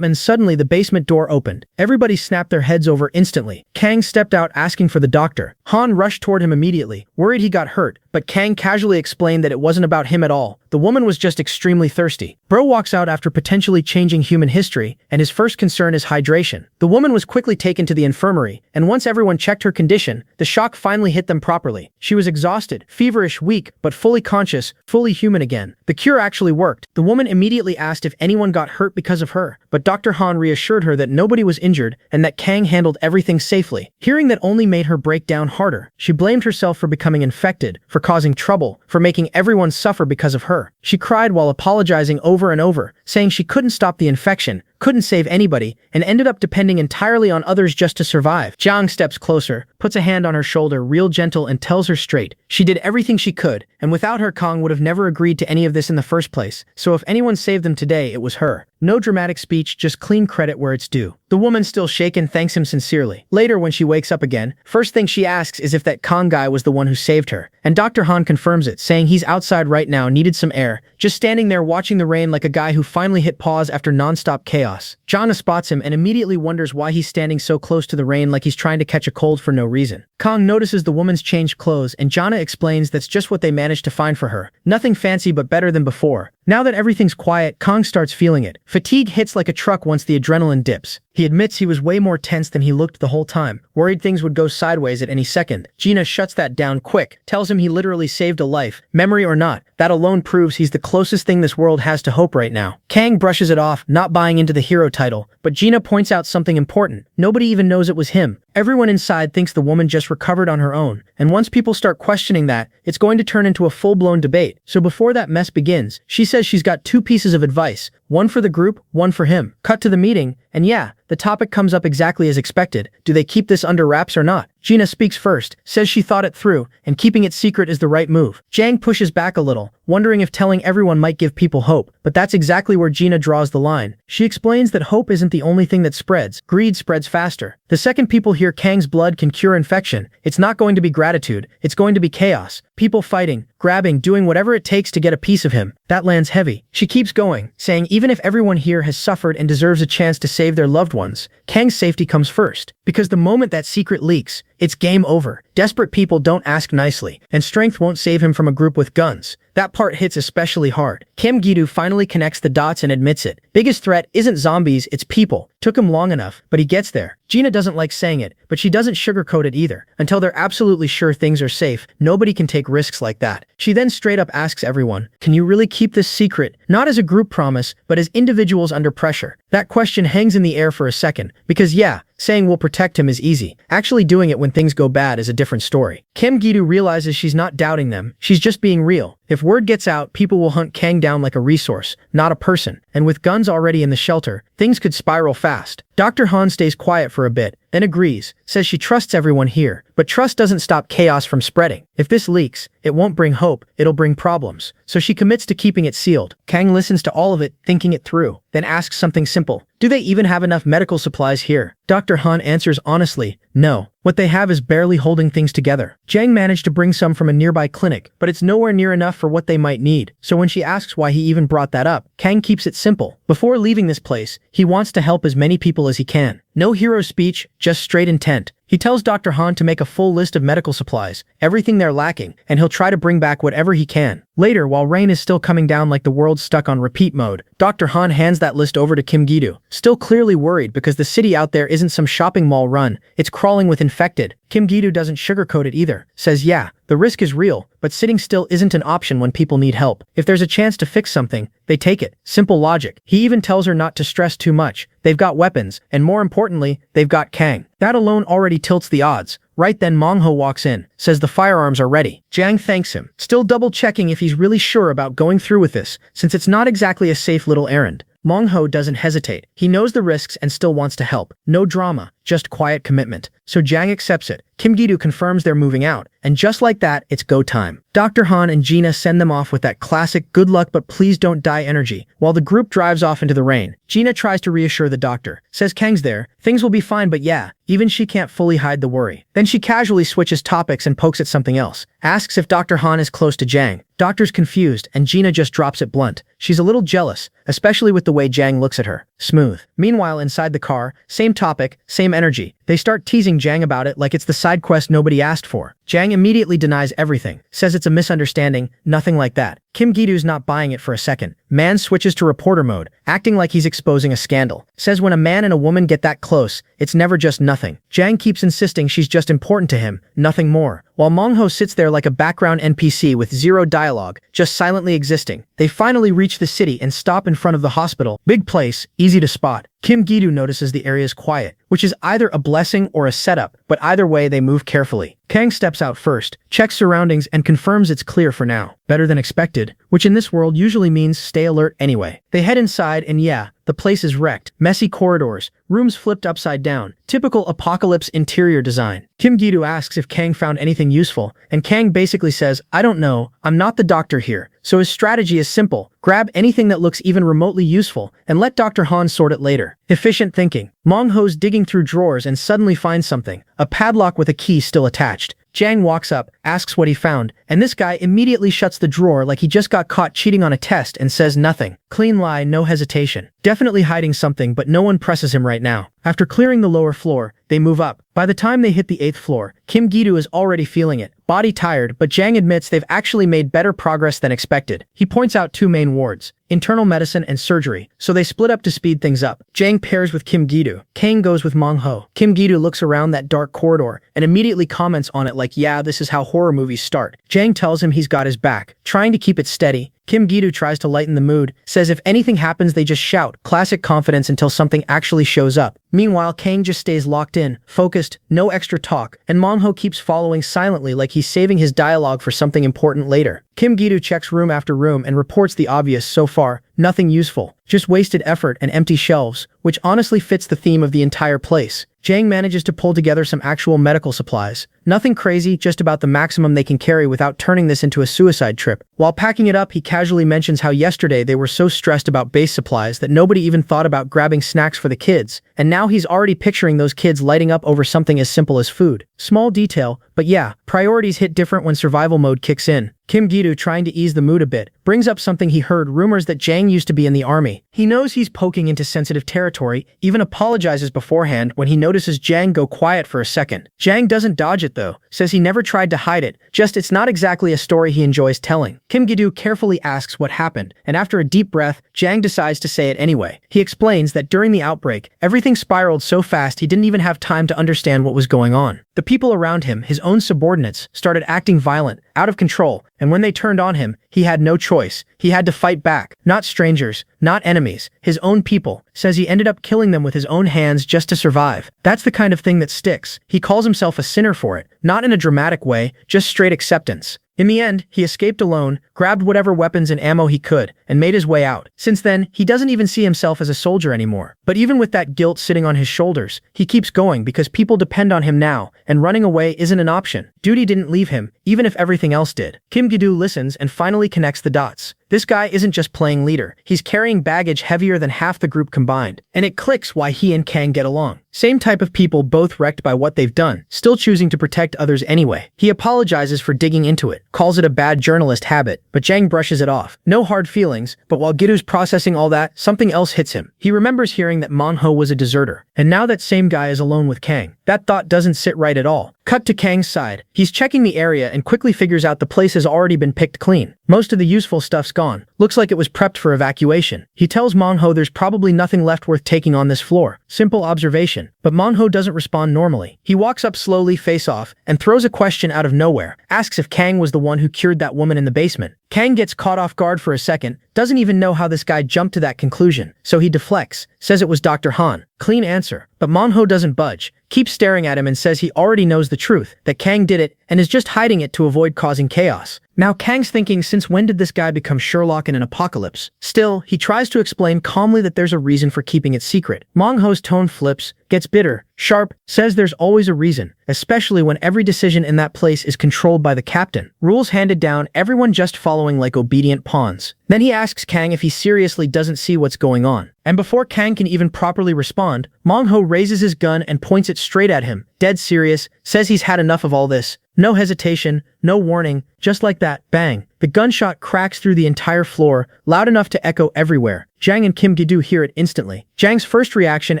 Suddenly the basement door opened. Everybody snapped their heads over instantly. Kang stepped out asking for the doctor. Han rushed toward him immediately, worried he got hurt, but Kang casually explained that it wasn't about him at all. The woman was just extremely thirsty. Bro walks out after potentially changing human history, and his first concern is hydration. The woman was quickly taken to the infirmary, and once everyone checked her condition, the shock finally hit them properly. She was exhausted, feverish, weak, but fully conscious, fully human again. The cure actually worked. The woman immediately asked if anyone got hurt because of her, but Dr. Han reassured her that nobody was injured and that Kang handled everything safely. Hearing that only made her break down harder. She blamed herself for becoming infected, for causing trouble, for making everyone suffer because of her. She cried while apologizing over and over, saying she couldn't stop the infection, couldn't save anybody, and ended up depending entirely on others just to survive. Jiang steps closer, puts a hand on her shoulder real gentle and tells her straight. She did everything she could, and without her Kang would have never agreed to any of this in the first place, so if anyone saved them today, it was her. No dramatic speech, just clean credit where it's due. The woman, still shaken, thanks him sincerely. Later, when she wakes up again, first thing she asks is if that Kang guy was the one who saved her, and Dr. Han confirms it, saying he's outside right now, needed some air, just standing there watching the rain like a guy who finally hit pause after non-stop chaos. Jana spots him and immediately wonders why he's standing so close to the rain like he's trying to catch a cold for no reason. Kang notices the woman's changed clothes and Jana explains that's just what they managed to find for her. Nothing fancy but better than before. Now that everything's quiet, Kang starts feeling it. Fatigue hits like a truck once the adrenaline dips. He admits he was way more tense than he looked the whole time, worried things would go sideways at any second. Gina shuts that down quick, tells him he literally saved a life, memory or not. That alone proves he's the closest thing this world has to hope right now. Kang brushes it off, not buying into the hero title, but Gina points out something important. Nobody even knows it was him. Everyone inside thinks the woman just recovered on her own, and once people start questioning that, it's going to turn into a full-blown debate. So before that mess begins, she says she's got 2 pieces of advice, one for the group, one for him. Cut to the meeting, and yeah, the topic comes up exactly as expected. Do they keep this under wraps or not? Gina speaks first, says she thought it through, and keeping it secret is the right move. Jiang pushes back a little, wondering if telling everyone might give people hope, but that's exactly where Gina draws the line. She explains that hope isn't the only thing that spreads. Greed spreads faster. The second people hear Kang's blood can cure infection, it's not going to be gratitude, it's going to be chaos. People fighting, grabbing, doing whatever it takes to get a piece of him. That lands heavy. She keeps going, saying even if everyone here has suffered and deserves a chance to save their loved ones, Kang's safety comes first. Because the moment that secret leaks, it's game over. Desperate people don't ask nicely, and strength won't save him from a group with guns. That part hits especially hard. Kim Gi-doo finally connects the dots and admits it. Biggest threat isn't zombies, it's people. Took him long enough, but he gets there. Gina doesn't like saying it, but she doesn't sugarcoat it either. Until they're absolutely sure things are safe, nobody can take risks like that. She then straight up asks everyone, can you really keep this secret? Not as a group promise, but as individuals under pressure. That question hangs in the air for a second, because yeah, saying we'll protect him is easy. Actually doing it when things go bad is a different story. Kim Gi-doo realizes she's not doubting them, she's just being real. If word gets out, people will hunt Kang down like a resource, not a person. And with guns already in the shelter, things could spiral fast. Dr. Han stays quiet for a bit, then agrees, says she trusts everyone here, but trust doesn't stop chaos from spreading. If this leaks, it won't bring hope, it'll bring problems. So she commits to keeping it sealed. Kang listens to all of it, thinking it through, then asks something simple. Do they even have enough medical supplies here? Dr. Han answers honestly, no. What they have is barely holding things together. Jiang managed to bring some from a nearby clinic, but it's nowhere near enough for what they might need. So when she asks why he even brought that up, Kang keeps it simple. Before leaving this place, he wants to help as many people as he can. No hero speech, just straight intent. He tells Dr. Han to make a full list of medical supplies, everything they're lacking, and he'll try to bring back whatever he can. Later, while rain is still coming down like the world's stuck on repeat mode, Dr. Han hands that list over to Kim Gi-doo, still clearly worried because the city out there isn't some shopping mall run, it's crawling with infected. Kim Gi-doo doesn't sugarcoat it either, says yeah, the risk is real, but sitting still isn't an option when people need help. If there's a chance to fix something, they take it. Simple logic. He even tells her not to stress too much. They've got weapons, and more importantly, they've got Kang. That alone already tilts the odds. Right then Manhwa walks in, says the firearms are ready. Jiang thanks him, still double-checking if he's really sure about going through with this, since it's not exactly a safe little errand. Manhwa doesn't hesitate. He knows the risks and still wants to help. No drama, just quiet commitment. So Jiang accepts it. Kim Gi-doo confirms they're moving out, and just like that, it's go time. Dr. Han and Gina send them off with that classic good luck but please don't die energy. While the group drives off into the rain, Gina tries to reassure the doctor, says Kang's there, things will be fine but yeah, even she can't fully hide the worry. Then she casually switches topics and pokes at something else, asks if Dr. Han is close to Jiang. Doctor's confused and Gina just drops it blunt. She's a little jealous, especially with the way Jiang looks at her. Smooth. Meanwhile, inside the car, same topic, same energy. They start teasing Jiang about it like it's the side quest nobody asked for. Jiang immediately denies everything, says it's a misunderstanding, nothing like that. Kim Gi-doo's not buying it for a second. Man switches to reporter mode, acting like he's exposing a scandal. Says when a man and a woman get that close, it's never just nothing. Jiang keeps insisting she's just important to him, nothing more. While Manhwa sits there like a background NPC with zero dialogue, just silently existing. They finally reach the city and stop in front of the hospital. Big place, easy to spot. Kim Gi-doo notices the area is quiet, which is either a blessing or a setup, but either way they move carefully. Kang steps out first, checks surroundings and confirms it's clear for now. Better than expected, which in this world usually means stay alert anyway. They head inside and yeah, the place is wrecked. Messy corridors, rooms flipped upside down, typical apocalypse interior design. Kim Gi-doo asks if Kang found anything useful, and Kang basically says, I don't know, I'm not the doctor here. So his strategy is simple, grab anything that looks even remotely useful, and let Dr. Han sort it later. Efficient thinking. Mangho's digging through drawers and suddenly finds something, a padlock with a key still attached. Jang walks up, asks what he found, and this guy immediately shuts the drawer like he just got caught cheating on a test and says nothing. Clean lie, no hesitation. Definitely hiding something, but no one presses him right now. After clearing the lower floor, they move up. By the time they hit the 8th floor, Kim Gi-doo is already feeling it. Body tired, but Jang admits they've actually made better progress than expected. He points out 2 main wards, internal medicine and surgery, so they split up to speed things up. Jang pairs with Kim Gi-doo. Kang goes with Mangho. Kim Gi-doo looks around that dark corridor and immediately comments on it like, yeah, this is how horror movies start. Jang tells him he's got his back, trying to keep it steady. Kim Gi-doo tries to lighten the mood, says if anything happens they just shout, classic confidence until something actually shows up. Meanwhile, Kang just stays locked in, focused, no extra talk, and Mangho keeps following silently like he's saving his dialogue for something important later. Kim Gi-doo checks room after room and reports the obvious so far, nothing useful, just wasted effort and empty shelves, which honestly fits the theme of the entire place. Jang manages to pull together some actual medical supplies. Nothing crazy, just about the maximum they can carry without turning this into a suicide trip. While packing it up, he casually mentions how yesterday they were so stressed about base supplies that nobody even thought about grabbing snacks for the kids, and now he's already picturing those kids lighting up over something as simple as food. Small detail, but yeah, priorities hit different when survival mode kicks in. Kim Gi-doo, trying to ease the mood a bit, brings up something he heard, rumors that Jang used to be in the army. He knows he's poking into sensitive territory, even apologizes beforehand when he notices Jang go quiet for a second. Jang doesn't dodge it though, says he never tried to hide it, just it's not exactly a story he enjoys telling. Kim Gi-doo carefully asks what happened, and after a deep breath, Jang decides to say it anyway. He explains that during the outbreak, everything spiraled so fast he didn't even have time to understand what was going on. The people around him, his own subordinates, started acting violent, out of control, and when they turned on him, he had no choice. He had to fight back. Not strangers, not enemies, his own people. Says he ended up killing them with his own hands just to survive. That's the kind of thing that sticks. He calls himself a sinner for it, not in a dramatic way, just straight acceptance. In the end, he escaped alone, grabbed whatever weapons and ammo he could, and made his way out. Since then, he doesn't even see himself as a soldier anymore. But even with that guilt sitting on his shoulders, he keeps going because people depend on him now, and running away isn't an option. Duty didn't leave him, even if everything else did. Kim Gi-doo listens and finally connects the dots. This guy isn't just playing leader, he's carrying baggage heavier than half the group combined. And it clicks why he and Kang get along. Same type of people, both wrecked by what they've done, still choosing to protect others anyway. He apologizes for digging into it, calls it a bad journalist habit, but Jang brushes it off. No hard feelings, but while Gi-doo's processing all that, something else hits him. He remembers hearing that Manhwa was a deserter, and now that same guy is alone with Kang. That thought doesn't sit right at all. Cut to Kang's side. He's checking the area and quickly figures out the place has already been picked clean. Most of the useful stuff's gone. Looks like it was prepped for evacuation. He tells Manhwa there's probably nothing left worth taking on this floor. Simple observation. But Manhwa doesn't respond normally. He walks up slowly, face off, and throws a question out of nowhere. Asks if Kang was the one who cured that woman in the basement. Kang gets caught off guard for a second, doesn't even know how this guy jumped to that conclusion, so he deflects, says it was Dr. Han. Clean answer. But Manhwa doesn't budge, keeps staring at him and says he already knows the truth, that Kang did it, and is just hiding it to avoid causing chaos. Now Kang's thinking, since when did this guy become Sherlock in an apocalypse? Still, he tries to explain calmly that there's a reason for keeping it secret. Manhwa's tone flips, gets bitter, sharp, says there's always a reason, especially when every decision in that place is controlled by the captain. Rules handed down, everyone just following like obedient pawns. Then he asks Kang if he seriously doesn't see what's going on. And before Kang can even properly respond, Manhwa raises his gun and points it straight at him, dead serious, says he's had enough of all this. No hesitation, no warning, just like that, bang. The gunshot cracks through the entire floor, loud enough to echo everywhere. Jang and Kim Gi-doo hear it instantly. Jang's first reaction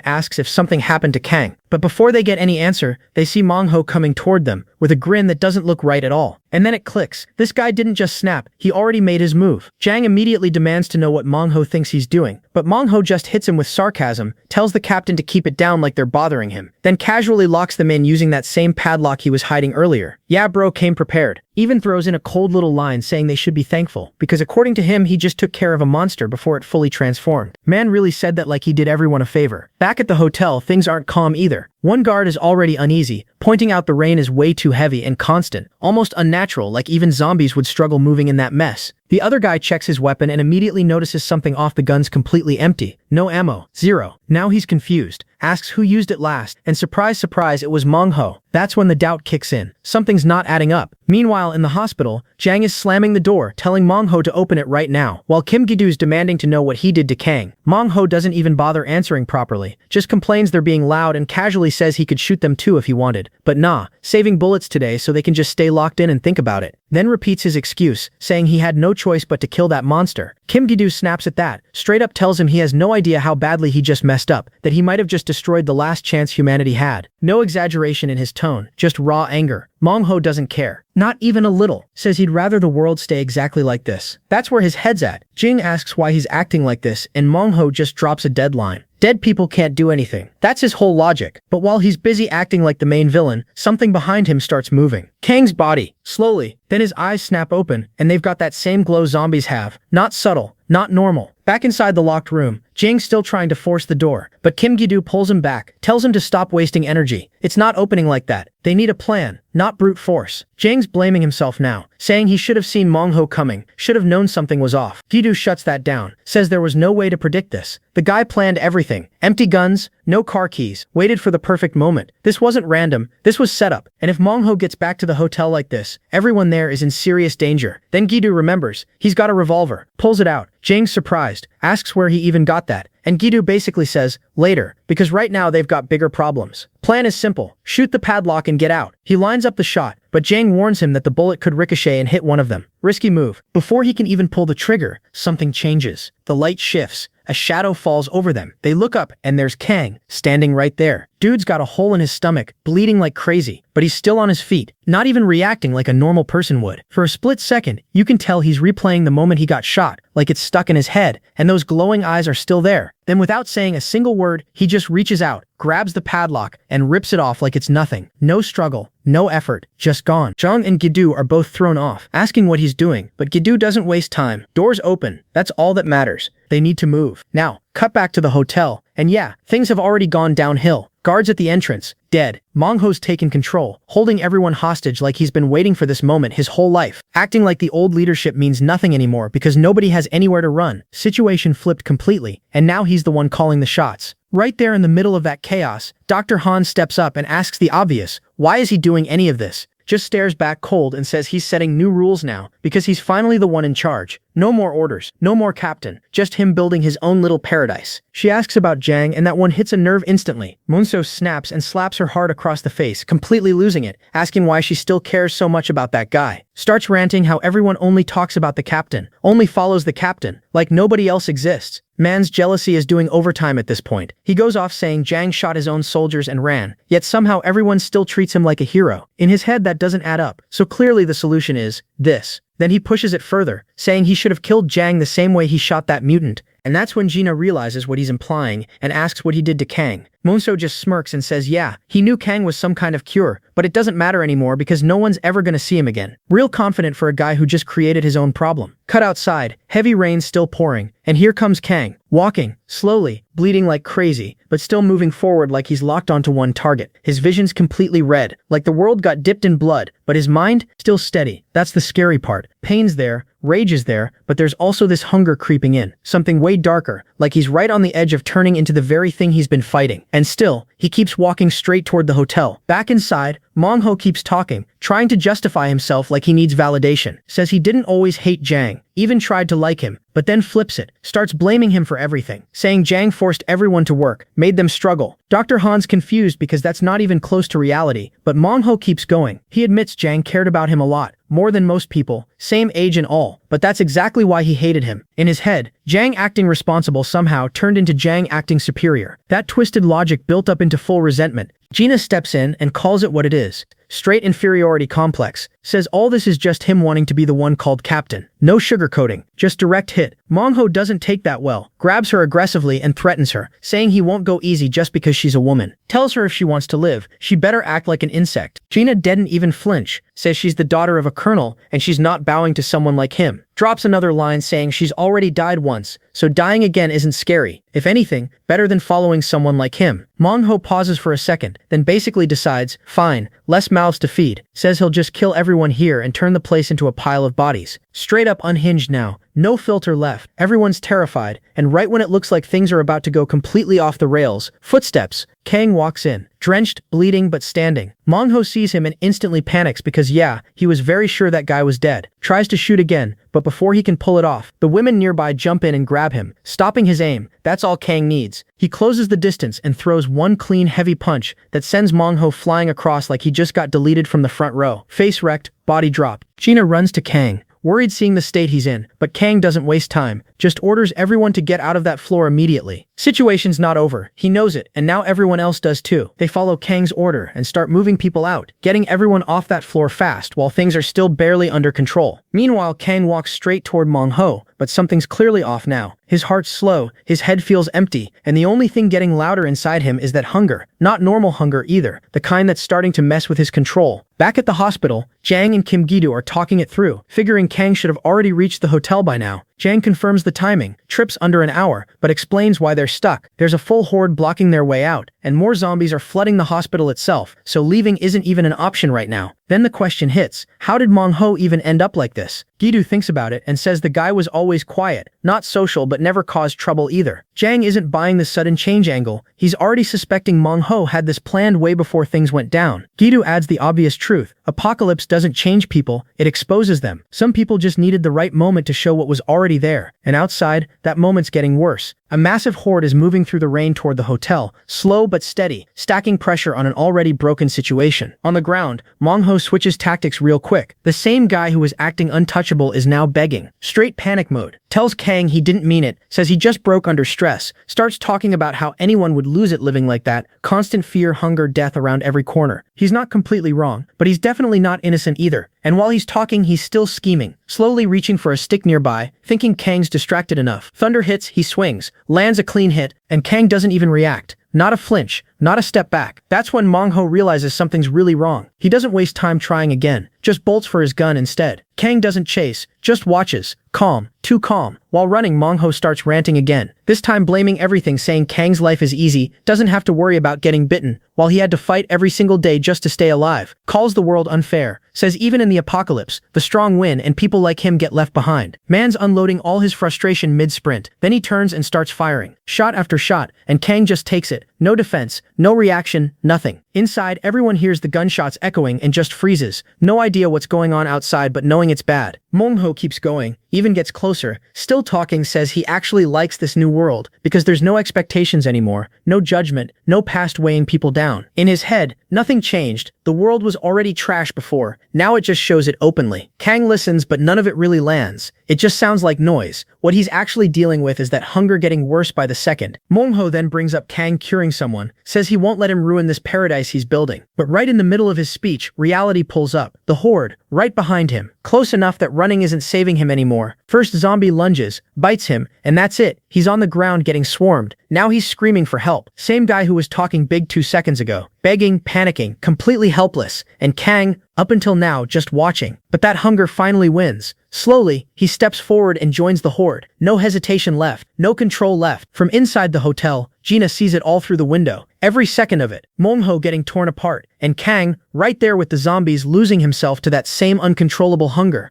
asks if something happened to Kang, but before they get any answer, they see Manhwa coming toward them, with a grin that doesn't look right at all. And then it clicks. This guy didn't just snap, he already made his move. Jang immediately demands to know what Manhwa thinks he's doing, but Manhwa just hits him with sarcasm, tells the captain to keep it down like they're bothering him, then casually locks them in using that same padlock he was hiding earlier. Yeah bro, came prepared. even throws in a cold little line saying they should be thankful, because according to him he just took care of a monster before it fully transformed. Man really said that like he did everyone a favor. Back at the hotel, things aren't calm either. One guard is already uneasy, pointing out the rain is way too heavy and constant, almost unnatural, like even zombies would struggle moving in that mess. The other guy checks his weapon and immediately notices something off. The gun's completely empty. No ammo. Zero. Now he's confused, asks who used it last, and surprise surprise it was Mangho. That's when the doubt kicks in. Something's not adding up. Meanwhile, in the hospital, Jang is slamming the door, telling Mangho to open it right now, while Kim Gi-doo's demanding to know what he did to Kang. Mangho doesn't even bother answering properly, just complains they're being loud and casually says he could shoot them too if he wanted. But nah, saving bullets today so they can just stay locked in and think about it. Then repeats his excuse, saying he had no choice but to kill that monster. Kim Gi-doo snaps at that, straight up tells him he has no idea how badly he just messed up, that he might have just destroyed the last chance humanity had. No exaggeration in his tone, just raw anger. Mangho doesn't care. Not even a little. Says he'd rather the world stay exactly like this. That's where his head's at. Jing asks why he's acting like this, and Mangho just drops a deadline. Dead people can't do anything. That's his whole logic. But while he's busy acting like the main villain, something behind him starts moving. Kang's body. Slowly. Then his eyes snap open, and they've got that same glow zombies have. Not subtle. Not normal. Back inside the locked room, Jing's still trying to force the door, but Kim Gi-doo pulls him back, tells him to stop wasting energy. It's not opening like that. They need a plan, not brute force. Jing's blaming himself now, saying he should have seen Mangho coming, should have known something was off. Gi-doo shuts that down, says there was no way to predict this. The guy planned everything. Empty guns, no car keys, waited for the perfect moment. This wasn't random, this was set up. And if Mangho gets back to the hotel like this, everyone there is in serious danger. Then Gi-doo remembers, he's got a revolver, pulls it out. Jing's surprised, asks where he even got that, and Gi-doo basically says, later, because right now they've got bigger problems. Plan is simple, shoot the padlock and get out. He lines up the shot, but Jang warns him that the bullet could ricochet and hit one of them. Risky move. Before he can even pull the trigger, something changes. The light shifts. A shadow falls over them. They look up, and there's Kang, standing right there. Dude's got a hole in his stomach, bleeding like crazy, but he's still on his feet, not even reacting like a normal person would. For a split second, you can tell he's replaying the moment he got shot, like it's stuck in his head, and those glowing eyes are still there. Then without saying a single word, he just reaches out, grabs the padlock, and rips it off like it's nothing. No struggle, no effort, just gone. Jang and Gi-doo are both thrown off, asking what he's doing, but Gi-doo doesn't waste time. Doors open, that's all that matters. They need to move. Now, cut back to the hotel, and yeah, things have already gone downhill. Guards at the entrance, dead. Mangho's taken control, holding everyone hostage like he's been waiting for this moment his whole life. Acting like the old leadership means nothing anymore because nobody has anywhere to run. Situation flipped completely, and now he's the one calling the shots. Right there in the middle of that chaos, Dr. Han steps up and asks the obvious, why is he doing any of this? Just stares back cold and says he's setting new rules now, because he's finally the one in charge. No more orders, no more captain, just him building his own little paradise. She asks about Jang and that one hits a nerve instantly. Munso snaps and slaps her hard across the face, completely losing it, asking why she still cares so much about that guy. Starts ranting how everyone only talks about the captain, only follows the captain, like nobody else exists. Man's jealousy is doing overtime at this point. He goes off saying Jang shot his own soldiers and ran, yet somehow everyone still treats him like a hero. In his head that doesn't add up, so clearly the solution is this. Then he pushes it further, saying he should have killed Jang the same way he shot that mutant, and that's when Gina realizes what he's implying and asks what he did to Kang. Munso just smirks and says yeah, he knew Kang was some kind of cure, but it doesn't matter anymore because no one's ever gonna see him again. Real confident for a guy who just created his own problem. Cut outside, heavy rain still pouring, and here comes Kang, walking, slowly, bleeding like crazy, but still moving forward like he's locked onto one target. His vision's completely red, like the world got dipped in blood, but his mind, still steady. That's the scary part. Pain's there, rage is there, but there's also this hunger creeping in, something way darker, like he's right on the edge of turning into the very thing he's been fighting. And still, he keeps walking straight toward the hotel. Back inside, Mangho keeps talking, trying to justify himself like he needs validation. Says he didn't always hate Jang, even tried to like him, but then flips it, starts blaming him for everything, saying Jang forced everyone to work, made them struggle. Dr. Han's confused because that's not even close to reality, but Mangho keeps going. He admits Jang cared about him a lot, more than most people, same age and all, but that's exactly why he hated him. In his head, Jang acting responsible somehow turned into Jang acting superior. That twisted logic built up into full resentment. Gina steps in and calls it what it is. straight inferiority complex. Says all this is just him wanting to be the one called captain. No sugarcoating, just direct hit. Mangho doesn't take that well, grabs her aggressively and threatens her, saying he won't go easy just because she's a woman. Tells her if she wants to live, she better act like an insect. Gina didn't even flinch, says she's the daughter of a colonel and she's not bowing to someone like him. Drops another line saying she's already died once, so dying again isn't scary. If anything, better than following someone like him. Mangho pauses for a second, then basically decides, fine, less mouths to feed. Says he'll just kill everyone here and turn the place into a pile of bodies. Straight up unhinged now. No filter left. Everyone's terrified, and right when it looks like things are about to go completely off the rails, footsteps. Kang walks in, drenched, bleeding but standing. Mangho sees him and instantly panics because yeah, he was very sure that guy was dead. Tries to shoot again, but before he can pull it off, the women nearby jump in and grab him, stopping his aim. That's all Kang needs. He closes the distance and throws one clean heavy punch that sends Mangho flying across like he just got deleted from the front row. Face wrecked, body dropped. Gina runs to Kang, worried seeing the state he's in, but Kang doesn't waste time, just orders everyone to get out of that floor immediately. Situation's not over, he knows it, and now everyone else does too. They follow Kang's order and start moving people out, getting everyone off that floor fast while things are still barely under control. Meanwhile, Kang walks straight toward Mangho, but something's clearly off now. His heart's slow, his head feels empty, and the only thing getting louder inside him is that hunger. Not normal hunger either, the kind that's starting to mess with his control. Back at the hospital, Jang and Kim Gi-do are talking it through, figuring Kang should have already reached the hotel by now. Jang confirms the timing, trips under an hour, but explains why they're stuck. There's a full horde blocking their way out, and more zombies are flooding the hospital itself, so leaving isn't even an option right now. Then the question hits, how did Mangho even end up like this? Gi-do thinks about it and says the guy was always quiet, not social but never caused trouble either. Jang isn't buying the sudden change angle, he's already suspecting Mangho had this planned way before things went down. Gi-do adds the obvious truth, apocalypse doesn't change people, it exposes them. Some people just needed the right moment to show what was already there, and outside, that moment's getting worse. A massive horde is moving through the rain toward the hotel, slow but steady, stacking pressure on an already broken situation. On the ground, Mangho switches tactics real quick. The same guy who was acting untouchable is now begging. Straight panic mode. Tells Kang he didn't mean it, says he just broke under stress, starts talking about how anyone would lose it living like that, constant fear, hunger, death around every corner. He's not completely wrong, but he's definitely not innocent either. And while he's talking, he's still scheming, slowly reaching for a stick nearby, thinking Kang's distracted enough. Thunder hits, he swings, lands a clean hit, and Kang doesn't even react. Not a flinch, not a step back. That's when Mangho realizes something's really wrong. He doesn't waste time trying again, just bolts for his gun instead. Kang doesn't chase, just watches, calm, too calm. While running, Mangho starts ranting again, this time blaming everything, saying Kang's life is easy, doesn't have to worry about getting bitten, while he had to fight every single day just to stay alive. Calls the world unfair, says even in the apocalypse, the strong win and people like him get left behind. Man's unloading all his frustration mid-sprint, then he turns and starts firing. Shot after shot, and Kang just takes it. No defense, no reaction, nothing. Inside, everyone hears the gunshots echoing and just freezes. No idea what's going on outside but knowing it's bad. Mangho keeps going, even gets closer, still talking, says he actually likes this new world because there's no expectations anymore, no judgment, no past weighing people down. In his head, nothing changed. The world was already trash before, now it just shows it openly. Kang listens but none of it really lands. It just sounds like noise. What he's actually dealing with is that hunger getting worse by the second. Mangho then brings up Kang curing someone, says he won't let him ruin this paradise he's building. But right in the middle of his speech, reality pulls up. The horde, right behind him. Close enough that running isn't saving him anymore. First zombie lunges, bites him, and that's it. He's on the ground getting swarmed. Now he's screaming for help. Same guy who was talking big 2 seconds ago. Begging, panicking, completely helpless. And Kang, up until now, just watching. But that hunger finally wins. Slowly, he steps forward and joins the horde. No hesitation left, no control left. From inside the hotel, Gina sees it all through the window. Every second of it. Mangho getting torn apart. And Kang, right there with the zombies, losing himself to that same uncontrollable hunger.